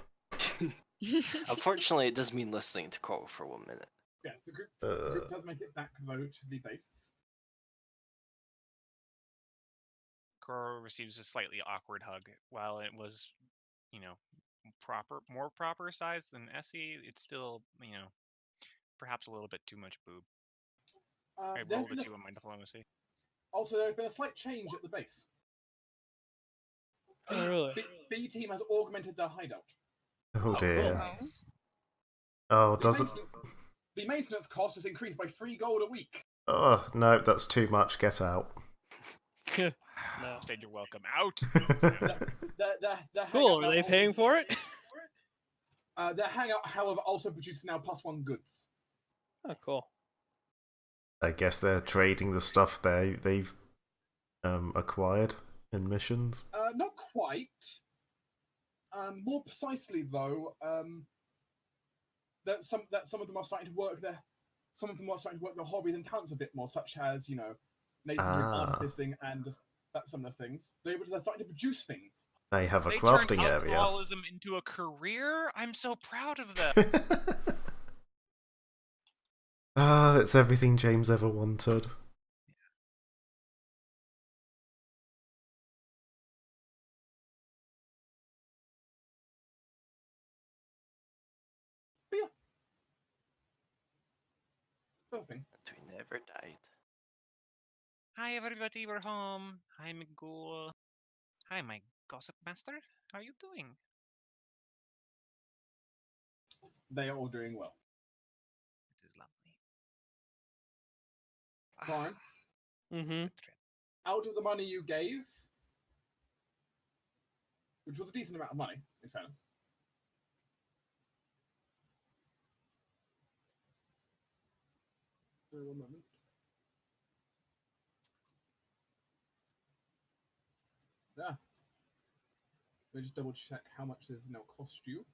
Speaker 7: Unfortunately, it does mean listening to Coral for 1 minute.
Speaker 1: yes, the group does make it back though to the base.
Speaker 8: Koro receives a slightly awkward hug. While it was, more proper size than Essie, it's still, perhaps a little bit too much boob. I rolled a 2 on my diplomacy.
Speaker 1: Also, there's been a slight change at the base.
Speaker 4: Oh, really?
Speaker 1: B team has augmented their hideout.
Speaker 2: Oh dear.
Speaker 8: Nice.
Speaker 2: Oh, does it?
Speaker 1: The maintenance cost has increased by 3 gold a week.
Speaker 2: Oh, no, that's too much. Get out.
Speaker 4: No.
Speaker 8: Instead, you're welcome out.
Speaker 1: Their
Speaker 4: Cool,
Speaker 1: hangout
Speaker 4: are they
Speaker 1: also-
Speaker 4: paying for it?
Speaker 1: Their hangout, however, also produces now +1 goods.
Speaker 4: Oh, cool.
Speaker 2: I guess they're trading the stuff they've acquired in missions.
Speaker 1: Not quite. More precisely, though, that some of them are starting to work their hobbies and talents a bit more, such as Nathan doing artificing and that some of the things. They're starting to produce things.
Speaker 2: They have a
Speaker 8: They
Speaker 2: crafting
Speaker 8: turned
Speaker 2: area.
Speaker 8: alcoholism into a career. I'm so proud of them.
Speaker 2: Ah, it's everything James ever wanted.
Speaker 1: But yeah. Something.
Speaker 7: We never died.
Speaker 8: Hi, everybody. We're home. Hi, Miguel. Hi, my gossip master. How are you doing?
Speaker 1: They are all doing well.
Speaker 8: It is lovely.
Speaker 1: Fine.
Speaker 4: Mm-hmm.
Speaker 1: Out of the money you gave, which was a decent amount of money, in fairness. One moment. Yeah. Let me just double check how much this now cost you.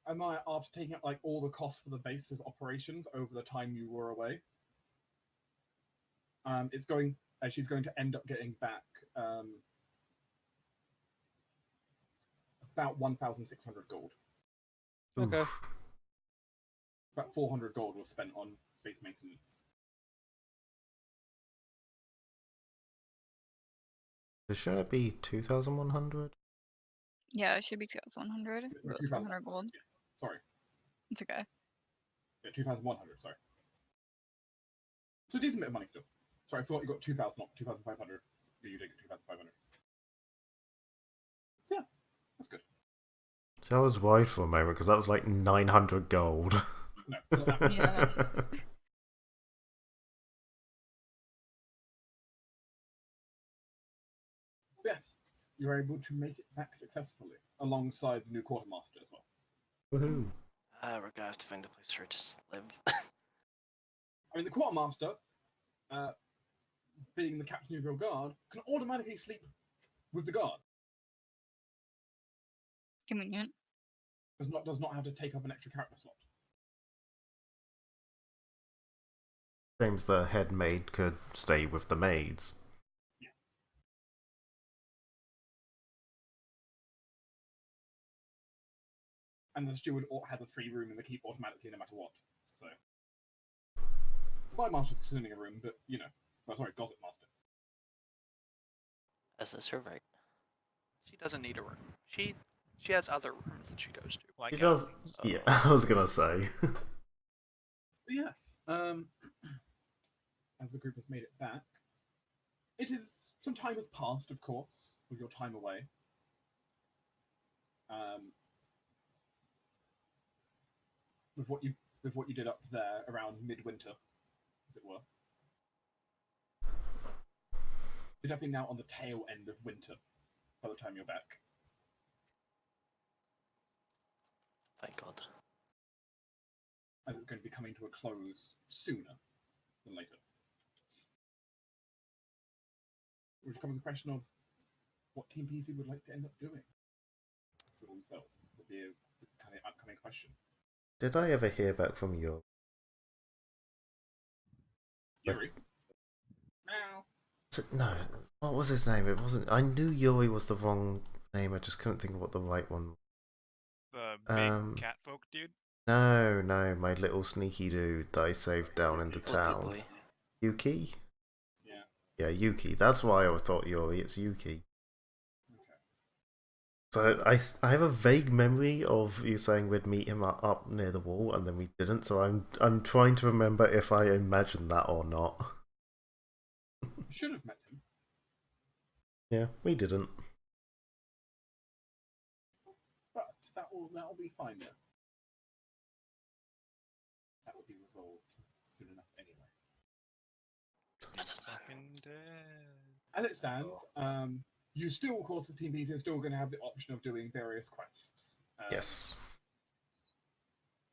Speaker 1: Amaya, after taking up like all the costs for the base's operations over the time you were away, she's going to end up getting back about 1,600 gold.
Speaker 4: Okay.
Speaker 1: About 400 gold was spent on base maintenance.
Speaker 2: Should it be 2,100?
Speaker 6: Yeah, it should be 2,100. It was
Speaker 1: 2,000.
Speaker 6: 400 gold.
Speaker 1: Yes. Sorry.
Speaker 6: It's okay.
Speaker 1: Yeah, 2,100, sorry. So a decent bit of money still. Sorry, I thought you got 2,000, not 2,500. But you did get 2,500. So yeah, that's good.
Speaker 2: So I was worried for a moment because that was like 900 gold.
Speaker 1: No, not that much.
Speaker 6: Yeah.
Speaker 1: Yes. you're able to make it back successfully, alongside the new quartermaster as well.
Speaker 2: Woohoo!
Speaker 7: We're gonna have to find a place for her to live.
Speaker 1: I mean, the quartermaster, being the captain of your guard, can automatically sleep with the guard.
Speaker 6: Convenient.
Speaker 1: Does not have to take up an extra character slot.
Speaker 2: Seems the head maid could stay with the maids.
Speaker 1: Yeah. And the steward has a free room in the keep automatically, no matter what. So, Spy Master's considering a room, but Gossip Master.
Speaker 7: Is this her right?
Speaker 3: She doesn't need a room. She has other rooms that she goes to.
Speaker 8: Like
Speaker 2: He does. Yeah, I was gonna say.
Speaker 1: But yes, as the group has made it back, some time has passed, of course, with your time away. With what you did up there around midwinter, as it were. You're definitely now on the tail end of winter by the time you're back.
Speaker 7: Thank God.
Speaker 1: As it's going to be coming to a close sooner than later. Which comes the question of what Team PC would like to end up doing for themselves would be a kind of upcoming question.
Speaker 2: Did I ever hear back from you?
Speaker 1: Yuri? Meow.
Speaker 2: No, what was his name? It wasn't. I knew Yuri was the wrong name. I just couldn't think of what the right one was.
Speaker 8: The big catfolk dude?
Speaker 2: No, my little sneaky dude that I saved down in the
Speaker 7: Flippy
Speaker 2: town.
Speaker 7: boy.
Speaker 2: Yuki?
Speaker 1: Yeah.
Speaker 2: Yeah, Yuki. That's why I thought Yuri. It's Yuki.
Speaker 1: Okay.
Speaker 2: So I have a vague memory of you saying we'd meet him up near the wall, and then we didn't. So I'm trying to remember if I imagined that or not.
Speaker 1: You should have met him.
Speaker 2: Yeah, we didn't.
Speaker 1: But that will be fine then. That will be resolved soon enough anyway.
Speaker 8: Fucking dead.
Speaker 1: As it stands, you still, of course, with Team PC, are still going to have the option of doing various quests.
Speaker 2: Yes.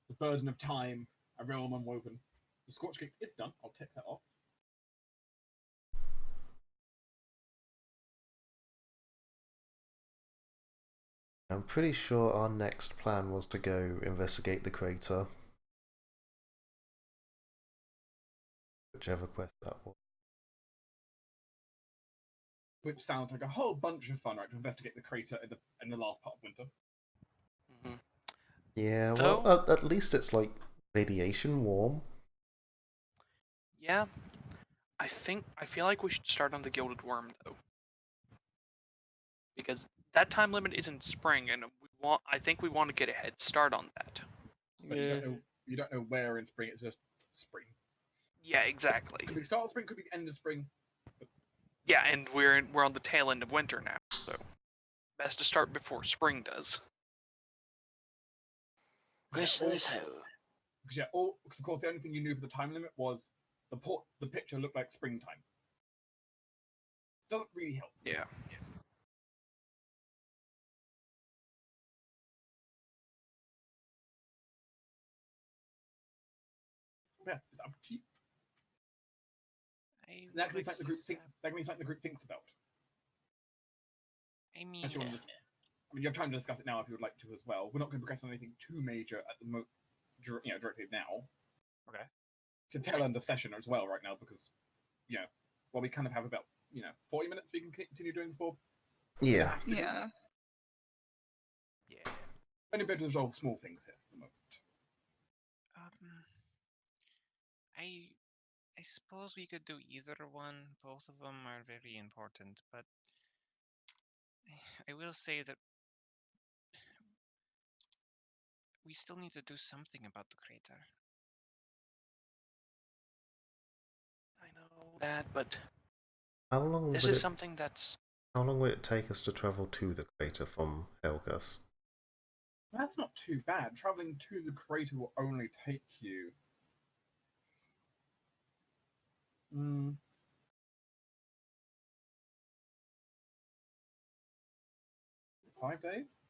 Speaker 1: The Burden of Time, A Realm Unwoven. The Scorch Gates is done. I'll tick that off.
Speaker 2: I'm pretty sure our next plan was to go investigate the crater. Whichever quest that was.
Speaker 1: Which sounds like a whole bunch of fun, right? To investigate the crater in the last part of winter.
Speaker 3: Mm-hmm.
Speaker 2: Yeah,
Speaker 3: So,
Speaker 2: well, at least it's like radiation warm.
Speaker 3: Yeah, I feel like we should start on the Gilded Worm though, because that time limit is in spring, and I think we want to get a head start on that.
Speaker 1: But
Speaker 4: Yeah.
Speaker 1: you don't know where in spring. It's just spring.
Speaker 3: Yeah, exactly.
Speaker 1: Could be start of spring. Could be end of spring.
Speaker 3: Yeah, and we're on the tail end of winter now, so best to start before spring does.
Speaker 7: Question is how.
Speaker 1: Because of course the only thing you knew for the time limit was the picture looked like springtime. Doesn't really help.
Speaker 3: Yeah.
Speaker 1: Yeah, it's up to you.
Speaker 5: I
Speaker 1: That can be
Speaker 5: will
Speaker 1: something the group
Speaker 5: accept-
Speaker 1: that can be something the group thinks about.
Speaker 5: I mean,
Speaker 1: Unless you want to you have time to discuss it now if you would like to as well. We're not going to progress on anything too major at the directly now.
Speaker 8: Okay.
Speaker 1: It's a tail end of session as well right now because, we kind of have about 40 minutes we can continue doing before.
Speaker 2: Yeah.
Speaker 6: Yeah.
Speaker 3: Yeah.
Speaker 1: Only been able to resolve small things here at the moment.
Speaker 5: I suppose we could do either one. Both of them are very important, but I will say that we still need to do something about the crater.
Speaker 3: I know that, but
Speaker 2: How long
Speaker 3: this is something that's...
Speaker 2: How long would it take us to travel to the crater from Helgas?
Speaker 1: That's not too bad. Traveling to the crater will only take you. 5 days?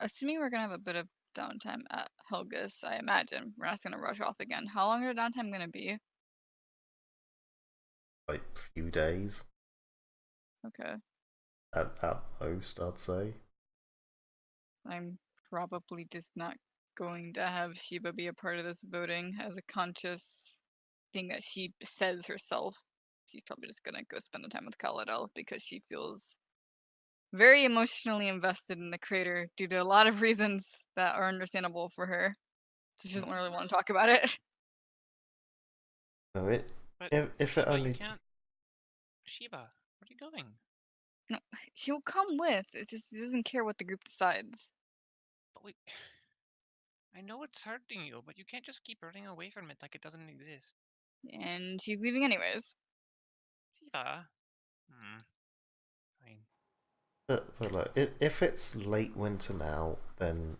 Speaker 6: Assuming we're gonna have a bit of downtime at Helgus, I imagine we're not just gonna rush off again. How long are downtime gonna be?
Speaker 2: Like few days
Speaker 6: Okay,
Speaker 2: at most, I'd say.
Speaker 6: I'm probably just not going to have Shiba be a part of this voting as a conscious thing that she says herself. She's probably just gonna go spend the time with Kaladel because she feels very emotionally invested in the crater due to a lot of reasons that are understandable for her. So she doesn't really want to talk about it.
Speaker 2: No,
Speaker 8: But
Speaker 2: if it
Speaker 8: Shiba,
Speaker 2: only
Speaker 8: you can't. Shiba, where are you going?
Speaker 6: No, she'll come with. It's just she doesn't care what the group decides.
Speaker 8: But wait, I know it's hurting you, but you can't just keep running away from it like it doesn't exist.
Speaker 6: And she's leaving anyways.
Speaker 8: Shiva. Fine.
Speaker 2: but like if it's late winter now, then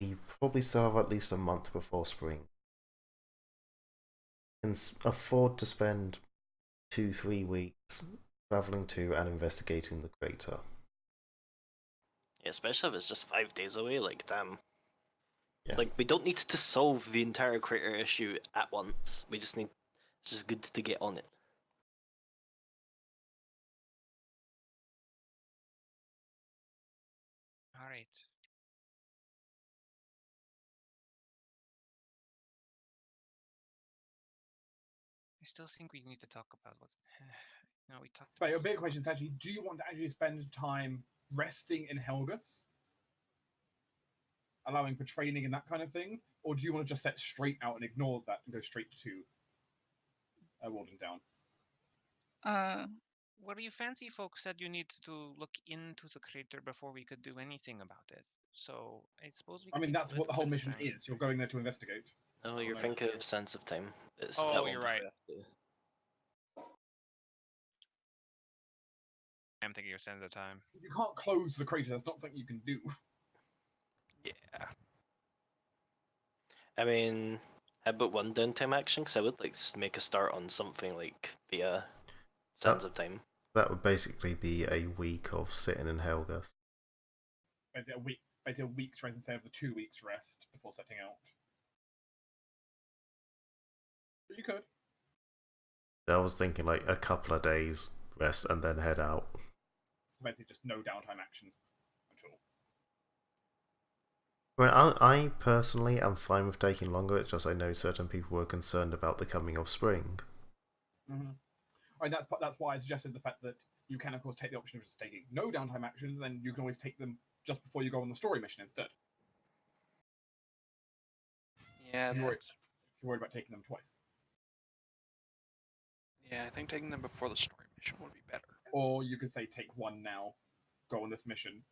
Speaker 2: we probably still have at least a month before spring. Can afford to spend 2-3 weeks traveling to and investigating the crater.
Speaker 7: Yeah, especially if it's just 5 days away. Like, damn.
Speaker 2: Yeah.
Speaker 7: Like, we don't need to solve the entire crater issue at once. We just need. It's just good to get on it.
Speaker 8: All right. I still think we need to talk about what. No, we talked.
Speaker 1: But your big question is actually, do you want to actually spend time resting in Helgus? Allowing for training and that kind of things? Or do you want to just set straight out and ignore that and go straight to Walden Down?
Speaker 8: What do you fancy folks said you need to look into the crater before we could do anything about it? So I suppose we.
Speaker 1: I
Speaker 8: Could
Speaker 1: mean,
Speaker 8: take
Speaker 1: that's
Speaker 8: a
Speaker 1: what the
Speaker 8: little
Speaker 1: whole
Speaker 8: bit of
Speaker 1: mission
Speaker 8: time.
Speaker 1: is. You're going there to investigate.
Speaker 7: No, you're
Speaker 1: no.
Speaker 7: thinking of sense of time. It's
Speaker 8: Oh,
Speaker 7: that one
Speaker 8: you're
Speaker 7: that we
Speaker 8: right.
Speaker 7: have to-
Speaker 8: I'm thinking of Send the Time.
Speaker 1: You can't close the crater. That's not something you can do.
Speaker 7: Yeah. I mean, how about one downtime action? Because I would like to make a start on something like via Sands of Time.
Speaker 2: That would basically be a week of sitting in Helgus.
Speaker 1: Basically a week's rest instead of the 2 weeks rest before setting out. But you could.
Speaker 2: I was thinking like a couple of days rest and then head out.
Speaker 1: Basically just no downtime actions at all.
Speaker 2: Well, I personally am fine with taking longer. It's just I know certain people were concerned about the coming of spring.
Speaker 1: Mm-hmm. I mean, that's why I suggested the fact that you can, of course, take the option of just taking no downtime actions, and then you can always take them just before you go on the story mission instead.
Speaker 3: Yeah,
Speaker 1: If you're
Speaker 3: that's,
Speaker 1: worried about taking them twice.
Speaker 3: yeah. I think taking them before the story mission would be better.
Speaker 1: Or you could say take one now, go on this mission,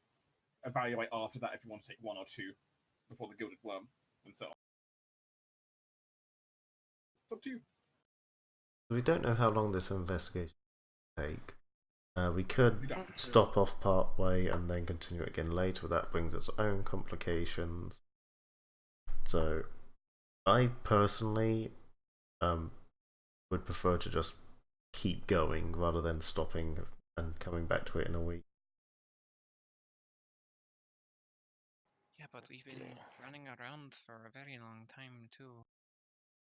Speaker 1: evaluate after that if you want to take one or two before the Gilded Worm, and so on. It's up to you.
Speaker 2: We don't know how long this investigation will take. We could
Speaker 1: You don't.
Speaker 2: stop off part way and then continue it again later, but that brings its own complications. So, I personally would prefer to just keep going rather than stopping and coming back to it in a week.
Speaker 8: Yeah, but we've been running around for a very long time too.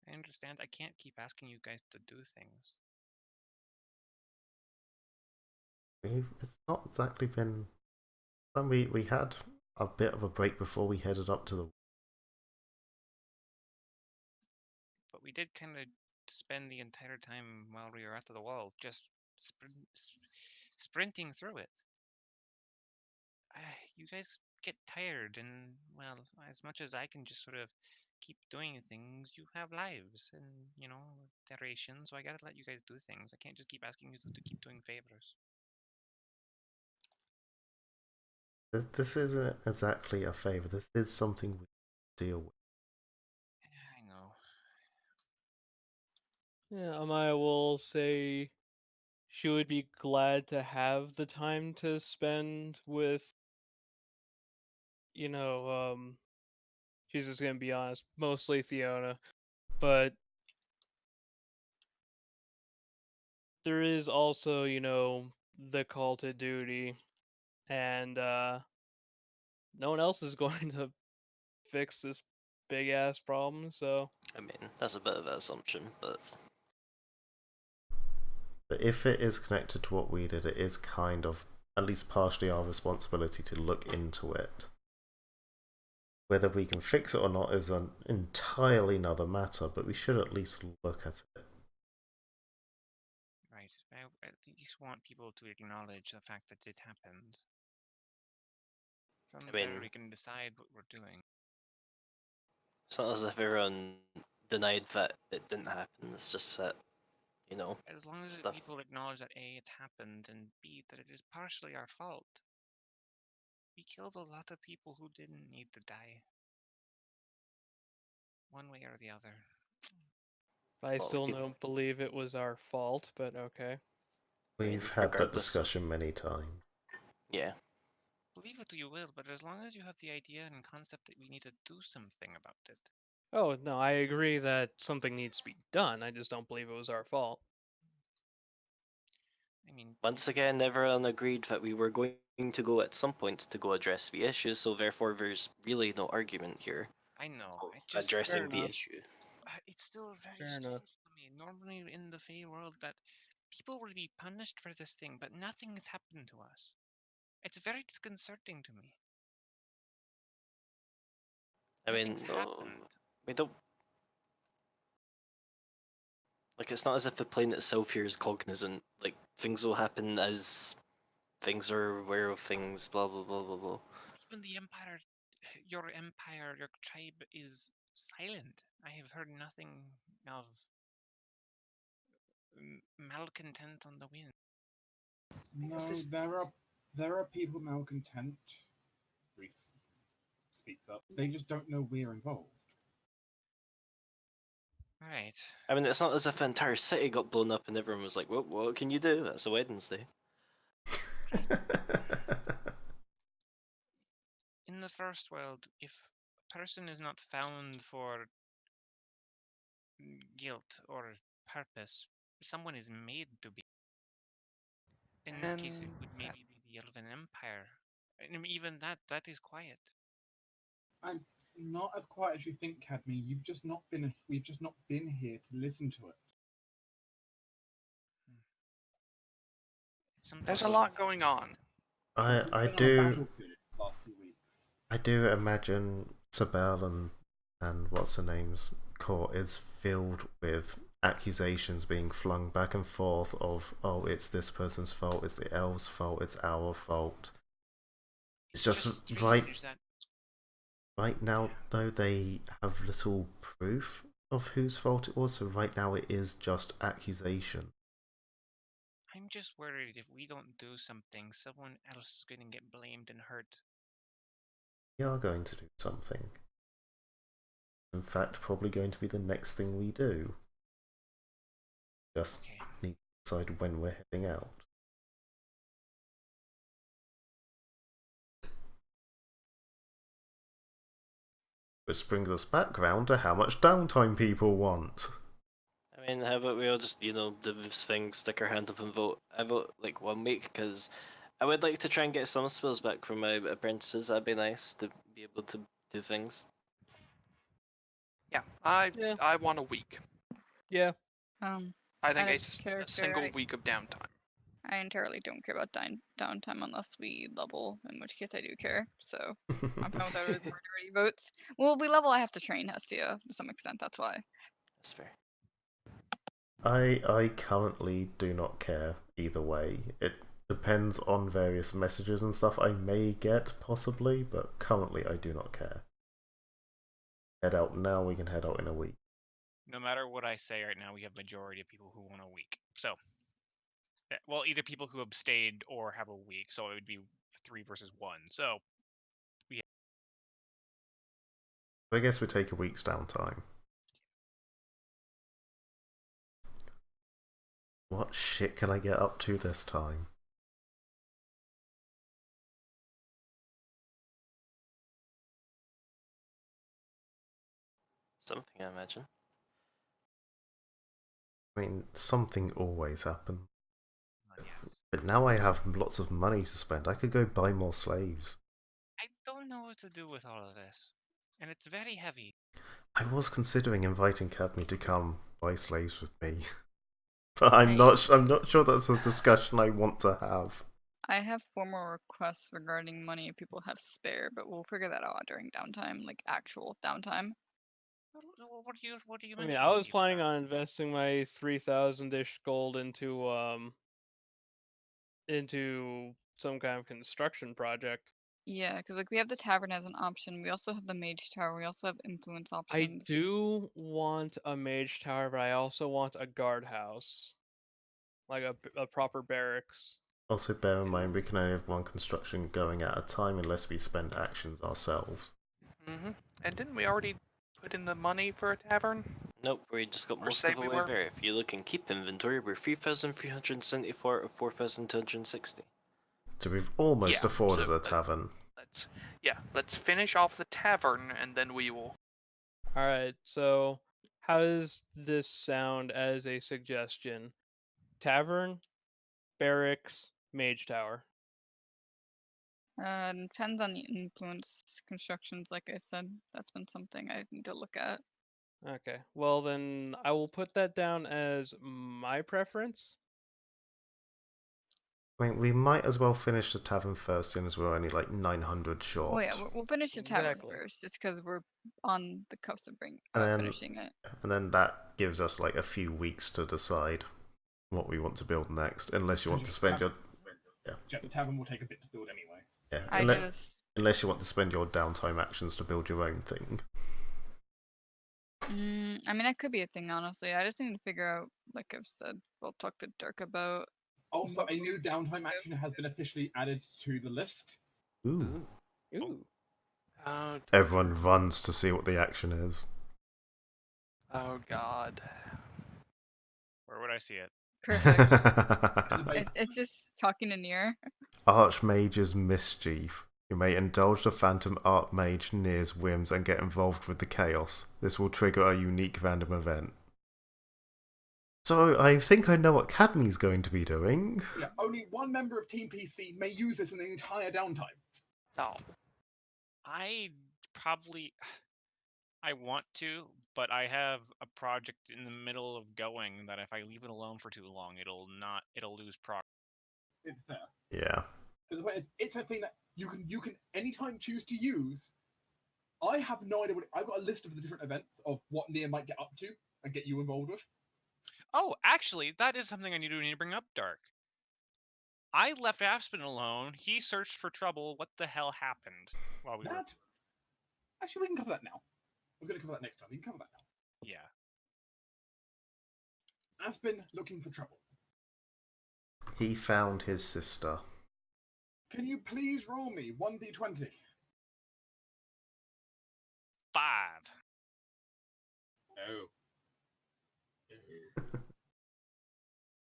Speaker 8: I understand I can't keep asking you guys to do things.
Speaker 2: It's not exactly been. When we had a bit of a break before we headed up to the.
Speaker 8: But we did kind of spend the entire time while we were after the wall just sprinting through it. You guys get tired, and well, as much as I can just sort of keep doing things, you have lives and duration. So I gotta let you guys do things. I can't just keep asking you to keep doing favors.
Speaker 2: This isn't exactly a favour. This is something we deal with.
Speaker 8: Yeah, I know.
Speaker 4: Yeah, Amaya will say she would be glad to have the time to spend with, she's just gonna be honest, mostly Fiona, but there is also, the call to duty, and no one else is going to fix this big ass problem. So
Speaker 7: I mean, that's a bit of an assumption, but
Speaker 2: if it is connected to what we did, it is kind of at least partially our responsibility to look into it. Whether we can fix it or not is an entirely another matter, but we should at least look at it.
Speaker 8: Right. I at least want people to acknowledge the fact that it happened. From
Speaker 7: I
Speaker 8: there,
Speaker 7: mean,
Speaker 8: we can decide what we're doing.
Speaker 7: it's not as if everyone denied that it didn't happen. It's just that, you know,
Speaker 8: As long as
Speaker 7: stuff.
Speaker 8: people acknowledge that A, it happened, and B, that it is partially our fault. We killed a lot of people who didn't need to die. One way or the other.
Speaker 4: I
Speaker 7: A lot of
Speaker 4: still
Speaker 7: people.
Speaker 4: don't believe it was our fault, but okay.
Speaker 7: I mean,
Speaker 2: We've had that
Speaker 7: regardless.
Speaker 2: discussion many times.
Speaker 7: Yeah.
Speaker 8: Believe it you will, but as long as you have the idea and concept that we need to do something about it.
Speaker 4: Oh no, I agree that something needs to be done. I just don't believe it was our fault.
Speaker 8: I mean,
Speaker 7: Once again, everyone agreed that we were going to go at some point to go address the issue, so therefore there's really no argument here
Speaker 8: I know.
Speaker 7: of
Speaker 8: I just
Speaker 7: addressing
Speaker 4: Fair
Speaker 7: the
Speaker 4: enough.
Speaker 7: issue.
Speaker 8: it's still very
Speaker 4: Fair
Speaker 8: strange
Speaker 4: enough.
Speaker 8: to me. Normally in the Fey world, that people will be punished for this thing, but nothing has happened to us. It's very disconcerting to me.
Speaker 7: I mean,
Speaker 8: Nothing's happened.
Speaker 7: we don't. Like, it's not as if the plane itself here is cognizant. Like, things will happen as things are aware of things, blah blah blah blah blah.
Speaker 8: Even the empire, your tribe is silent. I have heard nothing of malcontent on the wind.
Speaker 1: No,
Speaker 7: this-
Speaker 1: there are people malcontent. Reese speaks up. They just don't know we're involved.
Speaker 8: Right.
Speaker 7: I mean, it's not as if the entire city got blown up and everyone was like, what can you do? That's a Wednesday.
Speaker 8: In the first world, if a person is not found for guilt or purpose, someone is made to be. In this case, it would maybe be the Elven Empire. And even that is quiet.
Speaker 1: I'm not as quiet as you think, Cadme. We've just not been here to listen to it.
Speaker 8: Sometimes
Speaker 3: There's a lot going on.
Speaker 2: I
Speaker 1: We've been on a
Speaker 2: do
Speaker 1: battlefield the last few weeks.
Speaker 2: I do imagine Sabelle and what's her name's court is filled with accusations being flung back and forth of, oh, it's this person's fault, it's the elves' fault, it's our fault. It's just
Speaker 8: strange that
Speaker 2: right now though they have little proof of whose fault it was, so right now it is just accusation.
Speaker 8: I'm just worried if we don't do something, someone else is going to get blamed and hurt.
Speaker 2: We are going to do something. In fact, probably going to be the next thing we do. Just
Speaker 8: Okay.
Speaker 2: need to decide when we're heading out. Which brings us back round to how much downtime people want.
Speaker 7: I mean, how about we all just, do this thing, stick our hand up and vote? I vote like 1 week because I would like to try and get some spells back from my apprentices. That'd be nice to be able to do things.
Speaker 3: Yeah,
Speaker 4: Yeah.
Speaker 3: I want a week.
Speaker 4: Yeah.
Speaker 3: I think
Speaker 6: as a
Speaker 3: a
Speaker 6: character,
Speaker 3: single week of downtime.
Speaker 6: I entirely don't care about downtime unless we level, in which case I do care. So I'm fine with those majority votes. Well, we level, I have to train Hestia to some extent. That's why.
Speaker 7: That's fair.
Speaker 2: I currently do not care either way. It depends on various messages and stuff I may get, possibly, but currently I do not care. Head out now, we can head out in a week.
Speaker 8: No matter what I say right now, we have majority of people who want a week. So, well, either people who abstained or have a week. So it would be 3 versus 1. So
Speaker 2: I guess we take a week's downtime. What shit can I get up to this time?
Speaker 7: Something, I imagine.
Speaker 2: I mean, something always happens.
Speaker 8: yes.
Speaker 2: But now I have lots of money to spend. I could go buy more slaves.
Speaker 8: I don't know what to do with all of this, and it's very heavy.
Speaker 2: I was considering inviting Cadme to come buy slaves with me, but I'm not sure that's a discussion I want to have.
Speaker 6: I have 4 more requests regarding money if people have spare, but we'll figure that out during downtime, like actual downtime.
Speaker 8: What do you
Speaker 4: I mean,
Speaker 8: mention?
Speaker 4: I was planning on investing my 3,000-ish gold into some kind of construction project.
Speaker 6: Yeah, because like we have the tavern as an option. We also have the mage tower. We also have influence
Speaker 4: I
Speaker 6: options.
Speaker 4: do want a mage tower, but I also want a guardhouse, like a proper barracks.
Speaker 2: Also, bear in mind we can only have one construction going at a time unless we spend actions ourselves.
Speaker 3: Mm-hmm. And didn't we already put in the money for a tavern?
Speaker 7: Nope, we just got
Speaker 3: Or
Speaker 7: most
Speaker 3: say
Speaker 7: of the
Speaker 3: we
Speaker 7: way
Speaker 3: were?
Speaker 7: there. If you look in keep inventory, we're 3,374 of 4,260.
Speaker 2: So we've almost
Speaker 3: Yeah,
Speaker 2: afforded
Speaker 3: so
Speaker 2: a tavern.
Speaker 3: Let's finish off the tavern and then we will.
Speaker 4: Alright, so how does this sound as a suggestion? Tavern, barracks, mage tower.
Speaker 6: Depends on the influence constructions, like I said. That's been something I need to look at.
Speaker 4: Okay, well then I will put that down as my preference.
Speaker 2: I mean, we might as well finish the tavern first, seeing as we're only like 900 short.
Speaker 6: Oh yeah, we'll finish the tavern
Speaker 4: Exactly.
Speaker 6: first, just because we're on the cusp of
Speaker 2: And then-
Speaker 6: finishing it.
Speaker 2: And then that gives us like a few weeks to decide what we want to build next, unless you want to spend your
Speaker 1: The tavern will take a bit to build anyway.
Speaker 2: unless you want to spend your downtime actions to build your own thing.
Speaker 6: I mean, that could be a thing, honestly. I just need to figure out, like I've said, we'll talk to Dirk about.
Speaker 1: Also, a new downtime action has been officially added to the list.
Speaker 2: Ooh.
Speaker 4: Ooh.
Speaker 2: Everyone runs to see what the action is.
Speaker 3: Oh god.
Speaker 8: Where would I see it?
Speaker 6: Perfect. It's just talking to Nier.
Speaker 2: Archmage's Mischief. You may indulge the Phantom Archmage Nier's whims and get involved with the chaos. This will trigger a unique random event. So, I think I know what Cadme's going to be doing.
Speaker 1: Yeah, only one member of Team PC may use this in the entire downtime.
Speaker 3: Oh.
Speaker 8: I want to, but I have a project in the middle of going that if I leave it alone for too long, it'll lose progress.
Speaker 1: It's there.
Speaker 2: Yeah.
Speaker 1: But the point is, it's a thing that you can anytime choose to use. I have no idea I've got a list of the different events of what Nia might get up to and get you involved with.
Speaker 8: Oh, actually, that is something I need to bring up, Dark. I left Aspen alone. He searched for trouble. What the hell happened while we were...
Speaker 1: Actually, we can cover that now. I was going to cover that next time. We can cover that now.
Speaker 8: Yeah.
Speaker 1: Aspen looking for trouble.
Speaker 2: He found his sister.
Speaker 1: Can you please roll me 1d20?
Speaker 8: 5.
Speaker 1: No.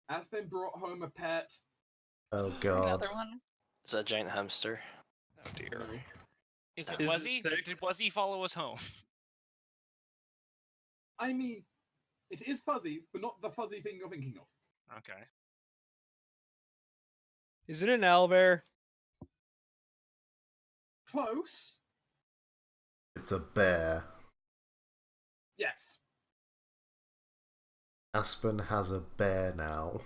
Speaker 1: Aspen brought home a pet.
Speaker 2: Oh god.
Speaker 6: Another one?
Speaker 7: Is that a giant hamster?
Speaker 3: Oh dear.
Speaker 8: Is it
Speaker 4: Is it
Speaker 8: Wuzzy?
Speaker 4: 6?
Speaker 8: Did Wuzzy follow us home?
Speaker 1: I mean, it is fuzzy, but not the fuzzy thing you're thinking of.
Speaker 8: Okay.
Speaker 4: Is it an owlbear?
Speaker 1: Close.
Speaker 2: It's a bear.
Speaker 1: Yes.
Speaker 2: Aspen has a bear now.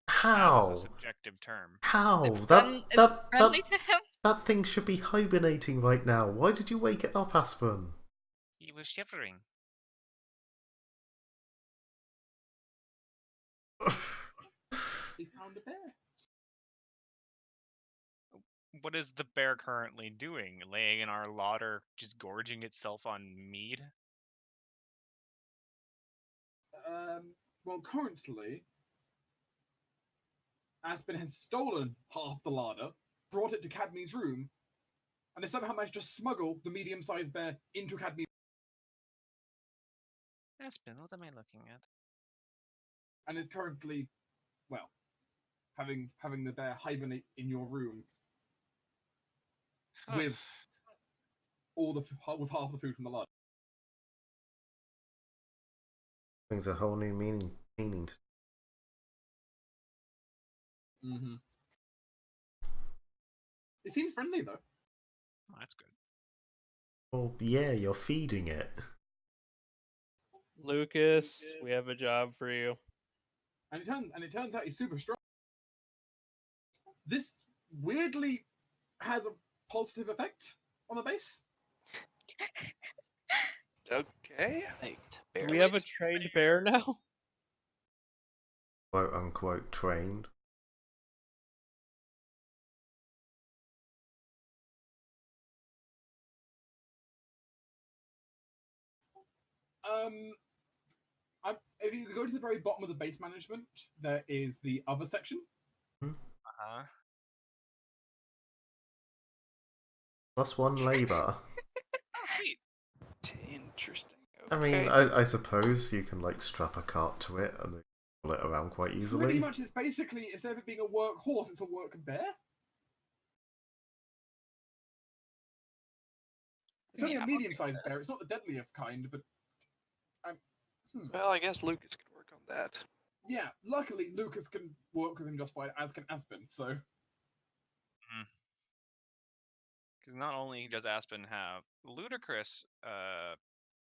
Speaker 2: How?
Speaker 8: That is a subjective term.
Speaker 2: How?
Speaker 6: Is it
Speaker 2: That
Speaker 6: friendly to him?
Speaker 2: that thing should be hibernating right now. Why did you wake it up, Aspen?
Speaker 8: He was shivering.
Speaker 1: He found a bear.
Speaker 8: What is the bear currently doing? Laying in our larder, just gorging itself on mead?
Speaker 1: Well, currently, Aspen has stolen half the larder, brought it to Cadme's room, and has somehow managed to smuggle the medium-sized bear into Cadme's.
Speaker 8: Aspen, what am I looking at?
Speaker 1: And is currently, well, having the bear hibernate in your room with with half the food from the larder.
Speaker 2: Brings a whole new meaning meaning to.
Speaker 1: Mm-hmm. It seems friendly though.
Speaker 8: Oh, that's good.
Speaker 2: Oh yeah, you're feeding it.
Speaker 4: Lucas, we have a job for you.
Speaker 1: And it turns out he's super strong. This weirdly has a positive effect on the base.
Speaker 3: Okay.
Speaker 7: Right,
Speaker 4: Do
Speaker 7: bear.
Speaker 4: we have a trained bear now?
Speaker 2: Quote unquote trained.
Speaker 1: If you go to the very bottom of the base management, there is the other section.
Speaker 8: Uh-huh.
Speaker 2: +1 labor.
Speaker 8: Oh, sweet.
Speaker 3: Interesting.
Speaker 2: I
Speaker 3: Okay.
Speaker 2: mean, I suppose you can like strap a cart to it and pull it around quite easily.
Speaker 1: Pretty much, it's basically, instead of it being a work horse, it's a work bear. It's only
Speaker 8: Yeah,
Speaker 1: a
Speaker 8: I'm okay
Speaker 1: medium-sized
Speaker 8: with
Speaker 1: bear. It's not the deadliest kind, but
Speaker 3: Well, I guess Lucas could work on that.
Speaker 1: yeah. Luckily, Lucas can work with him just fine, as can Aspen. So
Speaker 8: Because not only does Aspen have ludicrous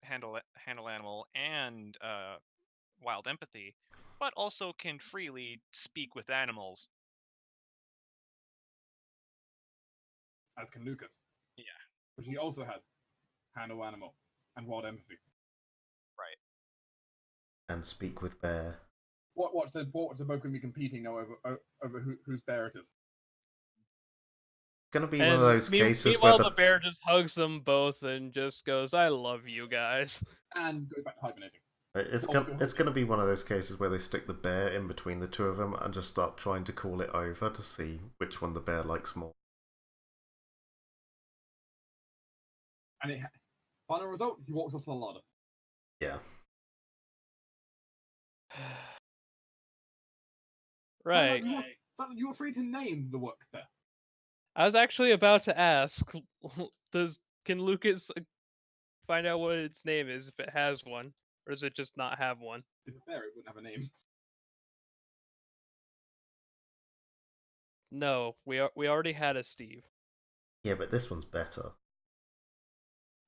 Speaker 8: handle animal and wild empathy, but also can freely speak with animals.
Speaker 1: as can Lucas.
Speaker 8: Yeah.
Speaker 1: But he also has handle animal and wild empathy.
Speaker 8: Right.
Speaker 2: And speak with bear.
Speaker 1: Watch, they're both going to be competing now over whose bear it is.
Speaker 2: It's gonna be
Speaker 4: And
Speaker 2: one of those cases where
Speaker 4: meanwhile, the bear just hugs them both and just goes, "I love you guys."
Speaker 1: And goes back to hibernating.
Speaker 2: It's gonna be one of those cases where they stick the bear in between the two of them and just start trying to call it over to see which one the bear likes more.
Speaker 1: And final result, he walks off to the larder.
Speaker 2: Yeah.
Speaker 4: Right.
Speaker 1: Something you were free to name the work bear.
Speaker 4: I was actually about to ask, can Lucas find out what its name is if it has one, or does it just not have one?
Speaker 1: It's a bear, it wouldn't have a name.
Speaker 4: No, we already had a Steve.
Speaker 2: Yeah, but this one's better.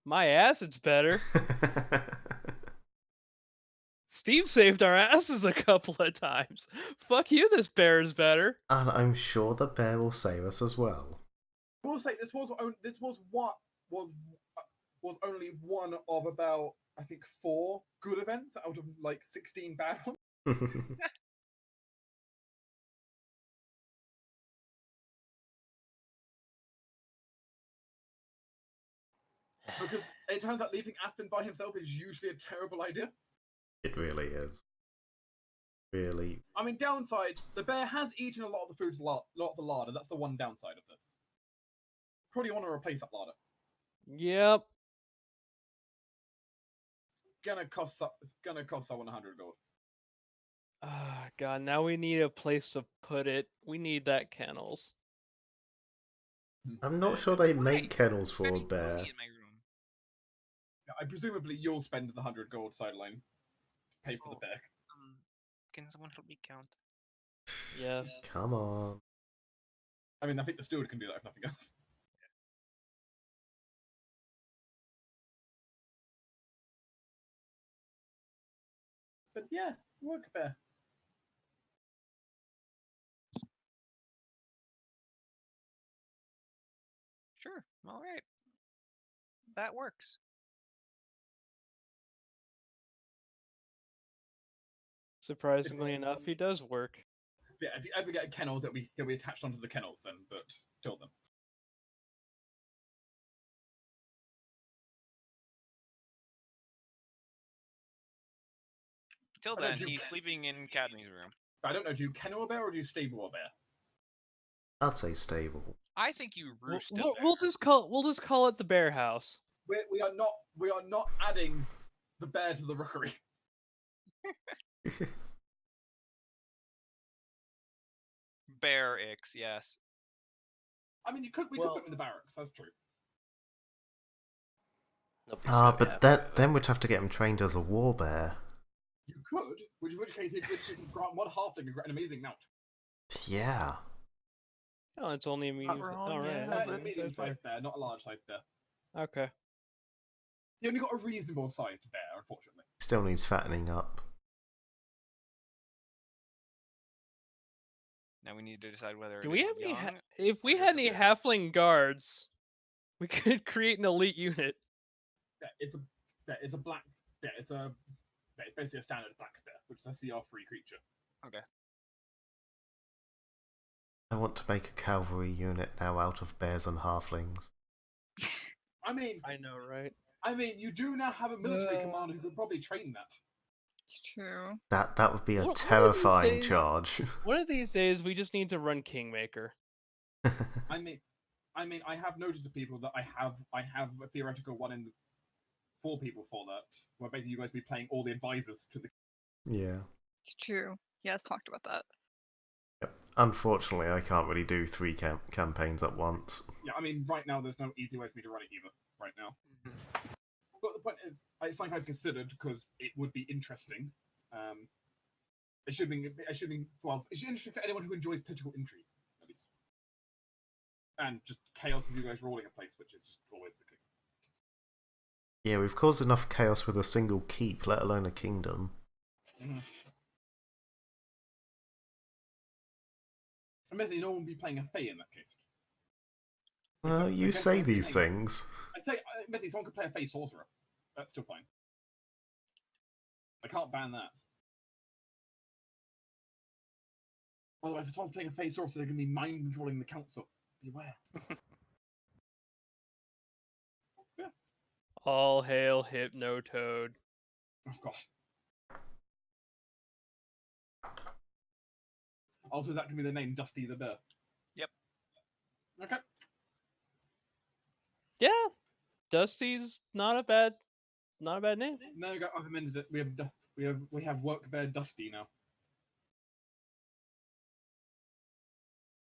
Speaker 4: My ass, it's better. Steve saved our asses a couple of times. Fuck you, this bear is better.
Speaker 2: And I'm sure the bear will save us as well.
Speaker 1: We'll say this was what was only one of about, I think, 4 good events out of like 16 bad ones. Because it turns out leaving Aspen by himself is usually a terrible idea.
Speaker 2: It really is. Really.
Speaker 1: I mean, downside, the bear has eaten a lot of the food, a lot of the larder. That's the one downside of this. Probably want to replace that larder.
Speaker 4: Yep.
Speaker 1: It's gonna cost someone 100 gold.
Speaker 4: Ah, God, now we need a place to put it. We need that kennels.
Speaker 2: I'm not sure they
Speaker 8: Why?
Speaker 2: make kennels for a
Speaker 8: Very
Speaker 2: bear.
Speaker 8: cozy in my room.
Speaker 1: I presumably you'll spend the 100 gold sideline to pay for the
Speaker 8: Oh.
Speaker 1: bear.
Speaker 8: Can someone help me count?
Speaker 4: Yes.
Speaker 2: Come on.
Speaker 1: I mean, I think the steward can do that if nothing else. But yeah, work bear.
Speaker 8: Sure. All right. That works.
Speaker 4: Surprisingly enough, he does work.
Speaker 1: Yeah, if you ever get a kennels, he'll be attached onto the kennels then, but till then.
Speaker 8: Till
Speaker 1: I don't
Speaker 8: then,
Speaker 1: do
Speaker 8: he's
Speaker 1: Ken-
Speaker 8: sleeping in Cadmy's room.
Speaker 1: I don't know, do you kennel a bear or do you stable a bear?
Speaker 2: I'd say stable.
Speaker 8: I think you roost a
Speaker 4: We'll
Speaker 8: bear.
Speaker 4: just call it the bear house.
Speaker 1: We are not adding the bear to the rookery.
Speaker 8: Bear Ix, yes.
Speaker 1: I mean, we could put him in the barracks. That's true.
Speaker 7: Nobody's gonna be
Speaker 2: but
Speaker 7: happy with it.
Speaker 2: then we'd have to get him trained as a war bear.
Speaker 1: You could, in which case you could grant one halfling an amazing mount.
Speaker 2: Yeah.
Speaker 4: Oh, it's only a medium.
Speaker 2: wrong,
Speaker 4: All right.
Speaker 2: yeah,
Speaker 1: It's
Speaker 4: okay,
Speaker 1: a
Speaker 4: okay.
Speaker 1: medium-sized bear, not a large-sized bear.
Speaker 4: Okay.
Speaker 1: You only got a reasonable-sized bear, unfortunately.
Speaker 2: Still needs fattening up.
Speaker 8: Now we need to decide whether
Speaker 4: Do
Speaker 8: it
Speaker 4: we
Speaker 8: is
Speaker 4: have any?
Speaker 8: young.
Speaker 4: If we
Speaker 8: or
Speaker 4: had
Speaker 8: just
Speaker 4: any
Speaker 8: a bear.
Speaker 4: halfling guards, we could create an elite unit.
Speaker 1: Yeah, it's a black bear. It's basically a standard black bear, which is a CR3 creature.
Speaker 8: Okay.
Speaker 2: I want to make a cavalry unit now out of bears and halflings.
Speaker 1: I mean,
Speaker 4: I know, right?
Speaker 1: you do now have a military commander who could probably train that.
Speaker 6: It's true.
Speaker 2: That would be a
Speaker 4: One of these
Speaker 2: terrifying
Speaker 4: days-
Speaker 2: charge.
Speaker 4: One of these days, we just need to run Kingmaker.
Speaker 1: I mean, I have noted to people that I have a theoretical one in 4 people for that, where basically you guys be playing all the advisors to the.
Speaker 2: Yeah.
Speaker 6: It's true. Yes, talked about that.
Speaker 2: Yep. Unfortunately, I can't really do 3 campaigns at once.
Speaker 1: Yeah, I mean, right now there's no easy way for me to run it either. Right now, but the point is, it's something I've considered because it would be interesting. It should be interesting for anyone who enjoys political intrigue, at least, and just chaos of you guys rolling a place, which is just always the case.
Speaker 2: Yeah, we've caused enough chaos with a single keep, let alone a kingdom.
Speaker 1: Mm-hmm. And basically, no one will be playing a Fae in that case.
Speaker 2: Well, you
Speaker 1: against
Speaker 2: say
Speaker 1: someone
Speaker 2: these
Speaker 1: playing-
Speaker 2: things.
Speaker 1: I say, basically, someone could play a Fae sorcerer. That's still fine. I can't ban that. Otherwise, if someone's playing a Fae sorcerer, they're going to be mind controlling the council. Beware. Yeah.
Speaker 4: All hail Hypnotoad.
Speaker 1: Oh gosh. Also, that can be the name Dusty the Bear.
Speaker 8: Yep.
Speaker 1: Okay.
Speaker 4: Yeah, Dusty's not a bad name.
Speaker 1: No, I've amended it. We have Work Bear Dusty now.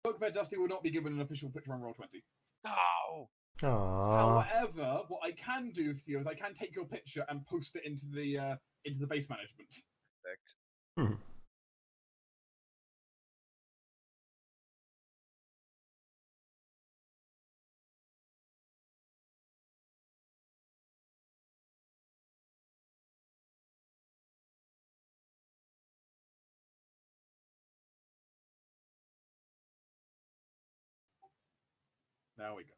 Speaker 1: Work Bear Dusty will not be given an official picture on Roll20.
Speaker 8: Oh.
Speaker 2: Aww.
Speaker 1: However, what I can do for you is I can take your picture and post it into the base management.
Speaker 8: Perfect.
Speaker 2: Hmm.
Speaker 1: There we go.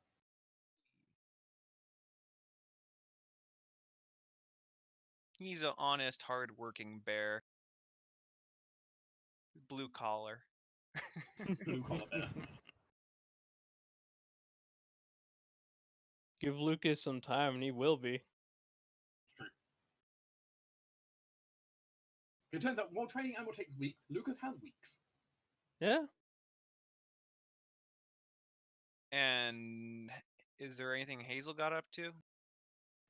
Speaker 8: He's an honest, hard-working bear. Blue collar.
Speaker 1: Blue collar bear.
Speaker 4: Give Lucas some time, and he will be.
Speaker 1: It's true. It turns out while training animal takes weeks, Lucas has weeks.
Speaker 4: Yeah.
Speaker 8: And is there anything Hazel got up to?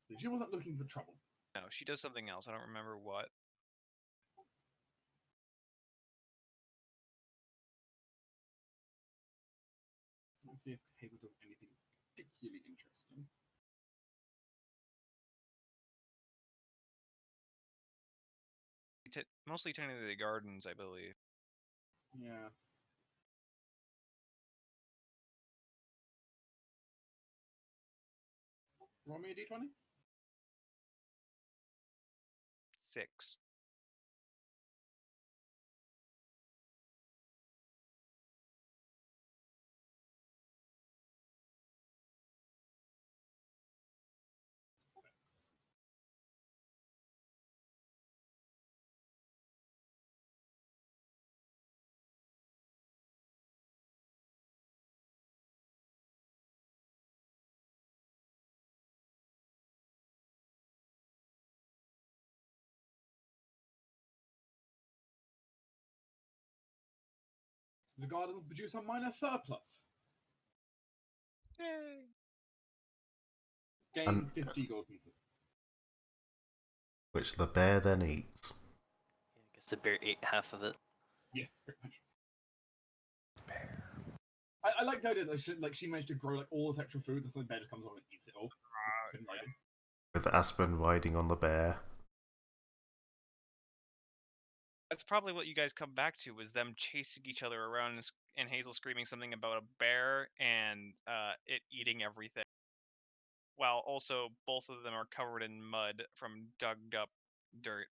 Speaker 1: So she wasn't looking for trouble.
Speaker 8: No, she does something else. I don't remember what.
Speaker 1: Let's see if Hazel does anything particularly interesting.
Speaker 8: Mostly tending to the gardens, I believe.
Speaker 1: Yes. Roll me a d20.
Speaker 8: 6.
Speaker 1: The garden will produce a minor surplus.
Speaker 8: Yay!
Speaker 1: Gain 50 gold pieces.
Speaker 2: Which the bear then eats.
Speaker 7: I guess the bear ate half of it.
Speaker 1: Yeah, pretty much. I like the idea that she managed to grow like all this extra food, and so the bear just comes along and eats it all. It's been riding.
Speaker 2: With Aspen riding on the bear.
Speaker 8: That's probably what you guys come back to, was them chasing each other around and Hazel screaming something about a bear and it eating everything. While also both of them are covered in mud from dug up dirt.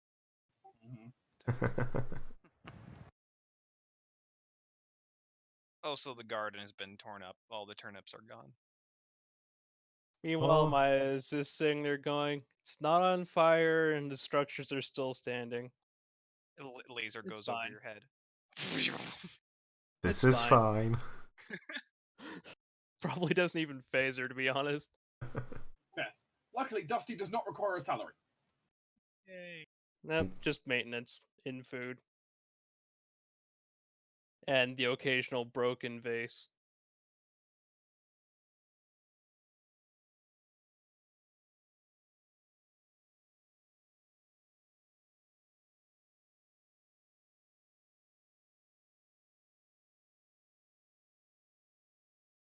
Speaker 8: Also, the garden has been torn up. All the turnips are gone.
Speaker 4: Meanwhile,
Speaker 2: Oh.
Speaker 4: Maya is just sitting there going, "It's not on fire, and the structures are still standing.
Speaker 8: Laser
Speaker 4: It's
Speaker 8: goes over
Speaker 4: fine.
Speaker 8: your head.
Speaker 2: This
Speaker 4: It's
Speaker 2: is fine.
Speaker 4: Probably doesn't even phase her, to be honest.
Speaker 1: Yes. Luckily, Dusty does not require a salary.
Speaker 8: Yay.
Speaker 4: Nope, just maintenance in food. And the occasional broken vase.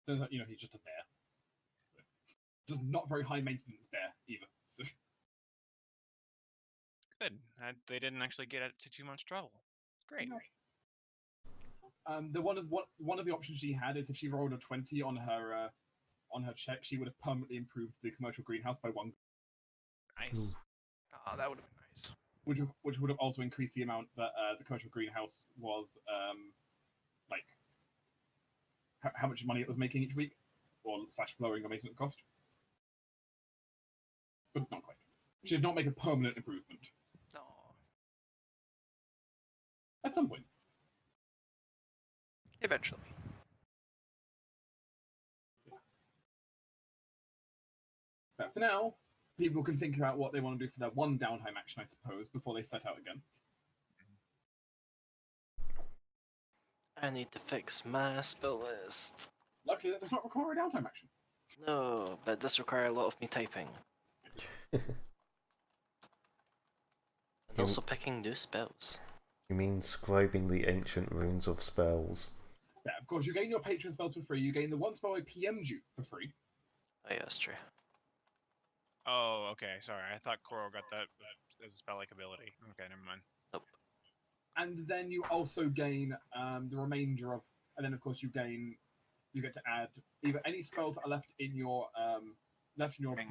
Speaker 1: Turns out, he's just a bear. So, just not very high maintenance bear either. So,
Speaker 8: Good. They didn't actually get into too much trouble. Great.
Speaker 1: the one of the options she had is if she rolled a 20 on her check, she would have permanently improved the commercial greenhouse by 1.
Speaker 8: Nice.
Speaker 3: Ah, that would have been nice.
Speaker 1: Which would have also increased the amount that the commercial greenhouse was like how much money it was making each week, or / lowering the maintenance cost. But not quite. She did not make a permanent improvement.
Speaker 3: No.
Speaker 1: At some point.
Speaker 3: Eventually.
Speaker 1: But for now, people can think about what they want to do for their one downtime action, I suppose, before they set out again.
Speaker 7: I need to fix my spell list.
Speaker 1: Luckily, that does not require a downtime action.
Speaker 7: No, but it does require a lot of me typing. And also picking new spells.
Speaker 2: You mean scribing the ancient runes of spells?
Speaker 1: Yeah, of course, you gain your patron spells for free. You gain the one spell I PM'd you for free.
Speaker 7: Oh yeah, that's true.
Speaker 8: Oh, okay. Sorry, I thought Koro got that as a spell-like ability. Okay, never mind.
Speaker 7: Nope.
Speaker 1: And then you also gain the remainder of, and then of course you get to add either any spells that are left in your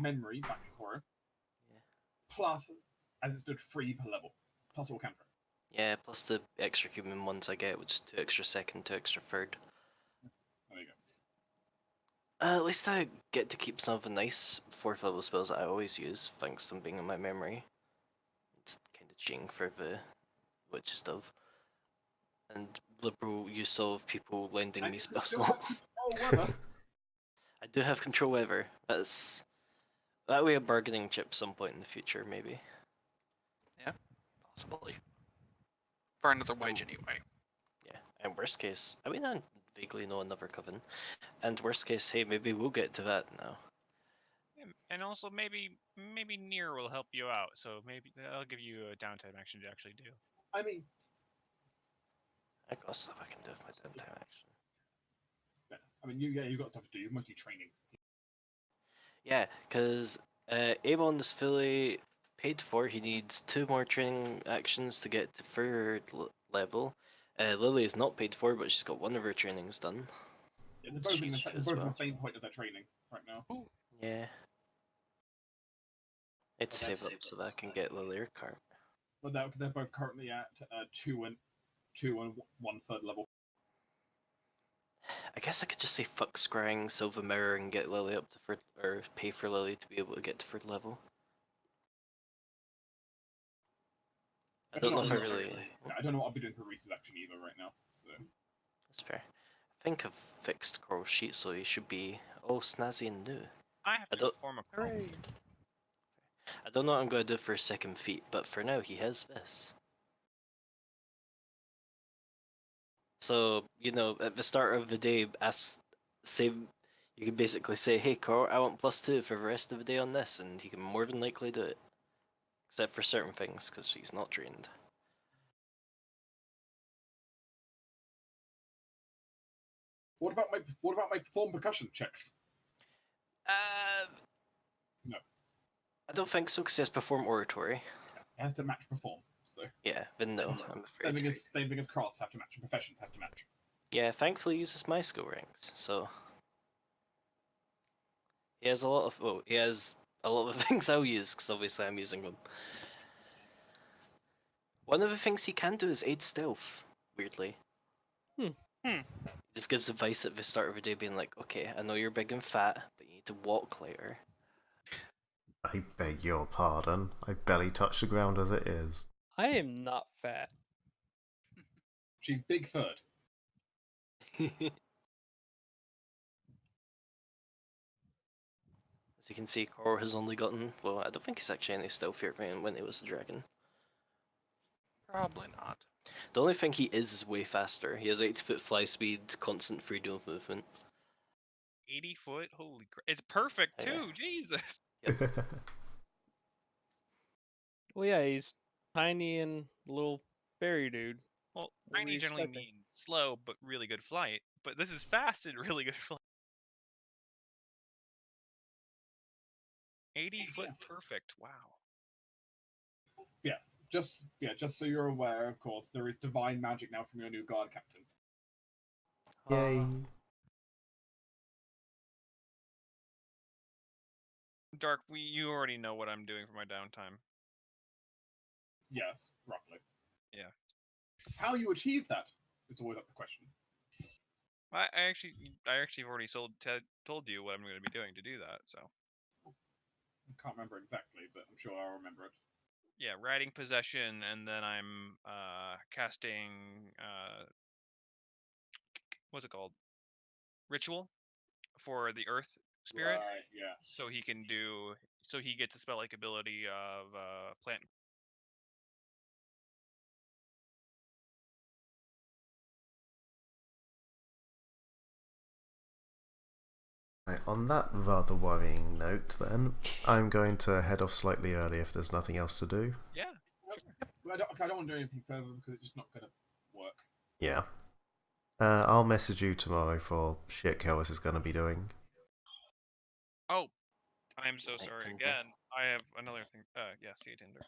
Speaker 1: memory back in Koro,
Speaker 7: Yeah.
Speaker 1: plus, as it stood, free per level, plus all cantrips.
Speaker 7: Yeah, plus the extra human ones I get, which is 2 extra second, 2 extra third.
Speaker 1: There you go.
Speaker 7: At least I get to keep some of the nice 4th level spells that I always use, thanks to them being in my memory. It's kind of cheating for the witch stuff. And liberal use of people lending
Speaker 1: And
Speaker 7: me
Speaker 1: you
Speaker 7: spell
Speaker 1: still have
Speaker 7: slots.
Speaker 1: control weather.
Speaker 7: I do have control over. That way a bargaining chip some point in the future, maybe.
Speaker 3: Yeah, possibly. For another wedge, anyway.
Speaker 7: Yeah, and worst case, I mean, I vaguely know another coven. And worst case, hey, maybe we'll get to that now.
Speaker 8: And also, maybe Nier will help you out, so maybe I'll give you a downtime action to actually do.
Speaker 1: I mean,
Speaker 7: I got stuff I can do with my downtime action.
Speaker 1: yeah, I mean, you've got stuff to do. You're mostly training.
Speaker 7: Yeah, because Amon is fully paid for. He needs 2 more training actions to get to 3rd level. Lily is not paid for, but she's got 1 of her trainings done.
Speaker 1: Yeah, they're both, in the same point of their training right now.
Speaker 7: Yeah. It's saved up so that I can get Lily her cart.
Speaker 1: But they're both currently at 2 and 1/3 level.
Speaker 7: I guess I could just say fuck scrying Silver Mirror and get Lily up to 3rd, or pay for Lily to be able to get to 3rd level. I don't know if I really...
Speaker 1: I don't know what I'll be doing for Reese's action either right now. So
Speaker 7: That's fair. I think I've fixed Coral Sheet, so he should be all snazzy and new.
Speaker 8: I have to perform a crawl.
Speaker 7: I don't know what I'm going to do for his 2nd feat, but for now he has this. So, you know, at the start of the day, you can basically say, hey Coral, I want +2 for the rest of the day on this, and he can more than likely do it. Except for certain things, because he's not trained.
Speaker 1: what about my perform percussion checks? No.
Speaker 7: I don't think so, because he has perform oratory.
Speaker 1: It has to match perform. So So
Speaker 7: Yeah, then no, I'm afraid.
Speaker 1: same thing as crafts have to match and professions have to match.
Speaker 7: Yeah, thankfully he uses my skill ranks, so he has a lot of the things I'll use because obviously I'm using them. One of the things he can do is aid stealth. Weirdly,
Speaker 4: Hmm.
Speaker 7: He just gives advice at the start of the day, being like, "Okay, I know you're big and fat, but you need to walk later."
Speaker 2: I beg your pardon. I barely touch the ground as it is.
Speaker 4: I am not fat.
Speaker 1: She's big third.
Speaker 7: As you can see, Kor has only gotten, well, I don't think he's actually any stealthier than when he was a dragon.
Speaker 3: Probably not.
Speaker 7: The only thing he is way faster. He has 80-foot fly speed, constant freedom of movement.
Speaker 8: 80 foot? Holy crap. It's perfect
Speaker 7: Yeah.
Speaker 8: too, Jesus.
Speaker 4: Well, yeah, he's tiny and little fairy dude.
Speaker 8: Well,
Speaker 4: What were
Speaker 8: tiny
Speaker 4: you
Speaker 8: generally
Speaker 4: expecting?
Speaker 8: means slow but really good flight. But this is fast and really good flight. 80 foot perfect. Wow.
Speaker 1: Yes, just so you're aware, of course, there is divine magic now from your new guard captain.
Speaker 2: Yay.
Speaker 8: Dark, you already know what I'm doing for my downtime.
Speaker 1: Yes, roughly.
Speaker 8: Yeah.
Speaker 1: How you achieve that is always up the question.
Speaker 8: I actually have already told you what I'm going to be doing to do that. So.
Speaker 1: I can't remember exactly, but I'm sure I'll remember it.
Speaker 8: Yeah, riding possession, and then I'm casting what's it called? Ritual for the Earth Spirit.
Speaker 1: Right, yeah.
Speaker 8: So he gets a spell-like ability of plant.
Speaker 2: Right, on that rather worrying note, then, I'm going to head off slightly early if there's nothing else to do.
Speaker 8: Yeah.
Speaker 1: Sure. I don't want to do anything further because it's just not going to work.
Speaker 2: Yeah. I'll message you tomorrow for shit Kellis is going to be doing.
Speaker 8: Oh, I'm so
Speaker 7: Night
Speaker 8: sorry
Speaker 7: Tinder.
Speaker 8: again. I have another thing. Yeah, see you, Tinder.